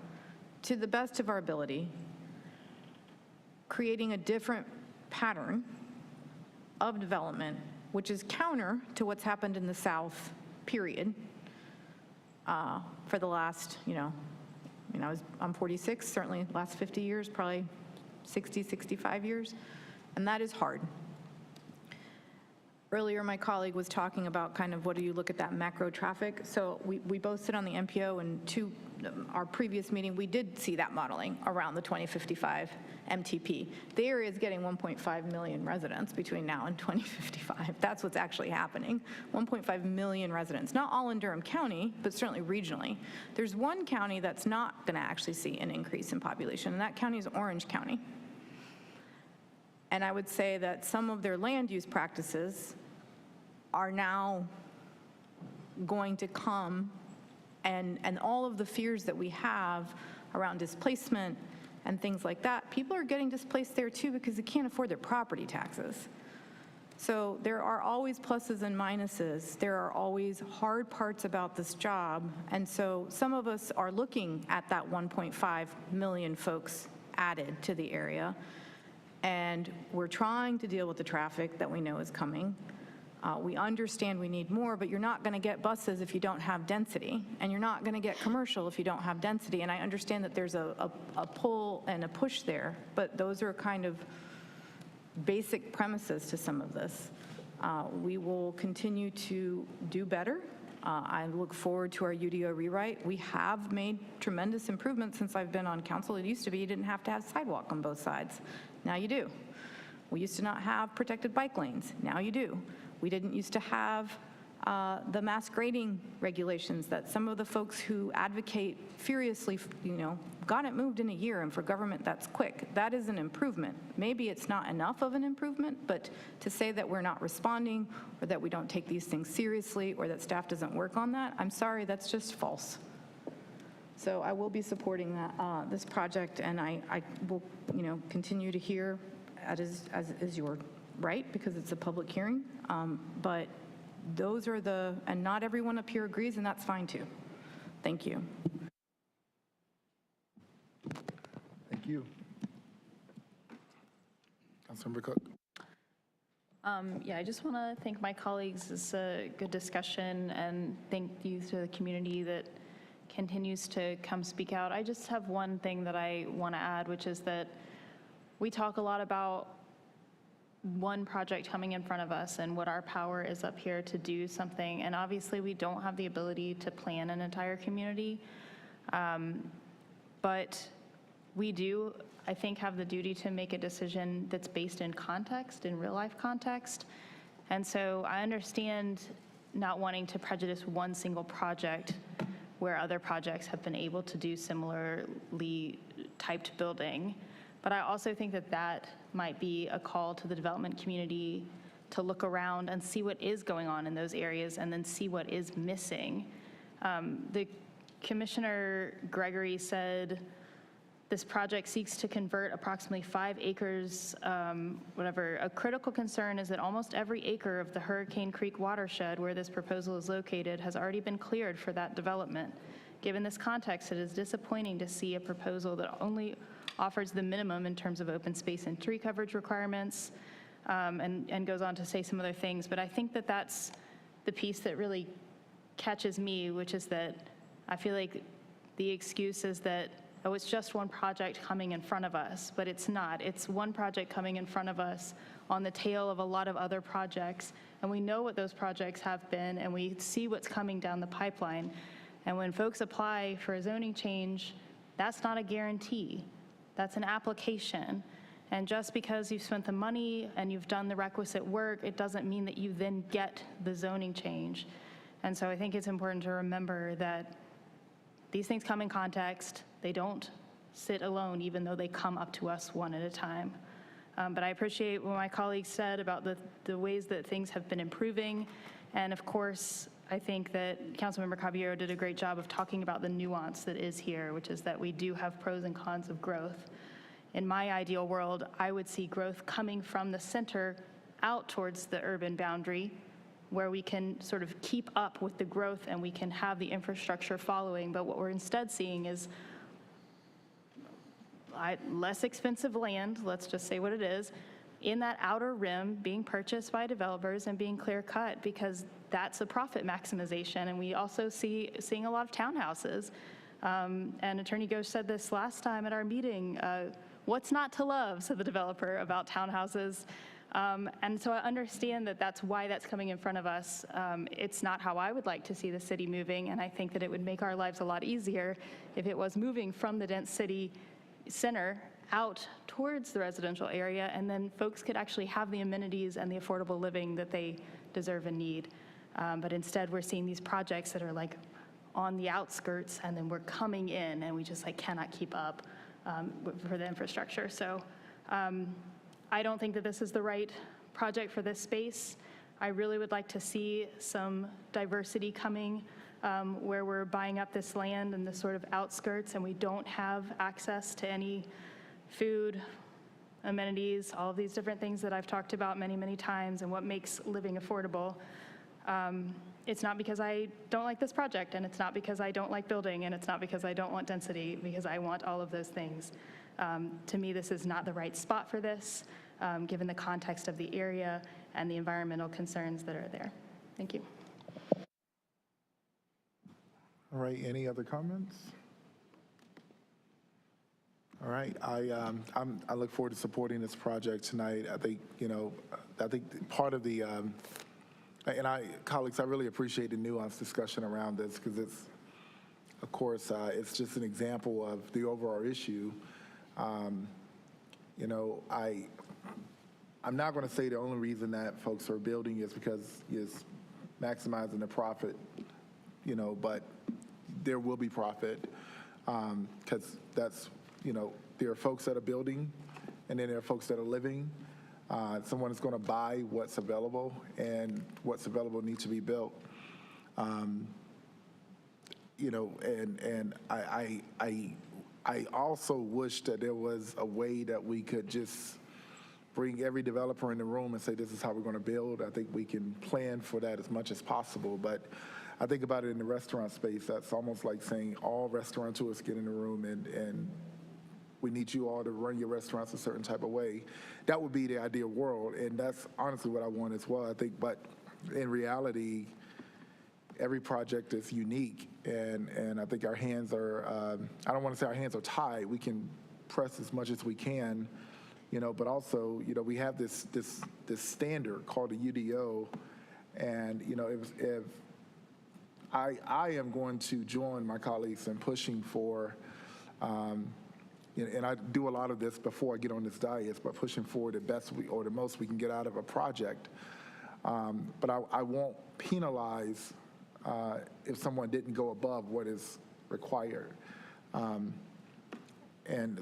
to the best of our ability, creating a different pattern of development, which is counter to what's happened in the South, period, for the last, I'm 46, certainly last 50 years, probably 60, 65 years, and that is hard. Earlier, my colleague was talking about kind of what do you look at that macro traffic. So we both sit on the MPO, and our previous meeting, we did see that modeling around the 2055 MTP. The area is getting 1.5 million residents between now and 2055. That's what's actually happening. 1.5 million residents, not all in Durham County, but certainly regionally. There's one county that's not going to actually see an increase in population, and that county is Orange County. And I would say that some of their land use practices are now going to come, and all of the fears that we have around displacement and things like that, people are getting displaced there too because they can't afford their property taxes. So there are always pluses and minuses. There are always hard parts about this job. And so some of us are looking at that 1.5 million folks added to the area. And we're trying to deal with the traffic that we know is coming. We understand we need more, but you're not going to get buses if you don't have density, and you're not going to get commercial if you don't have density. And I understand that there's a pull and a push there, but those are kind of basic premises to some of this. We will continue to do better. I look forward to our UDO rewrite. We have made tremendous improvements since I've been on council. It used to be you didn't have to have sidewalk on both sides. Now you do. We used to not have protected bike lanes. Now you do. We didn't used to have the mass grading regulations that some of the folks who advocate furiously, got it moved in a year, and for government that's quick. That is an improvement. Maybe it's not enough of an improvement, but to say that we're not responding or that we don't take these things seriously or that staff doesn't work on that, I'm sorry, that's just false. So I will be supporting that, this project, and I will, continue to hear as is your right, because it's a public hearing. But those are and not everyone up here agrees, and that's fine too. Thank you. Thank you. Councilmember Cook. Yeah, I just want to thank my colleagues. It's a good discussion, and thank you to the community that continues to come speak out. I just have one thing that I want to add, which is that we talk a lot about one project coming in front of us and what our power is up here to do something. And obviously we don't have the ability to plan an entire community. But we do, I think, have the duty to make a decision that's based in context, in real life context. And so I understand not wanting to prejudice one single project where other projects have been able to do similarly typed building. But I also think that that might be a call to the development community to look around and see what is going on in those areas and then see what is missing. The Commissioner Gregory said this project seeks to convert approximately 5 acres, whatever. A critical concern is that almost every acre of the Hurricane Creek watershed where this proposal is located has already been cleared for that development. Given this context, it is disappointing to see a proposal that only offers the minimum in terms of open space and tree coverage requirements, and goes on to say some other things. But I think that that's the piece that really catches me, which is that I feel like the excuse is that, oh, it's just one project coming in front of us, but it's not. It's one project coming in front of us on the tail of a lot of other projects, and we know what those projects have been, and we see what's coming down the pipeline. And when folks apply for a zoning change, that's not a guarantee. That's an application. And just because you've spent the money and you've done the requisite work, it doesn't mean that you then get the zoning change. And so I think it's important to remember that these things come in context. They don't sit alone, even though they come up to us one at a time. But I appreciate what my colleagues said about the ways that things have been improving. And of course, I think that Councilmember Caballero did a great job of talking about the nuance that is here, which is that we do have pros and cons of growth. In my ideal world, I would see growth coming from the center out towards the urban boundary where we can sort of keep up with the growth and we can have the infrastructure following. But what we're instead seeing is less expensive land, let's just say what it is, in that outer rim being purchased by developers and being clear cut because that's a profit maximization. And we also seeing a lot of townhouses. And Attorney Ghosh said this last time at our meeting, what's not to love, said the developer about townhouses. And so I understand that that's why that's coming in front of us. It's not how I would like to see the city moving, and I think that it would make our lives a lot easier if it was moving from the dense city center out towards the residential area, and then folks could actually have the amenities and the affordable living that they deserve and need. But instead, we're seeing these projects that are like on the outskirts, and then we're coming in, and we just like cannot keep up for the infrastructure. So I don't think that this is the right project for this space. I really would like to see some diversity coming where we're buying up this land in the sort of outskirts and we don't have access to any food, amenities, all of these different things that I've talked about many, many times and what makes living affordable. It's not because I don't like this project, and it's not because I don't like building, and it's not because I don't want density, because I want all of those things. To me, this is not the right spot for this, given the context of the area and the environmental concerns that are there. Thank you. All right, any other comments? All right, I look forward to supporting this project tonight. I think, I think part of the, colleagues, I really appreciate the nuanced discussion around this because it's, of course, it's just an example of the overall issue. I'm not going to say the only reason that folks are building is because it's maximizing the profit, but there will be profit because that's, there are folks that are building and then there are folks that are living. Someone is going to buy what's available, and what's available needs to be built. And I also wish that there was a way that we could just bring every developer in the room and say, this is how we're going to build. I think we can plan for that as much as possible. But I think about it in the restaurant space. That's almost like saying all restaurateurs get in the room and we need you all to run your restaurants a certain type of way. That would be the ideal world, and that's honestly what I want as well, I think. But in reality, every project is unique, and I think our hands are, I don't want to say our hands are tied. We can press as much as we can, but also, we have this standard called the UDO, and, if I am going to join my colleagues in pushing for, and I do a lot of this before I get on this dais, but pushing for the best or the most we can get out of a project. But I won't penalize if someone didn't go above what is required. And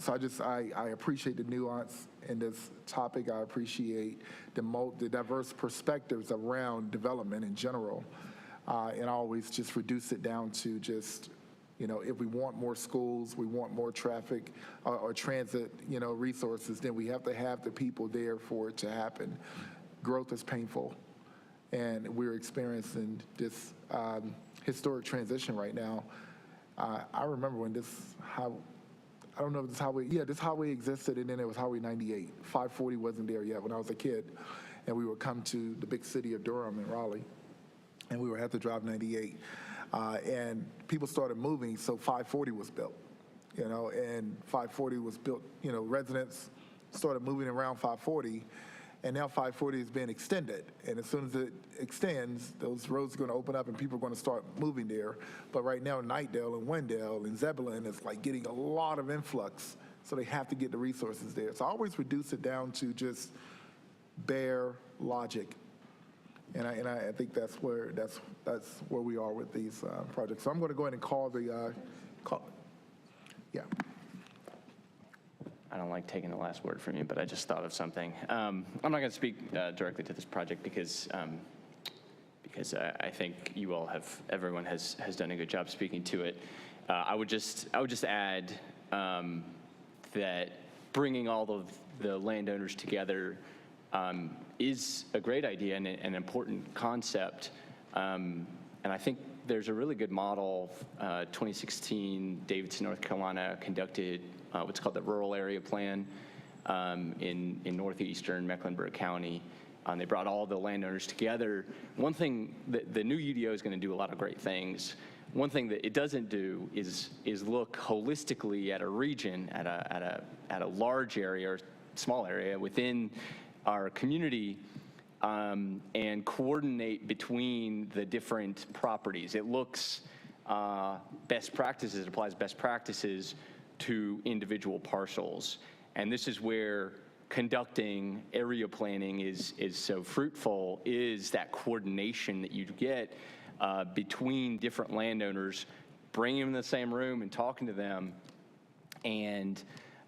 so I appreciate the nuance in this topic. I appreciate the diverse perspectives around development in general. And I always just reduce it down to just, if we want more schools, we want more traffic or transit, resources, then we have to have the people there for it to happen. Growth is painful, and we're experiencing this historic transition right now. I remember when I don't know if this highway existed, and then it was Highway 98. 540 wasn't there yet when I was a kid, and we would come to the big city of Durham and Raleigh, and we would have to drive 98. And people started moving, so 540 was built, and 540 was built, residents started moving around 540, and now 540 is being extended. And as soon as it extends, those roads are going to open up and people are going to start moving there. But right now, Knightdale and Wendell and Zebulon is like getting a lot of influx, so they have to get the resources there. So I always reduce it down to just bare logic. And I think that's where we are with these projects. So I'm going to go ahead and call the yeah. I don't like taking the last word from you, but I just thought of something. I'm not going to speak directly to this project because I think you all everyone has done a good job speaking to it. I would just add that bringing all of the landowners together is a great idea and an important concept. And I think there's a really good model. 2016, Davidson, North Carolina conducted what's called the Rural Area Plan in northeastern Mecklenburg County. They brought all the landowners together. One thing, the new UDO is going to do a lot of great things. One thing that it doesn't do is look holistically at a region, at a large area or small area within our community, and coordinate between the different properties. It looks best practices, applies best practices to individual parcels. And this is where conducting area planning is so fruitful, is that coordination that you get between different landowners, bringing them in the same room and talking to them. And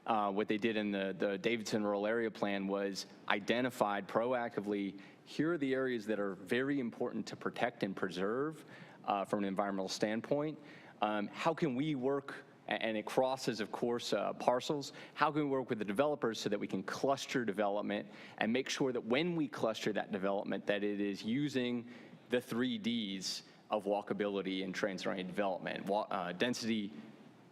what they did in the Davidson Rural Area Plan was identified proactively, here are the areas that are very important to protect and preserve from an environmental standpoint. How can we work, and it crosses, of course, parcels, how can we work with the developers so that we can cluster development and make sure that when we cluster that development, that it is using the 3 Ds of walkability and transit-oriented development. Density,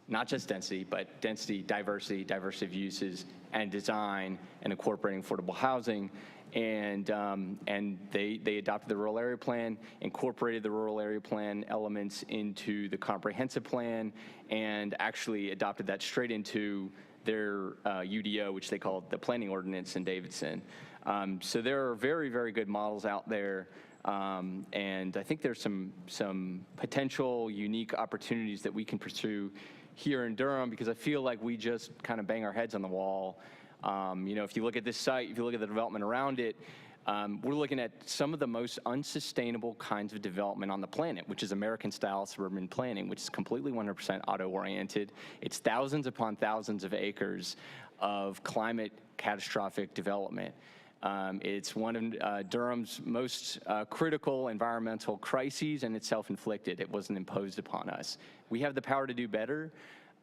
not just density, but density, diversity of uses, and design, and incorporating affordable housing. And they adopted the Rural Area Plan, incorporated the Rural Area Plan elements into the comprehensive plan, and actually adopted that straight into their UDO, which they called the Planning Ordinance in Davidson. So there are very, very good models out there. And I think there's some potential unique opportunities that we can pursue here in Durham, because I feel like we just kind of bang our heads on the wall. You know, if you look at this site, if you look at the development around it, we're looking at some of the most unsustainable kinds of development on the planet, which is American-style suburban planning, which is completely 100% auto-oriented. It's thousands upon thousands of acres of climate catastrophic development. It's one of Durham's most critical environmental crises, and it's self-inflicted. It wasn't imposed upon us. We have the power to do better,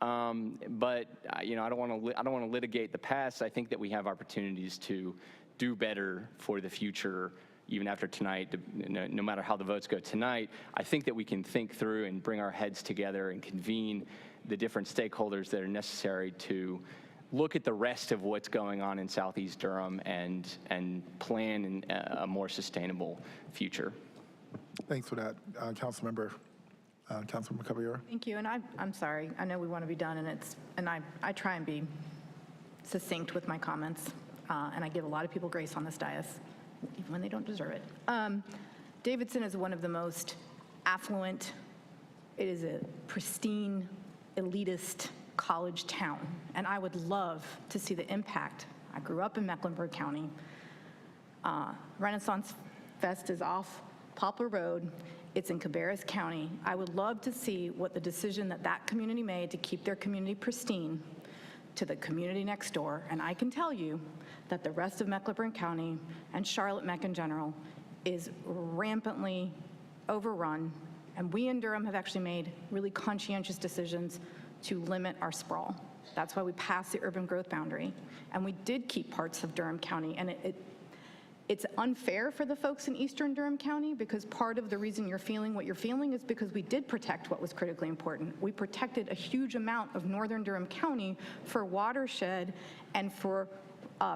but you know, I don't want to litigate the past. I think that we have opportunities to do better for the future, even after tonight. No matter how the votes go tonight, I think that we can think through and bring our heads together and convene the different stakeholders that are necessary to look at the rest of what's going on in Southeast Durham and plan a more sustainable future. Thanks for that, Councilmember Caballero. Thank you, and I'm sorry. I know we want to be done, and I try and be succinct with my comments, and I give a lot of people grace on this dais, even when they don't deserve it. Davidson is one of the most affluent. It is a pristine, elitist college town, and I would love to see the impact. I grew up in Mecklenburg County. Renaissance Fest is off Poplar Road. It's in Cabarrus County. I would love to see what the decision that community made to keep their community pristine to the community next door. And I can tell you that the rest of Mecklenburg County and Charlotte Meck in general is rampantly overrun. And we in Durham have actually made really conscientious decisions to limit our sprawl. That's why we passed the urban growth boundary. And we did keep parts of Durham County. And it's unfair for the folks in eastern Durham County, because part of the reason you're feeling what you're feeling is because we did protect what was critically important. We protected a huge amount of northern Durham County for watershed and for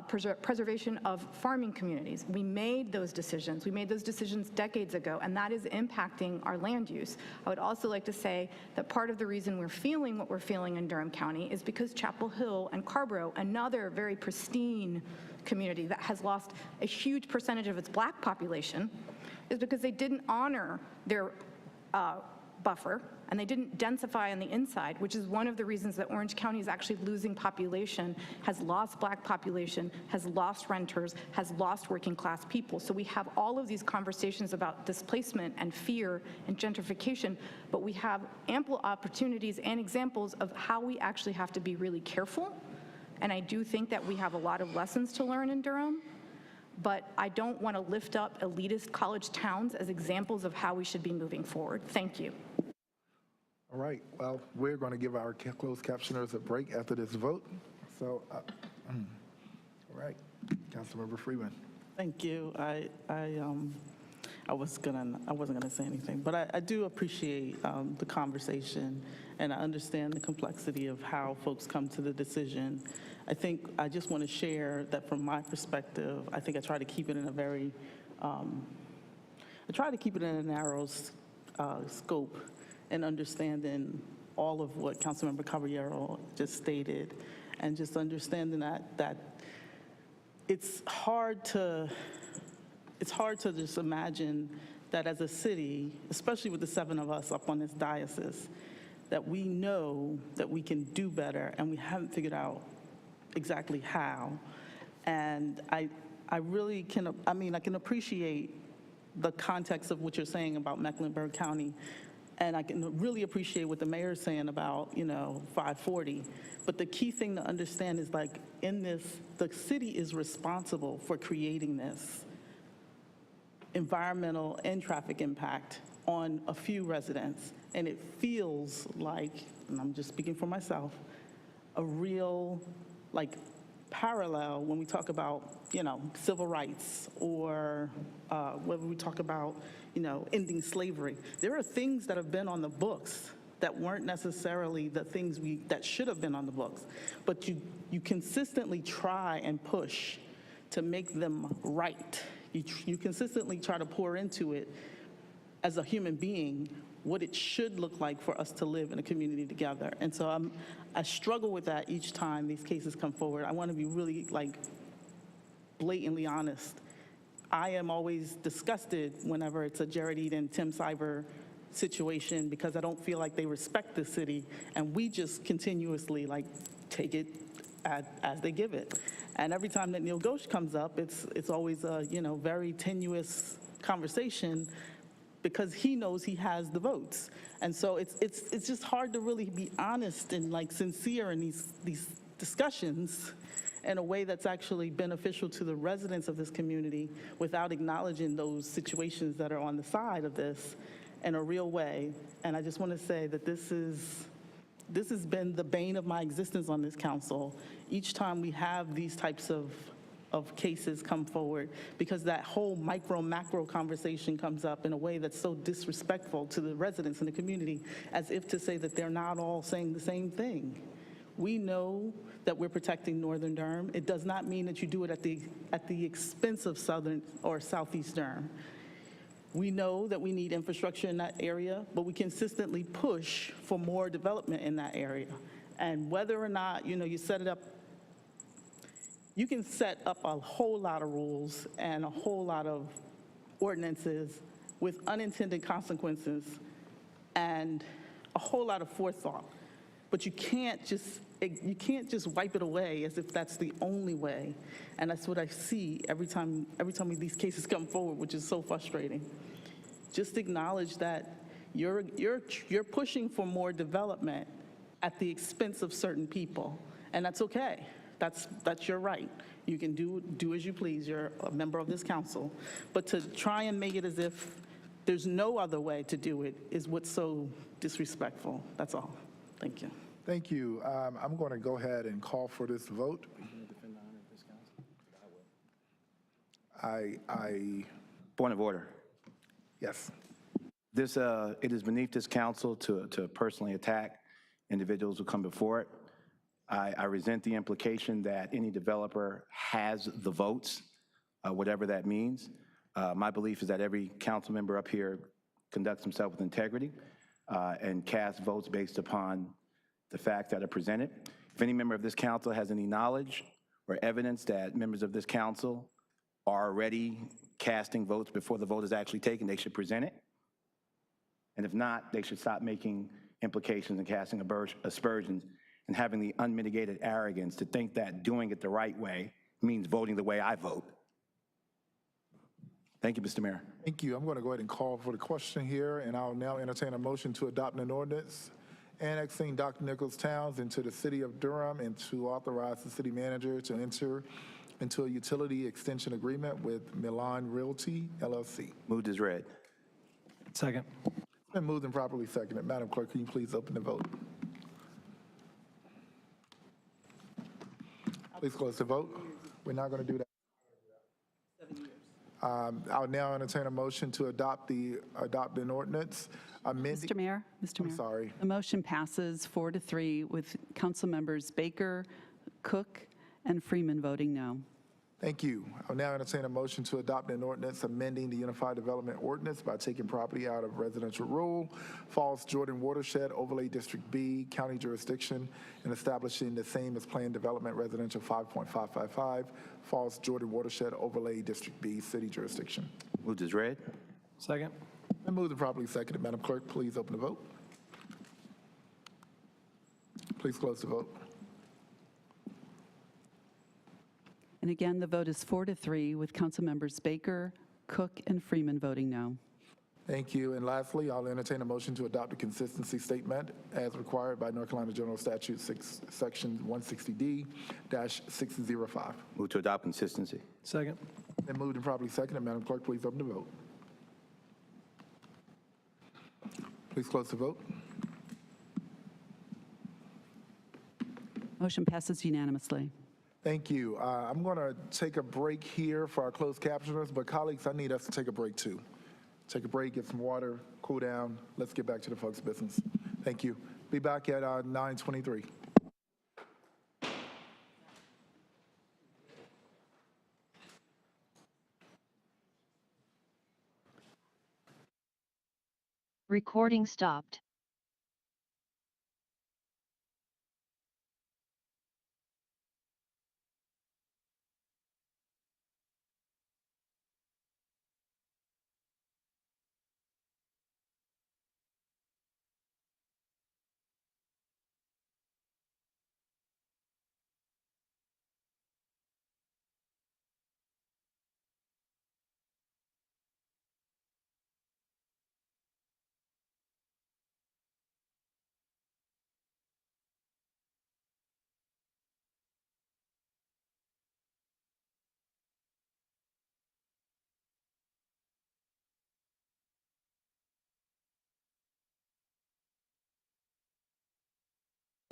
preservation of farming communities. We made those decisions. We made those decisions decades ago, and that is impacting our land use. I would also like to say that part of the reason we're feeling what we're feeling in Durham County is because Chapel Hill and Carborough, another very pristine community that has lost a huge percentage of its black population, is because they didn't honor their buffer, and they didn't densify on the inside, which is one of the reasons that Orange County is actually losing population, has lost black population, has lost renters, has lost working class people. So we have all of these conversations about displacement and fear and gentrification, but we have ample opportunities and examples of how we actually have to be really careful. And I do think that we have a lot of lessons to learn in Durham, but I don't want to lift up elitist college towns as examples of how we should be moving forward. Thank you. All right, well, we're going to give our closed captioners a break after this vote. So, all right, Councilmember Freeman. Thank you. I wasn't gonna say anything, but I do appreciate the conversation, and I understand the complexity of how folks come to the decision. I think I just want to share that from my perspective, I think I try to keep it in a very, narrow scope and understanding all of what Councilmember Caballero just stated, and just understanding that it's hard to just imagine that as a city, especially with the 7 of us up on this diocese, that we know that we can do better and we haven't figured out exactly how. And I really can, I can appreciate the context of what you're saying about Mecklenburg County, and I can really appreciate what the mayor's saying about, 540. But the key thing to understand is, like, in this, the city is responsible for creating this environmental and traffic impact on a few residents. And it feels like, and I'm just speaking for myself, a real, like, parallel when we talk about, civil rights, or whether we talk about, ending slavery. There are things that have been on the books that weren't necessarily the things that should have been on the books, but you consistently try and push to make them right. You consistently try to pour into it as a human being what it should look like for us to live in a community together. And so I struggle with that each time these cases come forward. I want to be really, like, blatantly honest. I am always disgusted whenever it's a Jared Eden, Tim Cyber situation, because I don't feel like they respect the city, and we just continuously, like, take it as they give it. And every time that Neil Ghosh comes up, it's always a, very tenuous conversation, because he knows he has the votes. And so it's just hard to really be honest and, like, sincere in these discussions in a way that's actually beneficial to the residents of this community, without acknowledging those situations that are on the side of this in a real way. And I just want to say that this has been the bane of my existence on this council each time we have these types of cases come forward, because that whole micro-macro conversation comes up in a way that's so disrespectful to the residents in the community, as if to say that they're not all saying the same thing. We know that we're protecting Northern Durham. It does not mean that you do it at the expense of Southern or Southeast Durham. We know that we need infrastructure in that area, but we consistently push for more development in that area. And whether or not, you set it up, you can set up a whole lot of rules and a whole lot of ordinances with unintended consequences and a whole lot of forethought. But you can't just wipe it away as if that's the only way. And that's what I see every time these cases come forward, which is so frustrating. Just acknowledge that you're pushing for more development at the expense of certain people, and that's okay. That's your right. You can do as you please. You're a member of this council. But to try and make it as if there's no other way to do it is what's so disrespectful. That's all. Thank you. Thank you. I'm going to go ahead and call for this vote. Point of order. Yes. It is beneath this council to personally attack individuals who come before it. I resent the implication that any developer has the votes, whatever that means. My belief is that every council member up here conducts himself with integrity and casts votes based upon the facts that are presented. If any member of this council has any knowledge or evidence that members of this council are already casting votes before the vote is actually taken, they should present it. And if not, they should stop making implications and casting aspersions and having the unmitigated arrogance to think that doing it the right way means voting the way I vote. Thank you, Mr. Mayor. Thank you. I'm going to go ahead and call for the question here, and I'll now entertain a motion to adopt an ordinance annexing Dr. Nichols Towns into the city of Durham, and to authorize the city manager to enter into a utility extension agreement with Milan Realty, LLC. Moved as read. Second. It's been moved and properly seconded. Madam Clerk, can you please open the vote? Please close the vote. We're not going to do that. I'll now entertain a motion to adopt an ordinance amending. Mr. Mayor, I'm sorry. the motion passes 4-3 with council members Baker, Cook, and Freeman voting no. Thank you. I'll now entertain a motion to adopt an ordinance amending the Unified Development Ordinance by taking property out of residential rural, Falls Jordan Watershed Overlay District B, county jurisdiction, and establishing the same as Planned Development Residential 5.555, Falls Jordan Watershed Overlay District B, city jurisdiction. Moved as read. Second. And moved and properly seconded. Madam Clerk, please open the vote. Please close the vote. And again, the vote is 4-3 with council members Baker, Cook, and Freeman voting no. Thank you. And lastly, I'll entertain a motion to adopt a consistency statement as required by North Carolina General Statute Section 160D-605. Move to adopt consistency. Second. Then moved and properly seconded. Madam Clerk, please open the vote. Please close the vote. Motion passes unanimously. Thank you. I'm going to take a break here for our closed captioners, but colleagues, I need us to take a break too. Take a break, get some water, cool down. Let's get back to the folks' business. Thank you. Be back at 9:23. Recording stopped.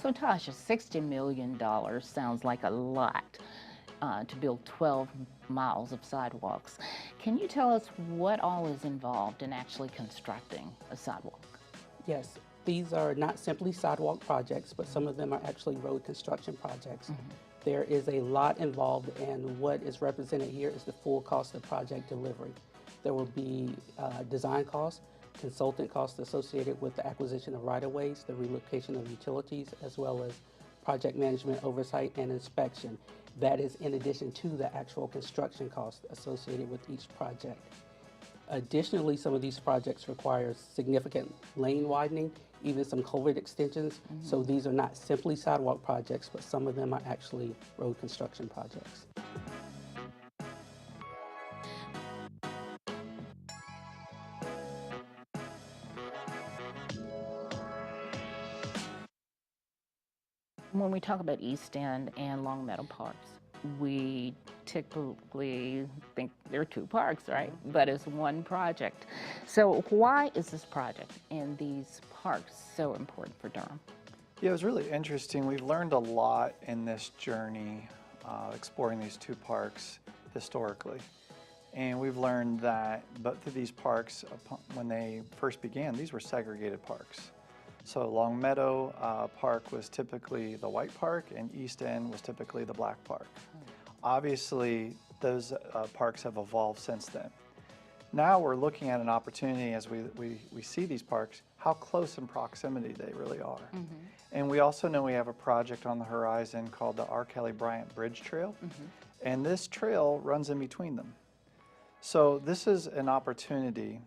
So Tasha, $60 million sounds like a lot to build 12 miles of sidewalks. Can you tell us what all is involved in actually constructing a sidewalk? Yes, these are not simply sidewalk projects, but some of them are actually road construction projects. There is a lot involved, and what is represented here is the full cost of project delivery. There will be design costs, consultant costs associated with the acquisition of right-of-ways, the relocation of utilities, as well as project management oversight and inspection. That is in addition to the actual construction costs associated with each project. Additionally, some of these projects require significant lane widening, even some culvert extensions. So these are not simply sidewalk projects, but some of them are actually road construction projects. When we talk about East End and Long Meadow Parks, we typically think there are two parks, right? But it's one project. So why is this project and these parks so important for Durham? Yeah, it was really interesting. We've learned a lot in this journey exploring these two parks historically. And we've learned that both of these parks, when they first began, these were segregated parks. So Long Meadow Park was typically the white park, and East End was typically the black park. Obviously, those parks have evolved since then. Now we're looking at an opportunity as we see these parks, how close in proximity they really are. And we also know we have a project on the horizon called the R. Kelly Bryant Bridge Trail, and this trail runs in between them. So this is an opportunity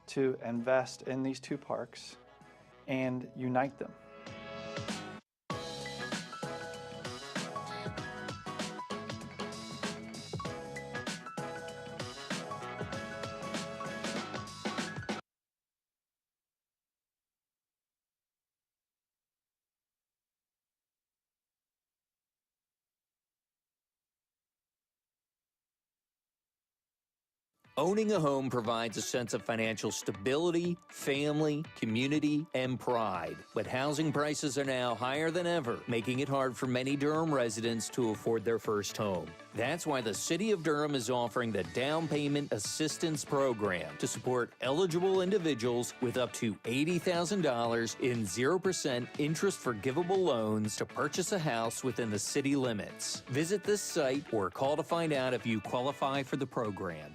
to invest in these two parks and unite them. Owning a home provides a sense of financial stability, family, community, and pride. But housing prices are now higher than ever, making it hard for many Durham residents to afford their first home. That's why the City of Durham is offering the Down Payment Assistance Program to support eligible individuals with up to $80,000 in 0% interest forgivable loans to purchase a house within the city limits. Visit this site or call to find out if you qualify for the program.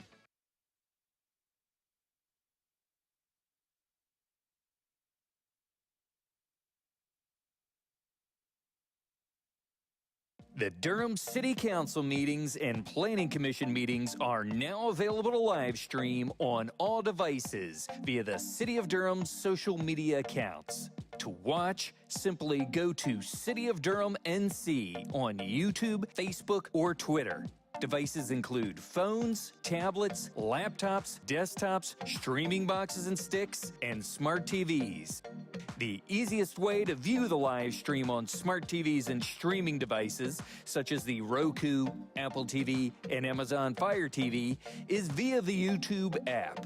The Durham City Council meetings and Planning Commission meetings are now available to live stream on all devices via the City of Durham's social media accounts. To watch, simply go to City of Durham NC on YouTube, Facebook, or Twitter. Devices include phones, tablets, laptops, desktops, streaming boxes and sticks, and smart TVs. The easiest way to view the live stream on smart TVs and streaming devices, such as the Roku, Apple TV, and Amazon Fire TV, is via the YouTube app.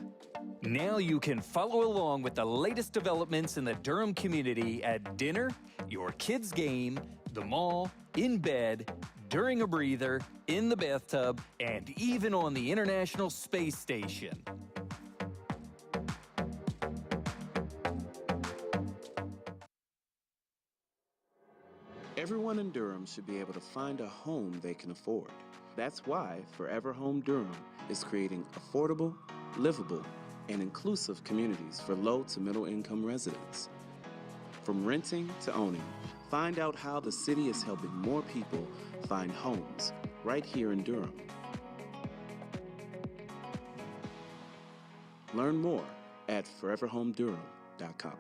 Now you can follow along with the latest developments in the Durham community at dinner, your kids' game, the mall, in bed, during a breather, in the bathtub, and even on the International Space Station. Everyone in Durham should be able to find a home they can afford. That's why Forever Home Durham is creating affordable, livable, and inclusive communities for low to middle income residents. From renting to owning, find out how the city is helping more people find homes right here in Durham. Learn more at foreverhomedurham.com.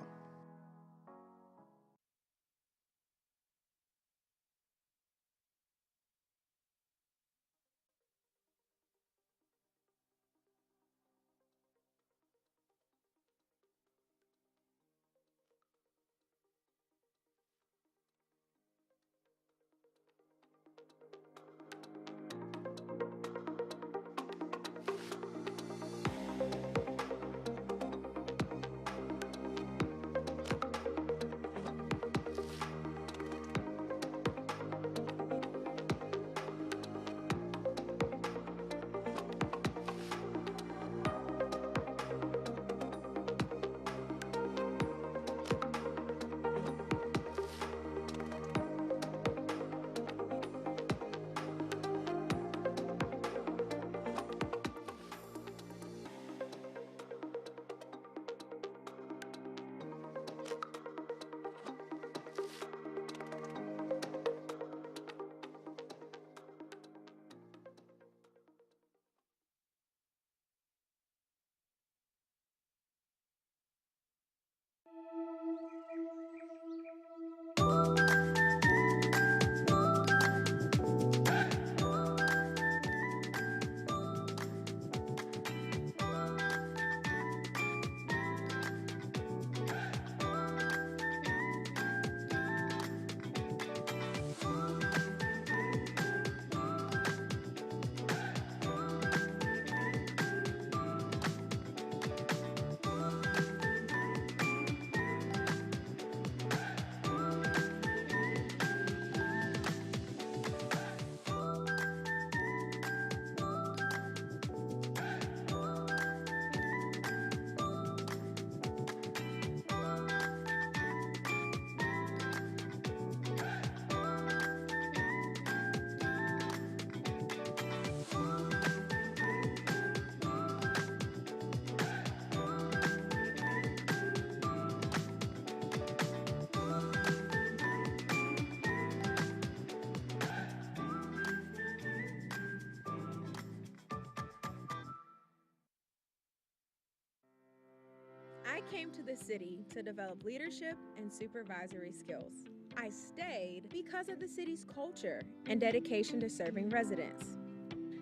I came to the city to develop leadership and supervisory skills. I stayed because of the city's culture and dedication to serving residents.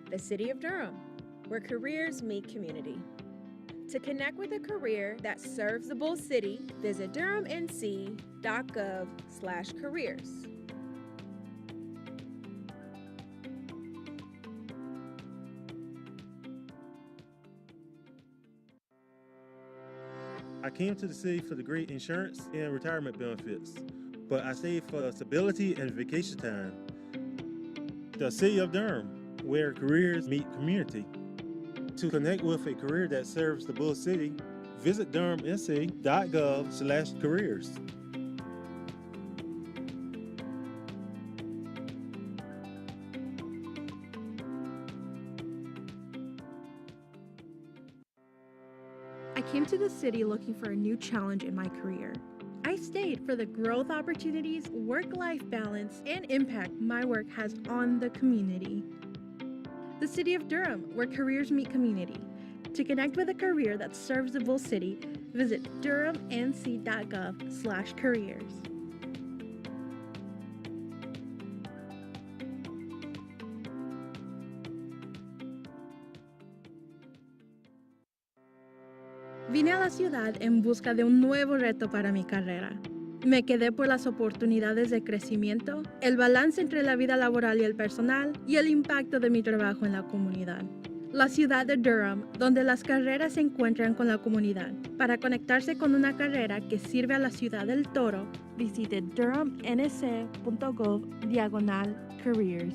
The City of Durham, where careers meet community. To connect with a career that serves the Bull City, visit durhamnc.gov/careers. came to the city for the great insurance and retirement benefits, but I stayed for stability and vacation time. The city of Durham, where careers meet community. To connect with a career that serves the Bull City, visit durhamnc.gov/careers. I came to the city looking for a new challenge in my career. I stayed for the growth opportunities, work-life balance, and impact my work has on the community. The City of Durham, where careers meet community. To connect with a career that serves the Bull City, visit durhamnc.gov/careers. Vine a la ciudad en busca de un nuevo reto para mi carrera. Me quedé por las oportunidades de crecimiento, el balance entre la vida laboral y el personal y el impacto de mi trabajo en la comunidad. La ciudad de Durham, donde las carreras se encuentran con la comunidad. Para conectarse con una carrera que sirve a la ciudad del Toro, visite durhamnc.gov/careers.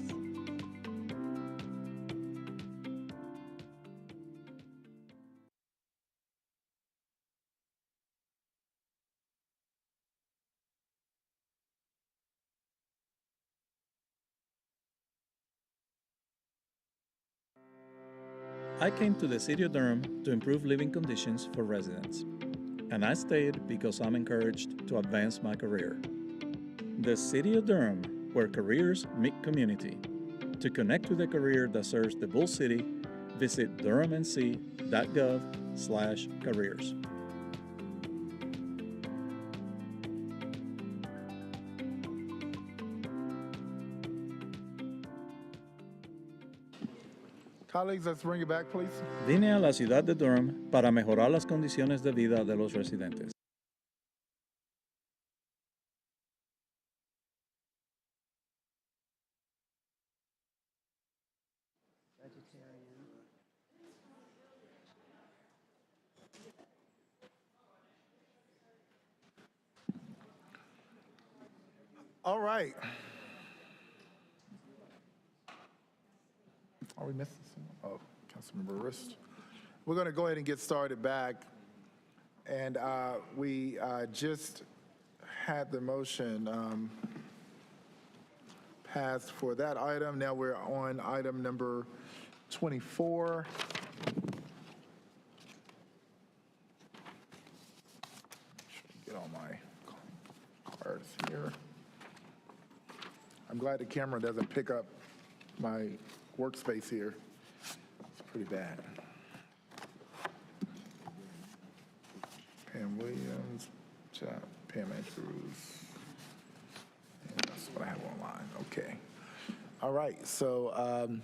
I came to the City of Durham to improve living conditions for residents, and I stayed because I'm encouraged to advance my career. The City of Durham, where careers meet community. To connect with a career that serves the Bull City, visit durhamnc.gov/careers. Colleagues, let's bring it back, please. Vine a la ciudad de Durham para mejorar las condiciones de vida de los residentes. All right. Are we missing someone? Oh, Councilmember Rist. We're going to go ahead and get started back. And we just had the motion passed for that item. Now we're on item number 24. Get all my cards here. I'm glad the camera doesn't pick up my workspace here. It's pretty bad. Pam Williams, Pam Andrews. And that's what I have online. Okay. All right. So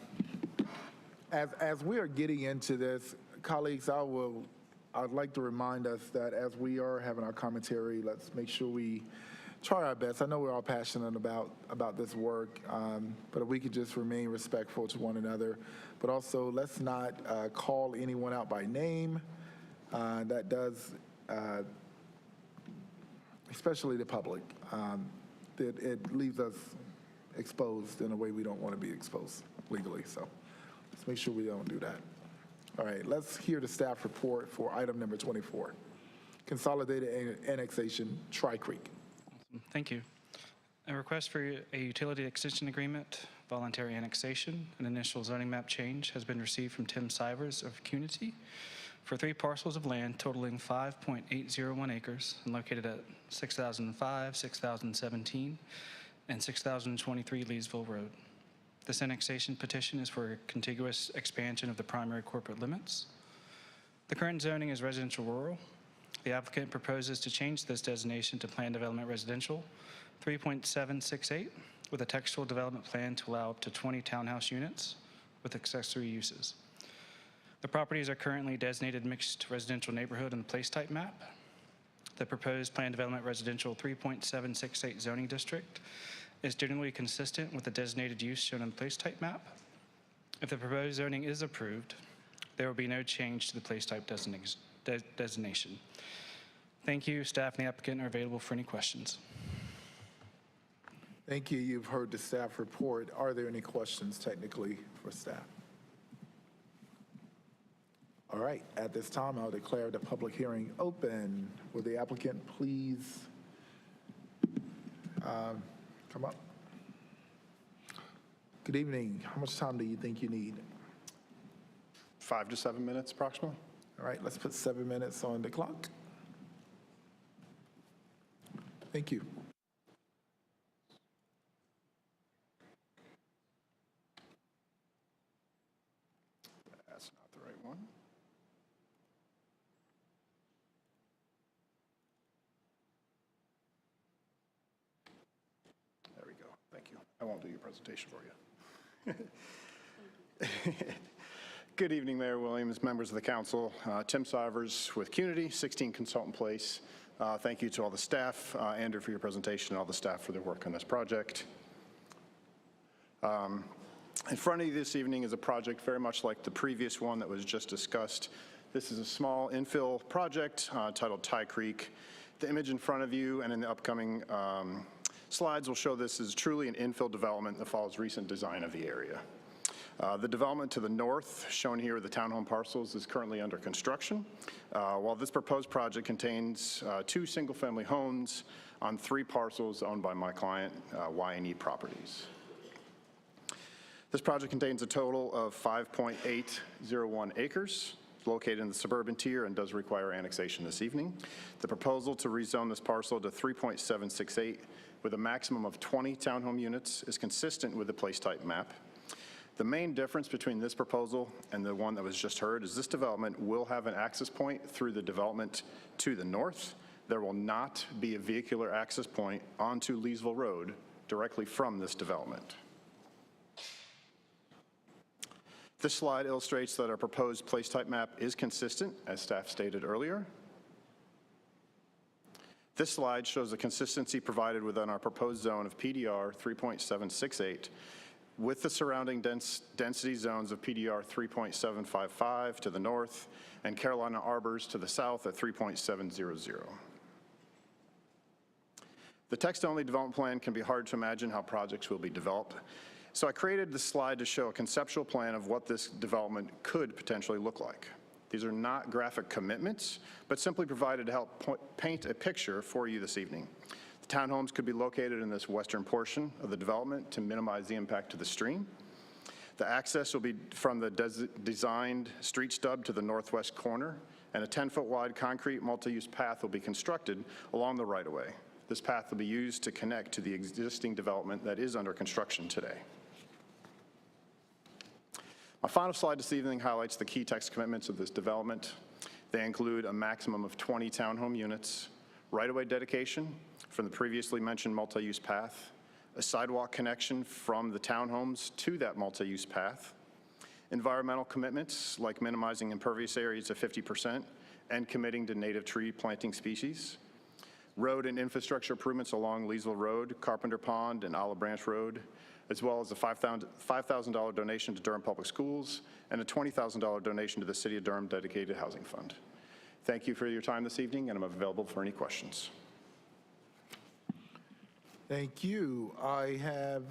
as we are getting into this, colleagues, I'd like to remind us that as we are having our commentary, let's make sure we try our best. I know we're all passionate about this work, but if we could just remain respectful to one another. But also, let's not call anyone out by name. That does, especially the public, it leaves us exposed in a way we don't want to be exposed legally. So let's make sure we don't do that. All right, let's hear the staff report for item number 24, Consolidated Annexation, Tri-Creek. Thank you. A request for a utility extension agreement, voluntary annexation, an initial zoning map change has been received from Tim Sivers of Cunity for 3 parcels of land totaling 5.801 acres and located at 6005, 6017, and 6023 Leesville Road. This annexation petition is for a contiguous expansion of the primary corporate limits. The current zoning is residential rural. The applicant proposes to change this designation to Plan Development Residential 3.768 with a textual development plan to allow up to 20 townhouse units with accessory uses. The properties are currently designated mixed residential neighborhood in the place type map. The proposed Plan Development Residential 3.768 zoning district is generally consistent with the designated use shown in the place type map. If the proposed zoning is approved, there will be no change to the place type designation. Thank you. Staff and the applicant are available for any questions. Thank you. You've heard the staff report. Are there any questions technically for staff? All right, at this time, I'll declare the public hearing open. Will the applicant please come up? Good evening. How much time do you think you need? 5 to 7 minutes approximately. All right, let's put 7 minutes on the clock. Thank you. That's not the right one. There we go. Thank you. I won't do your presentation for you. Good evening, Mayor Williams, members of the council. Tim Sivers with Cunity, 16 Consultant Place. Thank you to all the staff, Andrew for your presentation, and all the staff for their work on this project. In front of you this evening is a project very much like the previous one that was just discussed. This is a small infill project titled Tie Creek. The image in front of you and in the upcoming slides will show this is truly an infill development that follows recent design of the area. The development to the north, shown here with the townhome parcels, is currently under construction, while this proposed project contains 2 single-family homes on 3 parcels owned by my client, Y&E Properties. This project contains a total of 5.801 acres, located in the suburban tier, and does require annexation this evening. The proposal to rezone this parcel to 3.768 with a maximum of 20 townhome units is consistent with the place type map. The main difference between this proposal and the one that was just heard is this development will have an access point through the development to the north. There will not be a vehicular access point onto Leesville Road directly from this development. This slide illustrates that our proposed place type map is consistent, as staff stated earlier. This slide shows the consistency provided within our proposed zone of PDR 3.768 with the surrounding density zones of PDR 3.755 to the north and Carolina Arbors to the south at 3.700. The text-only development plan can be hard to imagine how projects will be developed. So I created this slide to show a conceptual plan of what this development could potentially look like. These are not graphic commitments, but simply provided to help paint a picture for you this evening. The townhomes could be located in this western portion of the development to minimize the impact to the stream. The access will be from the designed street stub to the northwest corner, and a 10-foot wide concrete multi-use path will be constructed along the right-of-way. This path will be used to connect to the existing development that is under construction today. My final slide this evening highlights the key text commitments of this development. They include a maximum of 20 townhome units, right-of-way dedication from the previously mentioned multi-use path, a sidewalk connection from the townhomes to that multi-use path, environmental commitments like minimizing impervious areas to 50% and committing to native tree planting species, road and infrastructure improvements along Leesville Road, Carpenter Pond, and Olive Branch Road, as well as a $5,000 donation to Durham Public Schools and a $20,000 donation to the City of Durham Dedicated Housing Fund. Thank you for your time this evening, and I'm available for any questions. Thank you. I have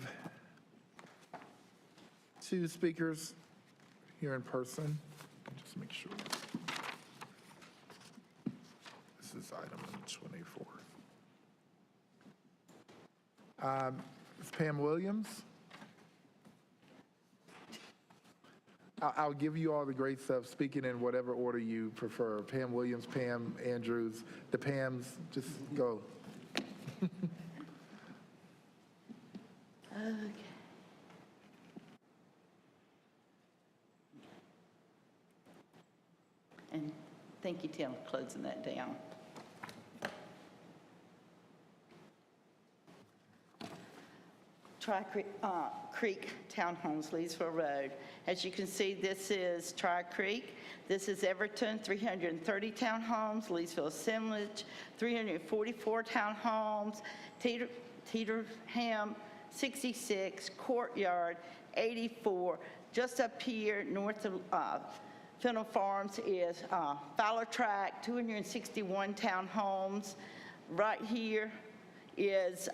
2 speakers here in person. Just make sure. This is item 24. Ms. Pam Williams. I'll give you all the grace of speaking in whatever order you prefer. Pam Williams, Pam Andrews, the Pams, just go. Okay. And thank you, Tim, for closing that down. Creek Townhomes, Leesville Road. As you can see, this is Tri Creek. This is Everton, 330 townhomes. Leesville Assemblage, 344 townhomes. Teeterham, 66. Courtyard, 84. Just up here north of Fennel Farms is Fowler Tract, 261 townhomes. Right here is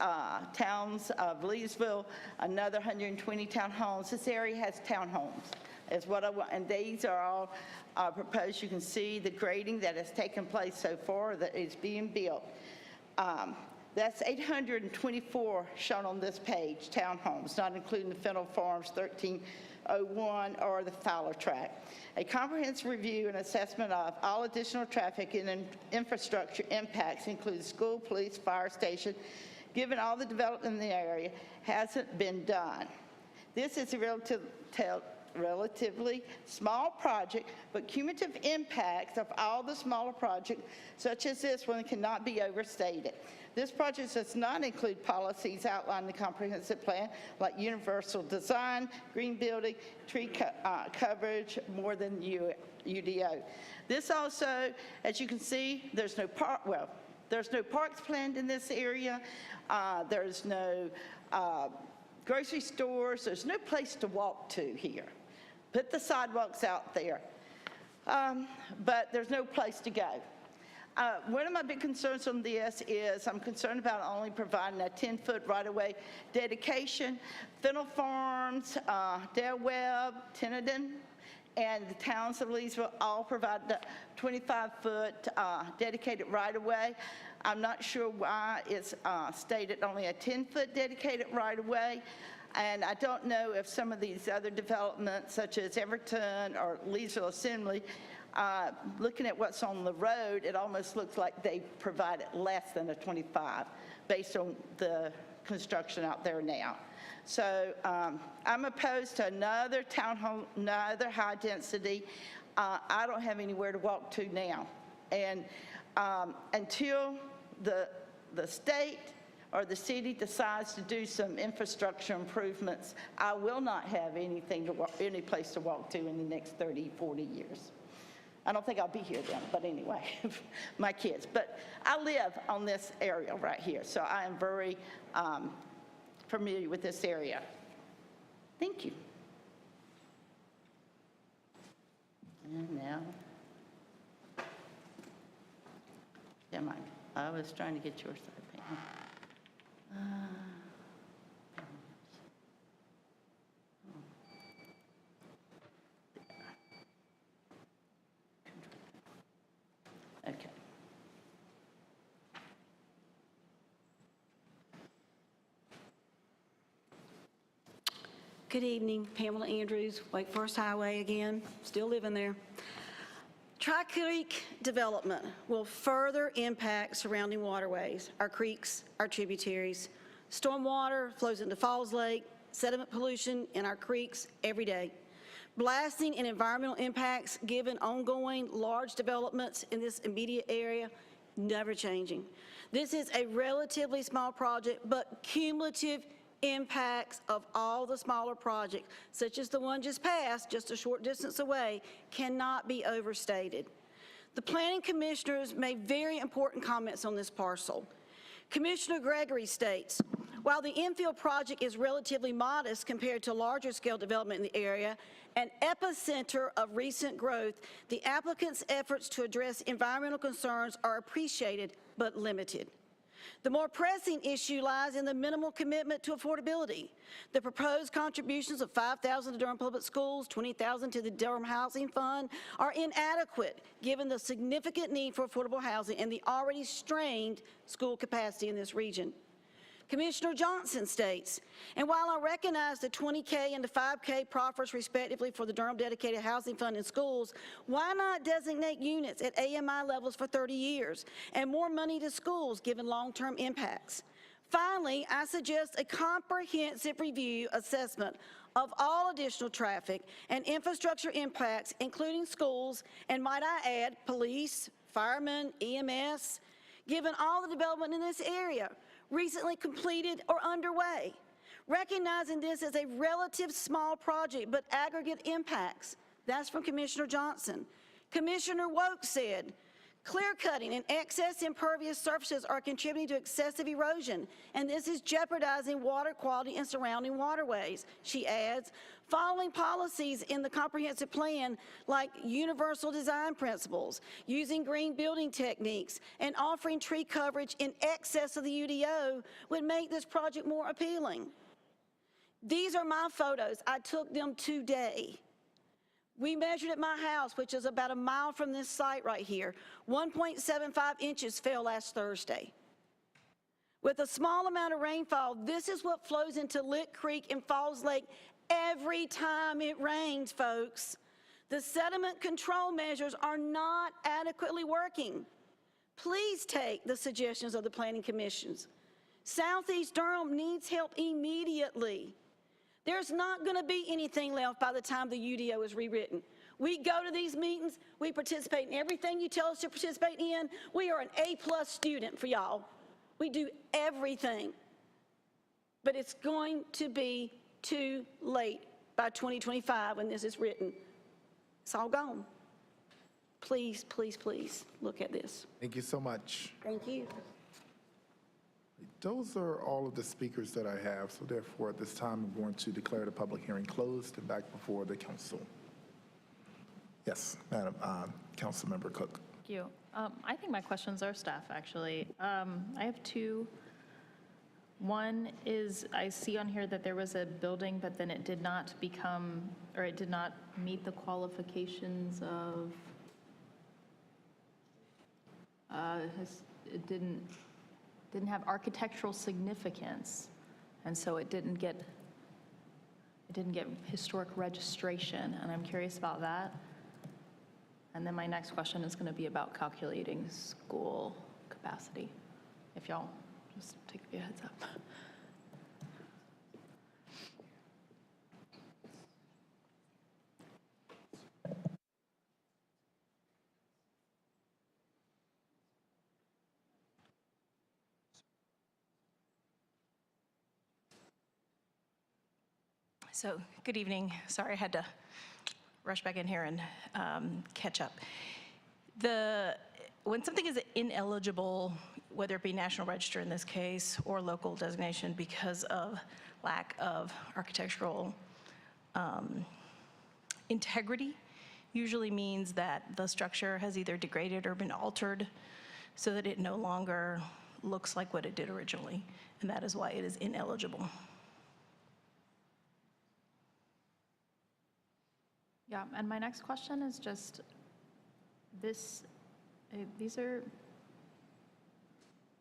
Towns of Leesville, another 120 townhomes. This area has townhomes, is what I want, and these are all proposed. You can see the grading that has taken place so far that is being built. That's 824 shown on this page, townhomes, not including the Fennel Farms 1301 or the Fowler Tract. A comprehensive review and assessment of all additional traffic and infrastructure impacts, including school, police, fire station, given all the development in the area, hasn't been done. This is a relatively small project, but cumulative impacts of all the smaller projects, such as this one, cannot be overstated. This project does not include policies outlined in the comprehensive plan, like universal design, green building, tree coverage, more than UDO. This also, as you can see, there's no parks planned in this area. There's no grocery stores. There's no place to walk to here. Put the sidewalks out there, but there's no place to go. One of my big concerns on this is I'm concerned about only providing a 10-foot right-of-way dedication. Fennel Farms, Dale Webb, Tennyson, and the Towns of Leesville all provide the 25-foot dedicated right-of-way. I'm not sure why it's stated only a 10-foot dedicated right-of-way. And I don't know if some of these other developments, such as Everton or Leesville Assembly, looking at what's on the road, it almost looks like they provided less than a 25 based on the construction out there now. So I'm opposed to another townhome, another high density. I don't have anywhere to walk to now. And until the state or the city decides to do some infrastructure improvements, I will not have any place to walk to in the next 30, 40 years. I don't think I'll be here then, but anyway, my kids. But I live on this area right here, so I am very familiar with this area. Thank you. And now, I was trying to get your side, Pam. Okay. Good evening, Pamela Andrews, Wake Forest Highway again, still living there. Tri-Creek development will further impact surrounding waterways, our creeks, our tributaries. Stormwater flows into Falls Lake, sediment pollution in our creeks every day. Blasting and environmental impacts given ongoing large developments in this immediate area, never changing. This is a relatively small project, but cumulative impacts of all the smaller projects, such as the one just passed, just a short distance away, cannot be overstated. The planning commissioners made very important comments on this parcel. Commissioner Gregory states, while the infill project is relatively modest compared to larger scale development in the area, an epicenter of recent growth, the applicant's efforts to address environmental concerns are appreciated but limited. The more pressing issue lies in the minimal commitment to affordability. The proposed contributions of $5,000 to Durham Public Schools, $20,000 to the Durham Housing Fund are inadequate given the significant need for affordable housing and the already strained school capacity in this region. Commissioner Johnson states, and while I recognize the $20K and the $5K proffers respectively for the Durham Dedicated Housing Fund in schools, why not designate units at AMI levels for 30 years and more money to schools given long-term impacts? Finally, I suggest a comprehensive review assessment of all additional traffic and infrastructure impacts, including schools, and might I add, police, firemen, EMS, given all the development in this area, recently completed or underway. Recognizing this as a relative small project, but aggregate impacts. That's from Commissioner Johnson. Commissioner Woke said, Clear cutting and excess impervious surfaces are contributing to excessive erosion, and this is jeopardizing water quality in surrounding waterways. She adds, following policies in the comprehensive plan like universal design principles, using green building techniques, and offering tree coverage in excess of the UDO would make this project more appealing. These are my photos. I took them today. We measured at my house, which is about a mile from this site right here. 1.75 inches fell last Thursday. With a small amount of rainfall, this is what flows into Lick Creek and Falls Lake every time it rains, folks. The sediment control measures are not adequately working. Please take the suggestions of the planning commissions. Southeast Durham needs help immediately. There's not going to be anything left by the time the UDO is rewritten. We go to these meetings, we participate in everything you tell us to participate in. We are an A+ student for y'all. We do everything. But it's going to be too late by 2025 when this is written. It's all gone. Please, please, please look at this. Thank you so much. Thank you. Those are all of the speakers that I have, so therefore at this time I'm going to declare the public hearing closed and back before the council. Yes, Madam Councilmember Cook. Thank you. I think my questions are staff, actually. I have two. One is I see on here that there was a building, but then it did not become, or it did not meet the qualifications of, it didn't have architectural significance, and so it didn't get historic registration, and I'm curious about that. And then my next question is going to be about calculating school capacity, if y'all just take a heads up. So, good evening. Sorry, I had to rush back in here and catch up. When something is ineligible, whether it be National Register in this case or local designation because of lack of architectural integrity, usually means that the structure has either degraded or been altered so that it no longer looks like what it did originally, and that is why it is ineligible. Yeah, and my next question is just these are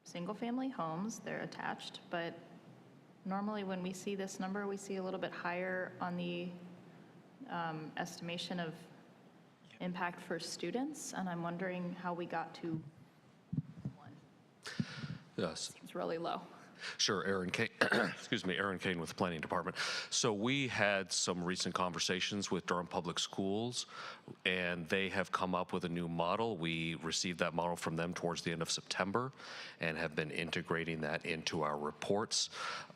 single-family homes, they're attached, but normally when we see this number, we see a little bit higher on the estimation of impact for students, and I'm wondering how we got to 1. Yes. It's really low. Sure, Aaron Kane, excuse me, Aaron Kane with the Planning Department. So we had some recent conversations with Durham Public Schools, and they have come up with a new model. We received that model from them towards the end of September and have been integrating that into our reports.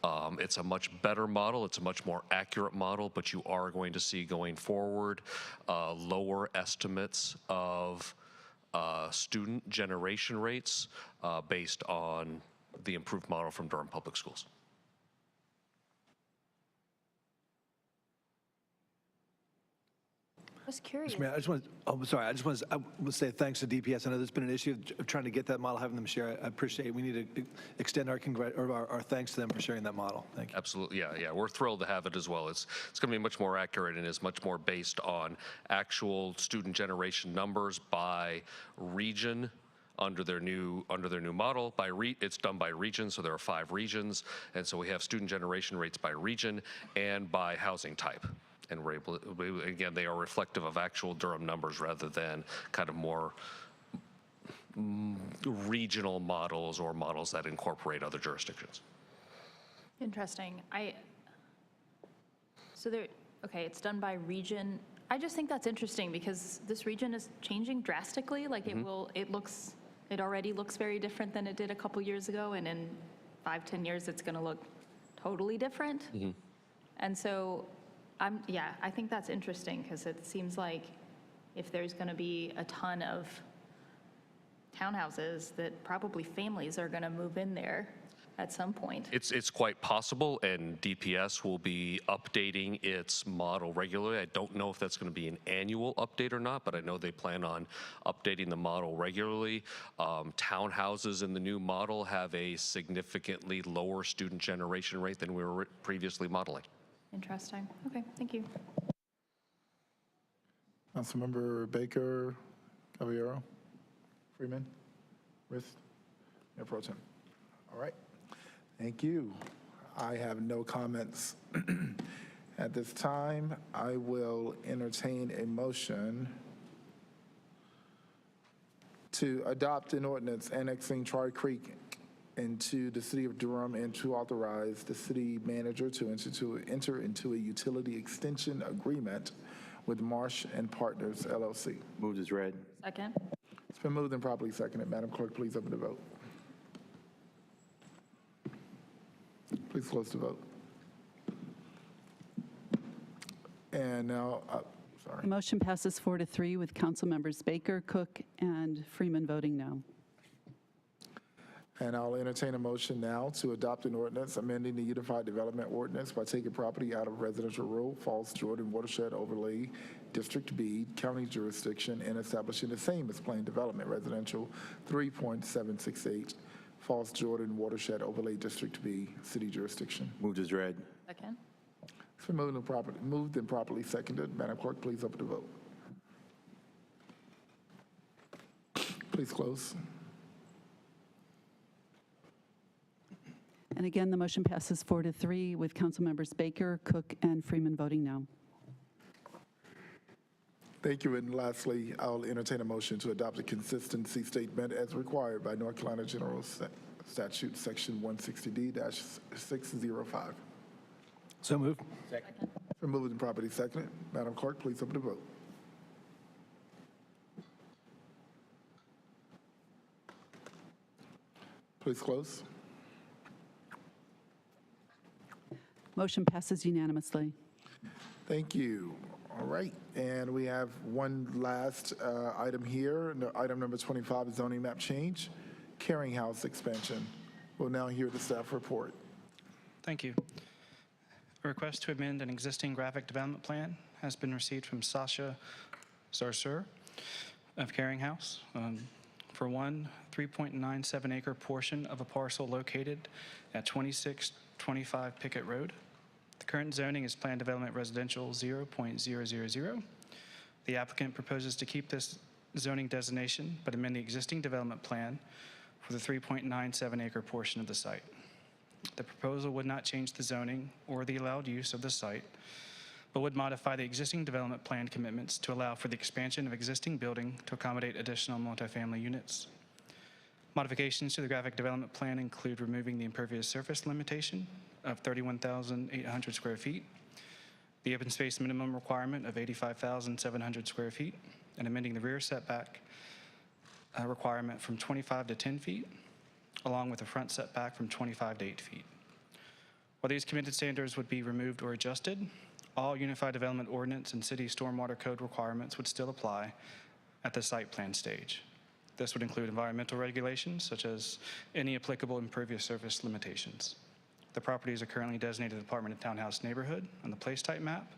It's a much better model. It's a much more accurate model, but you are going to see going forward lower estimates of student generation rates based on the improved model from Durham Public Schools. I was curious. Mr. Mayor, I just want to say thanks to DPS. I know there's been an issue of trying to get that model, having them share. I appreciate it. We need to extend our thanks to them for sharing that model. Thank you. Absolutely, yeah. We're thrilled to have it as well. It's going to be much more accurate and is much more based on actual student generation numbers by region. Under their new model, it's done by region, so there are 5 regions, and so we have student generation rates by region and by housing type. And we're able, again, they are reflective of actual Durham numbers rather than kind of more regional models or models that incorporate other jurisdictions. Interesting. Okay, it's done by region. I just think that's interesting because this region is changing drastically. Like it already looks very different than it did a couple years ago, and in 5-10 years, it's going to look totally different. Mm-hmm. And so, I think that's interesting because it seems like if there's going to be a ton of townhouses that probably families are going to move in there at some point. It's quite possible, and DPS will be updating its model regularly. I don't know if that's going to be an annual update or not, but I know they plan on updating the model regularly. Townhouses in the new model have a significantly lower student generation rate than we were previously modeling. Interesting. Okay, thank you. Councilmember Baker, Caballero, Freeman, Rist, Mayor Pro Tem. All right. Thank you. I have no comments. At this time, I will entertain a motion to adopt an ordinance annexing Tri Creek into the city of Durham and to authorize the city manager to enter into a utility extension agreement with Marsh and Partners LLC. Moved as read. Second. It's been moved and properly seconded. Madam Clerk, please open the vote. Please close the vote. And now, sorry. The motion passes 4-3 with council members Baker, Cook, and Freeman voting no. And I'll entertain a motion now to adopt an ordinance amending the Unified Development Ordinance by taking property out of residential rural Falls Jordan Watershed Overlay District B, county jurisdiction, and establishing the same as planned development residential 3.768 Falls Jordan Watershed Overlay District B, city jurisdiction. Moved as read. Second. It's been moved and properly seconded. Madam Clerk, please open the vote. Please close. And again, the motion passes 4-3 with council members Baker, Cook, and Freeman voting no. Thank you. And lastly, I'll entertain a motion to adopt a consistency statement as required by North Carolina General Statute Section 160D-605. So moved. Second. It's been moved and properly seconded. Madam Clerk, please open the vote. Please close. Motion passes unanimously. Thank you. All right, and we have one last item here. Item number 25 is zoning map change, Caring House expansion. We'll now hear the staff report. Thank you. A request to amend an existing graphic development plan has been received from Sasha Zarsur of Caring House for one 3.97 acre portion of a parcel located at 2625 Pickett Road. The current zoning is planned development residential 0.000. The applicant proposes to keep this zoning designation but amend the existing development plan for the 3.97 acre portion of the site. The proposal would not change the zoning or the allowed use of the site, but would modify the existing development plan commitments to allow for the expansion of existing building to accommodate additional multifamily units. Modifications to the graphic development plan include removing the impervious surface limitation of 31,800 square feet, the open space minimum requirement of 85,700 square feet, and amending the rear setback requirement from 25 to 10 feet, along with the front setback from 25 to 8 feet. While these committed standards would be removed or adjusted, all Unified Development Ordinance and City Stormwater Code requirements would still apply at the site plan stage. This would include environmental regulations, such as any applicable impervious surface limitations. The properties are currently designated Department of Townhouse Neighborhood on the place type map.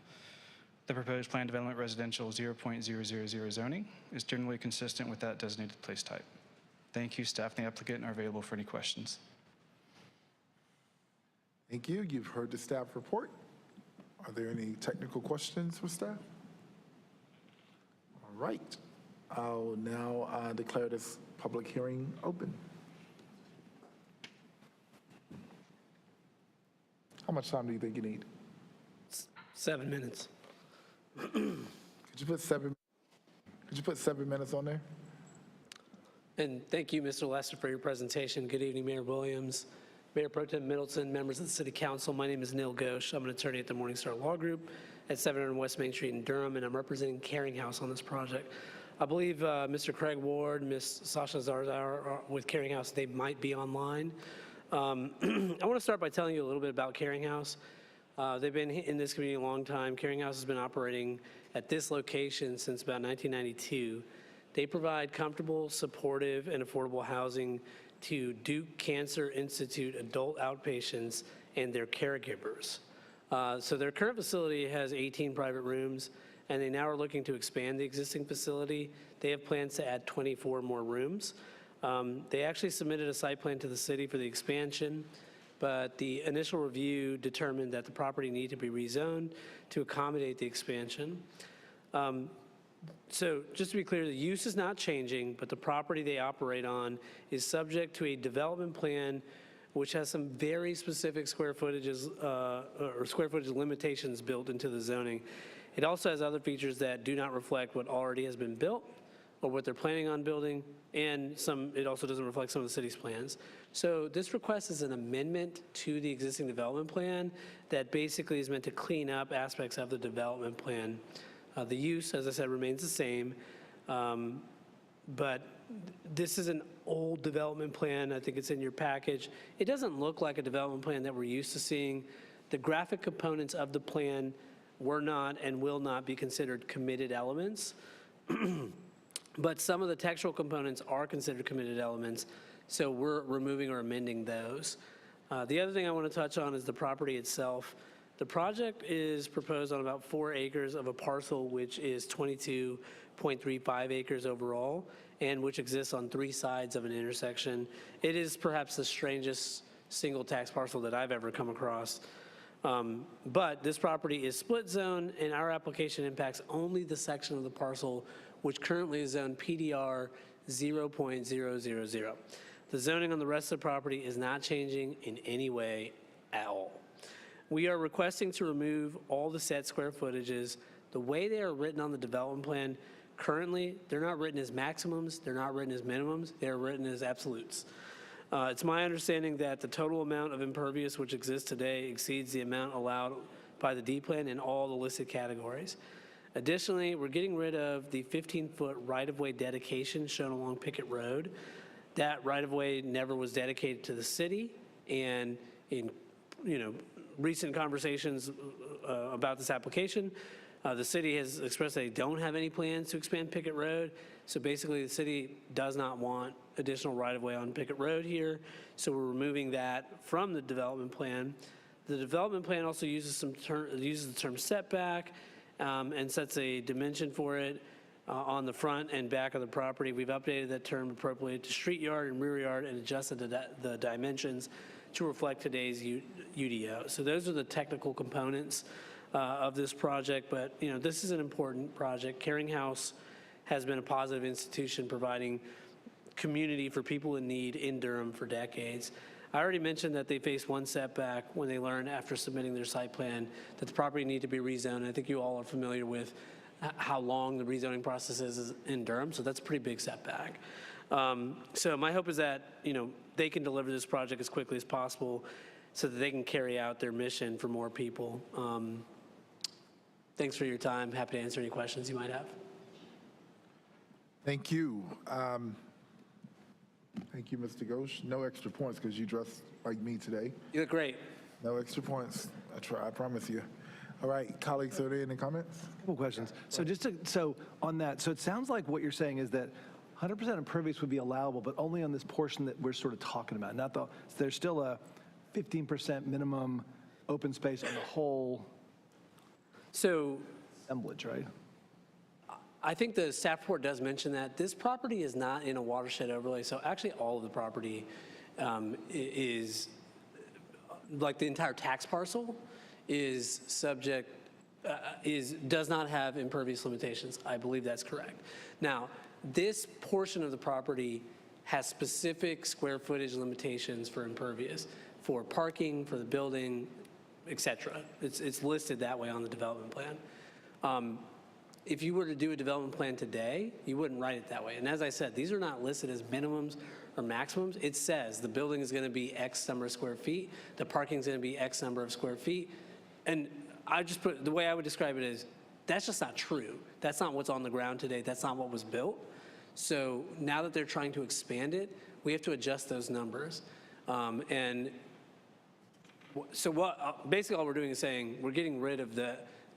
The proposed planned development residential 0.000 zoning is generally consistent with that designated place type. Thank you. Staff and the applicant are available for any questions. Thank you. You've heard the staff report. Are there any technical questions for staff? All right. I'll now declare this public hearing open. How much time do you think you need? 7 minutes. Could you put 7 minutes on there? And thank you, Mr. Lester, for your presentation. Good evening, Mayor Williams, Mayor Pro Tem Middleton, members of the City Council. My name is Neil Ghosh. I'm an attorney at the Morningstar Law Group at 700 West Main Street in Durham, and I'm representing Caring House on this project. I believe Mr. Craig Ward, Ms. Sasha Zarzar with Caring House, they might be online. I want to start by telling you a little bit about Caring House. They've been in this community a long time. Caring House has been operating at this location since about 1992. They provide comfortable, supportive, and affordable housing to Duke Cancer Institute adult outpatients and their caregivers. So their current facility has 18 private rooms, and they now are looking to expand the existing facility. They have plans to add 24 more rooms. They actually submitted a site plan to the city for the expansion, but the initial review determined that the property needed to be rezoned to accommodate the expansion. So just to be clear, the use is not changing, but the property they operate on is subject to a development plan which has some very specific square footages or square footage limitations built into the zoning. It also has other features that do not reflect what already has been built or what they're planning on building, and it also doesn't reflect some of the city's plans. So this request is an amendment to the existing development plan that basically is meant to clean up aspects of the development plan. The use, as I said, remains the same, but this is an old development plan. I think it's in your package. It doesn't look like a development plan that we're used to seeing. The graphic components of the plan were not and will not be considered committed elements, but some of the textual components are considered committed elements, so we're removing or amending those. The other thing I want to touch on is the property itself. The project is proposed on about 4 acres of a parcel which is 22.35 acres overall and which exists on 3 sides of an intersection. It is perhaps the strangest single tax parcel that I've ever come across. But this property is split zone, and our application impacts only the section of the parcel which currently is zoned PDR 0.000. The zoning on the rest of the property is not changing in any way at all. We are requesting to remove all the set square footages. The way they are written on the development plan, currently, they're not written as maximums, they're not written as minimums, they're written as absolutes. It's my understanding that the total amount of impervious which exists today exceeds the amount allowed by the D plan in all the listed categories. Additionally, we're getting rid of the 15-foot right-of-way dedication shown along Pickett Road. That right-of-way never was dedicated to the city, and in recent conversations about this application, the city has expressed they don't have any plans to expand Pickett Road. So basically, the city does not want additional right-of-way on Pickett Road here. So we're removing that from the development plan. The development plan also uses the term setback and sets a dimension for it on the front and back of the property. We've updated that term appropriately to street yard and rear yard and adjusted the dimensions to reflect today's UDO. So those are the technical components of this project, but this is an important project. Caring House has been a positive institution providing community for people in need in Durham for decades. I already mentioned that they faced one setback when they learned after submitting their site plan that the property needed to be rezoned. I think you all are familiar with how long the rezoning process is in Durham, so that's a pretty big setback. So my hope is that they can deliver this project as quickly as possible so that they can carry out their mission for more people. Thanks for your time. Happy to answer any questions you might have. Thank you. Thank you, Mr. Ghosh. No extra points because you dressed like me today. You look great. No extra points. I promise you. All right, colleagues, are there any comments? Couple questions. So on that, so it sounds like what you're saying is that 100% impervious would be allowable, but only on this portion that we're sort of talking about. Not the. There's still a 15% minimum open space on the whole. So assemblage, right? I think the staff report does mention that this property is not in a watershed overlay. So actually, all of the property is like the entire tax parcel is subject. Does not have impervious limitations. I believe that's correct. Now, this portion of the property has specific square footage limitations for impervious, for parking, for the building, et cetera. It's listed that way on the development plan. If you were to do a development plan today, you wouldn't write it that way. And as I said, these are not listed as minimums or maximums. It says the building is going to be X number of square feet, the parking is going to be X number of square feet. And I just put, the way I would describe it is, that's just not true. That's not what's on the ground today. That's not what was built. So now that they're trying to expand it, we have to adjust those numbers. And so basically all we're doing is saying we're getting rid of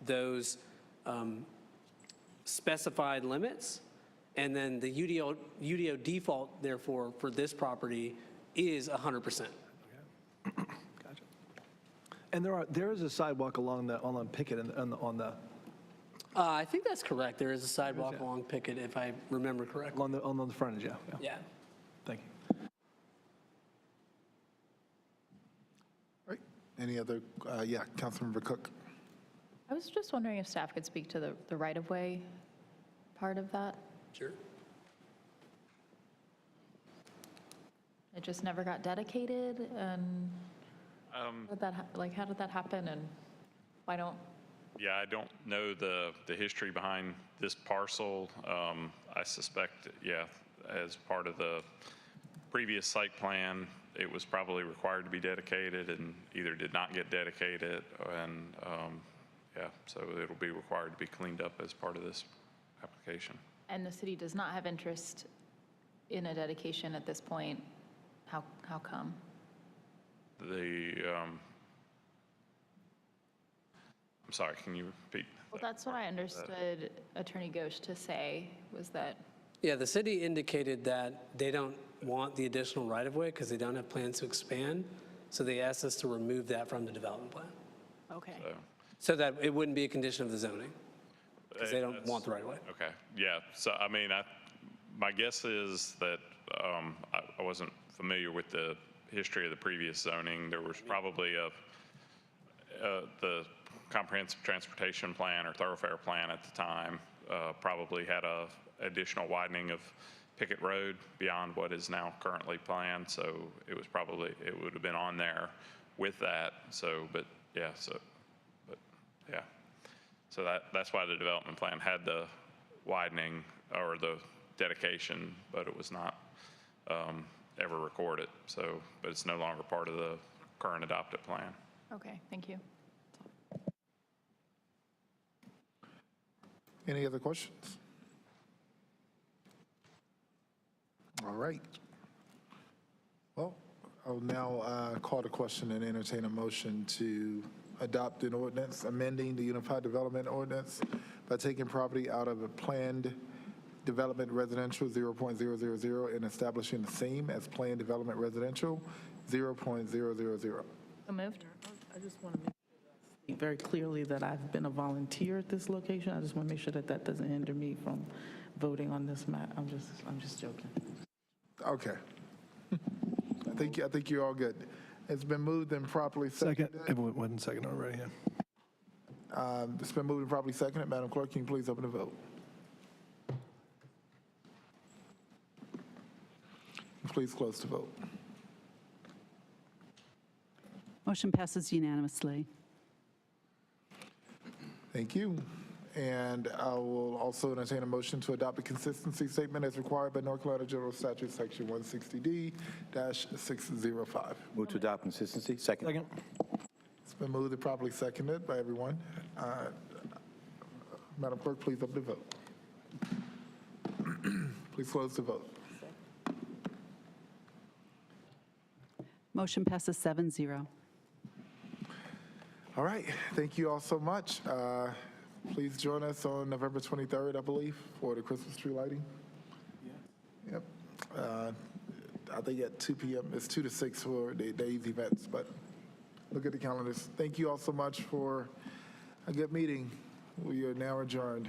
those specified limits, And then the UDO default, therefore, for this property is 100%. Gotcha. And there is a sidewalk along Pickett on the I think that's correct. There is a sidewalk along Pickett, if I remember correctly. on the frontage, yeah. Yeah. Thank you. Right. Any other, Councilmember Cook. I was just wondering if staff could speak to the right-of-way part of that. Sure. It just never got dedicated, and how did that happen, and why don't? Yeah, I don't know the history behind this parcel. I suspect, as part of the previous site plan, it was probably required to be dedicated and either did not get dedicated, and so it'll be required to be cleaned up as part of this application. And the city does not have interest in a dedication at this point. How come? I'm sorry, can you repeat? Well, that's what I understood Attorney Ghosh to say, was that. Yeah, the city indicated that they don't want the additional right-of-way because they don't have plans to expand. So they asked us to remove that from the development plan. Okay. So that it wouldn't be a condition of the zoning because they don't want the right-of-way. Okay, yeah. So, I mean, my guess is that I wasn't familiar with the history of the previous zoning. There was probably the comprehensive transportation plan or thoroughfare plan at the time probably had a additional widening of Pickett Road beyond what is now currently planned. So it would have been on there with that. So, So that's why the development plan had the widening or the dedication, but it was not ever recorded. So, but it's no longer part of the current adopted plan. Okay, thank you. Any other questions? All right. Well, I'll now call the question and entertain a motion to adopt an ordinance amending the Unified Development Ordinance by taking property out of a planned development residential 0.000 and establishing the same as planned development residential 0.000. So moved. I just want to make sure very clearly that I've been a volunteer at this location. I just want to make sure that that doesn't hinder me from voting on this matter. I'm just joking. Okay. I think you're all good. It's been moved and properly seconded. It wasn't second already, yeah. It's been moved and properly seconded. Madam Clerk, can you please open the vote? Please close the vote. Motion passes unanimously. Thank you. And I will also entertain a motion to adopt a consistency statement as required by North Carolina General Statute, Section 160D-605. Move to adopt consistency. Second. It's been moved and properly seconded by everyone. Madam Clerk, please open the vote. Please close the vote. Motion passes 7-0. All right. Thank you all so much. Please join us on November 23rd, I believe, for the Christmas tree lighting. Yep. I think at 2 p.m. It's 2 to 6 for the day's events, but look at the calendars. Thank you all so much for a good meeting. We are now adjourned.